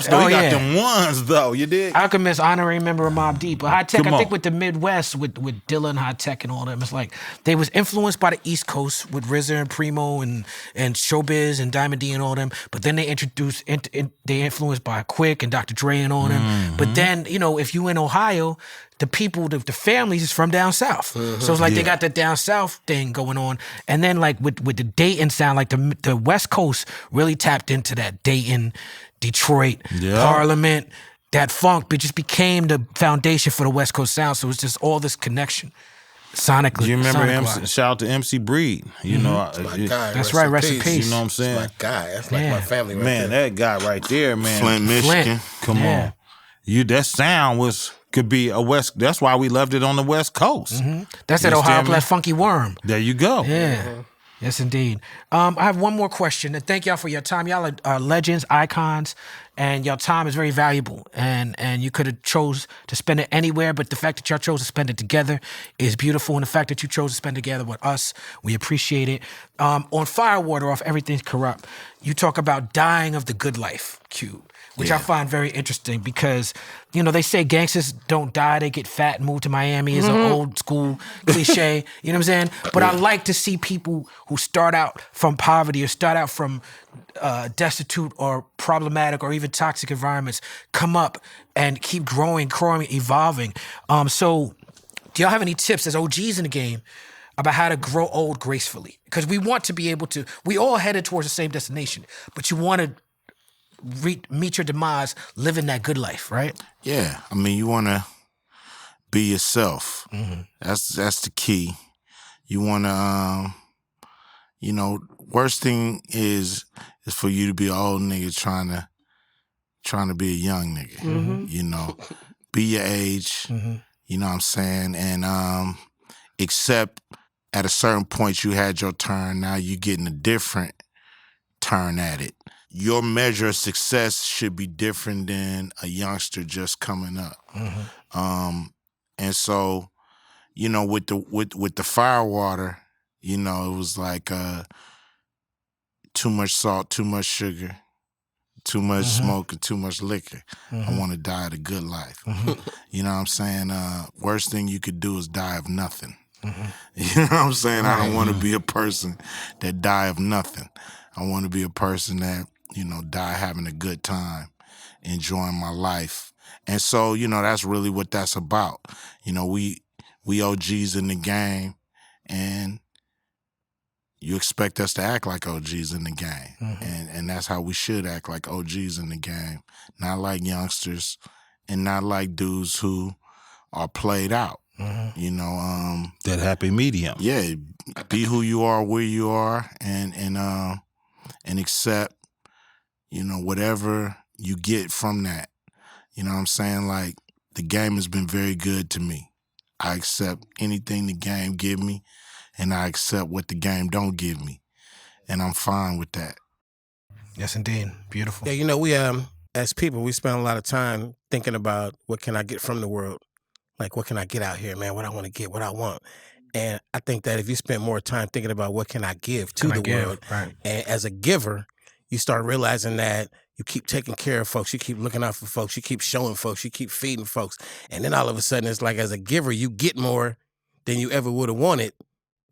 Though. Oh, He got yeah. them ones though. You dig? Alchemist, honorary member of Mobb Deep. But High Tech, Come I think on. with the Midwest, with Dilla and High Tech and all them, it's like they was influenced by the East Coast with RZA and Primo and Showbiz and Diamond D and all them. But then they introduced, they influenced by Quick and Dr. Dre and all them. But then, if you in Ohio, the people, the families is from down south. So it's like they got the down south thing going on. And then like with the Dayton sound, like the West Coast really tapped into that Dayton, Detroit, Parliament, that funk, but just became the foundation for the West Coast sound. So it's just all this connection sonically. Do you remember sonic-wise. shout out to MC Breed? You know, My guy, That's right, rest in peace. You know what I'm saying? That's my guy. That's like Yeah. my family right Man, there. that guy right there, man. Flint, Michigan. Flint. Come Yeah. on. That sound was could be a West. That's why we loved it on the West Coast. That's that Ohio Black Funky Worm. There you go. Yeah. Yes, indeed. I have one more question, and thank y'all for your time. Y'all are legends, icons, and your time is very valuable. And you could have chose to spend it anywhere, but the fact that y'all chose to spend it together is beautiful. And the fact that you chose to spend it together with us, we appreciate it. On Firewater off Everything's Corrupt, you talk about dying of the good life, Q, which I find very interesting because, you know, they say gangsters don't die, they get fat and move to Miami is an old school cliche, you know what I'm saying? But I like to see people who start out from poverty or start out from destitute or problematic or even toxic environments come up and keep growing, evolving. So do y'all have any tips as OGs in the game about how to grow old gracefully? Because we want to be able to, we all headed towards the same destination, but you want to meet your demise living that good life, right? Yeah, I mean, you want to be yourself. That's the key. You want to, you know, worst thing is for you to be an old nigga trying to be a young nigga. You know, be your age. You know what I'm saying, and accept at a certain point you had your turn. Now you getting a different turn at it. Your measure of success should be different than a youngster just coming up. And so, you know, with the Firewater, you know, it was like too much salt, too much sugar, too much smoke, and too much liquor. I want to die the good life. You know what I'm saying? Worst thing you could do is die of nothing. You know what I'm saying? I don't want to be a person that die of nothing. I want to be a person that, you know, die having a good time, enjoying my life. And so, you know, that's really what that's about. You know, we OGs in the game, and you expect us to act like OGs in the game. And that's how we should act, like OGs in the game. Not like youngsters and not like dudes who are played out. You know, that happy medium. Yeah, be who you are, where you are, and accept, you know, whatever you get from that. You know what I'm saying? Like, the game has been very good to me. I accept anything the game give me, and I accept what the game don't give me. And I'm fine with that. Yes, indeed. Beautiful. Yeah, you know, we as people, we spend a lot of time thinking about what can I get from the world? Like, what can I get out here, man? What I want to get, what I want. And I think that if you spend more time thinking about what can I give to the world, right, and as a giver, you start realizing that you keep taking care of folks, you keep looking out for folks, you keep showing folks, you keep feeding folks. And then all of a sudden, it's like, as a giver, you get more than you ever would have wanted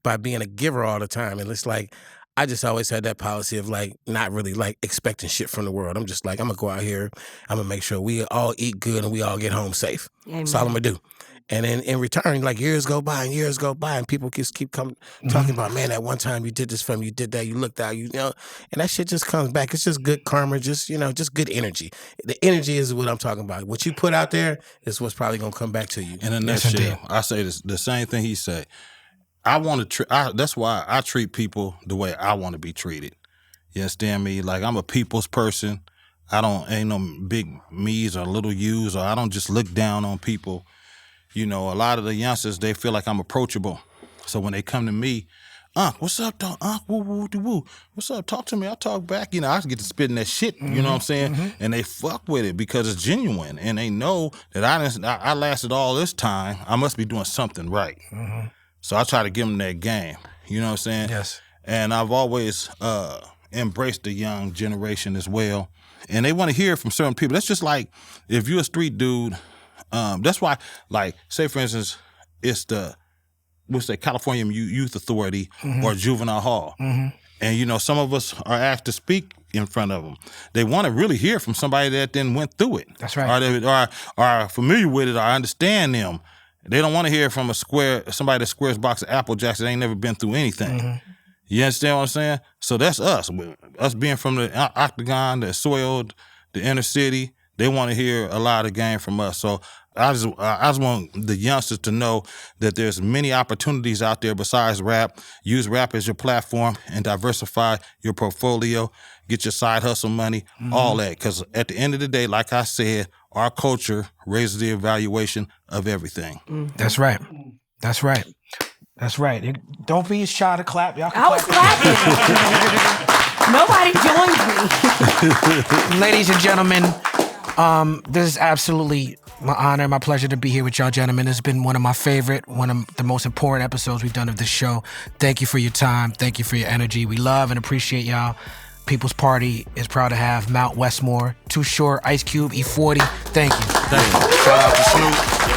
by being a giver all the time. And it's like, I just always had that policy of, like, not really, like, expecting shit from the world. I'm just like, I'm going to go out here, I'm going to make sure we all eat good and we all get home safe. Amen. That's all I'm going to do. And then in return, like, years go by, and people just keep talking about, man, that one time you did this for me, you did that, you looked out, you know, and that shit just comes back. It's just good karma, just, you know, just good energy. The energy is what I'm talking about. What you put out there is what's probably going to come back to you. In a nutshell, I say the same thing he said. I want to that's why I treat people the way I want to be treated. You understand me? Like, I'm a people's person. Ain't no big me's or little you's, or I don't just look down on people. You know, a lot of the youngsters, they feel like I'm approachable. So when they come to me, what's up, dog? Woo, woo, woo, woo. What's up? Talk to me. I'll talk back. You know, I get to spitting that shit, you know what I'm saying? And they fuck with it because it's genuine. And they know that I lasted all this time. I must be doing something right. So I try to give them that game. You know what I'm saying? Yes. And I've always embraced the young generation as well. And they want to hear from certain people. That's just like, if you're a street dude, that's why, like, say for instance, it's the California Youth Authority or Juvenile Hall. And, you know, some of us are asked to speak in front of them. They want to really hear from somebody that then went through it. That's right. Or are familiar with it or understand them. They don't want to hear from somebody that squares box of Apple Jacks that ain't never been through anything. You understand what I'm saying? So that's us. Us being from the octagon, the soiled, the inner city, they want to hear a lot of game from us. So I just want the youngsters to know that there's many opportunities out there besides rap. Use rap as your platform and diversify your portfolio. Get your side hustle money, all that. Because at the end of the day, like I said, our culture raises the evaluation of everything. That's right. That's right. That's right. Don't be shy to clap. Y'all can I was clapping. Nobody joined me. Ladies and gentlemen, this is absolutely my honor, my pleasure to be here with y'all gentlemen. It's been one of of the most important episodes we've done of this show. Thank you for your time. Thank you for your energy. We love and appreciate y'all. People's Party is proud to have Mount Westmore, Too Short, Ice Cube, E-40. Thank you. Shout out to Snoop.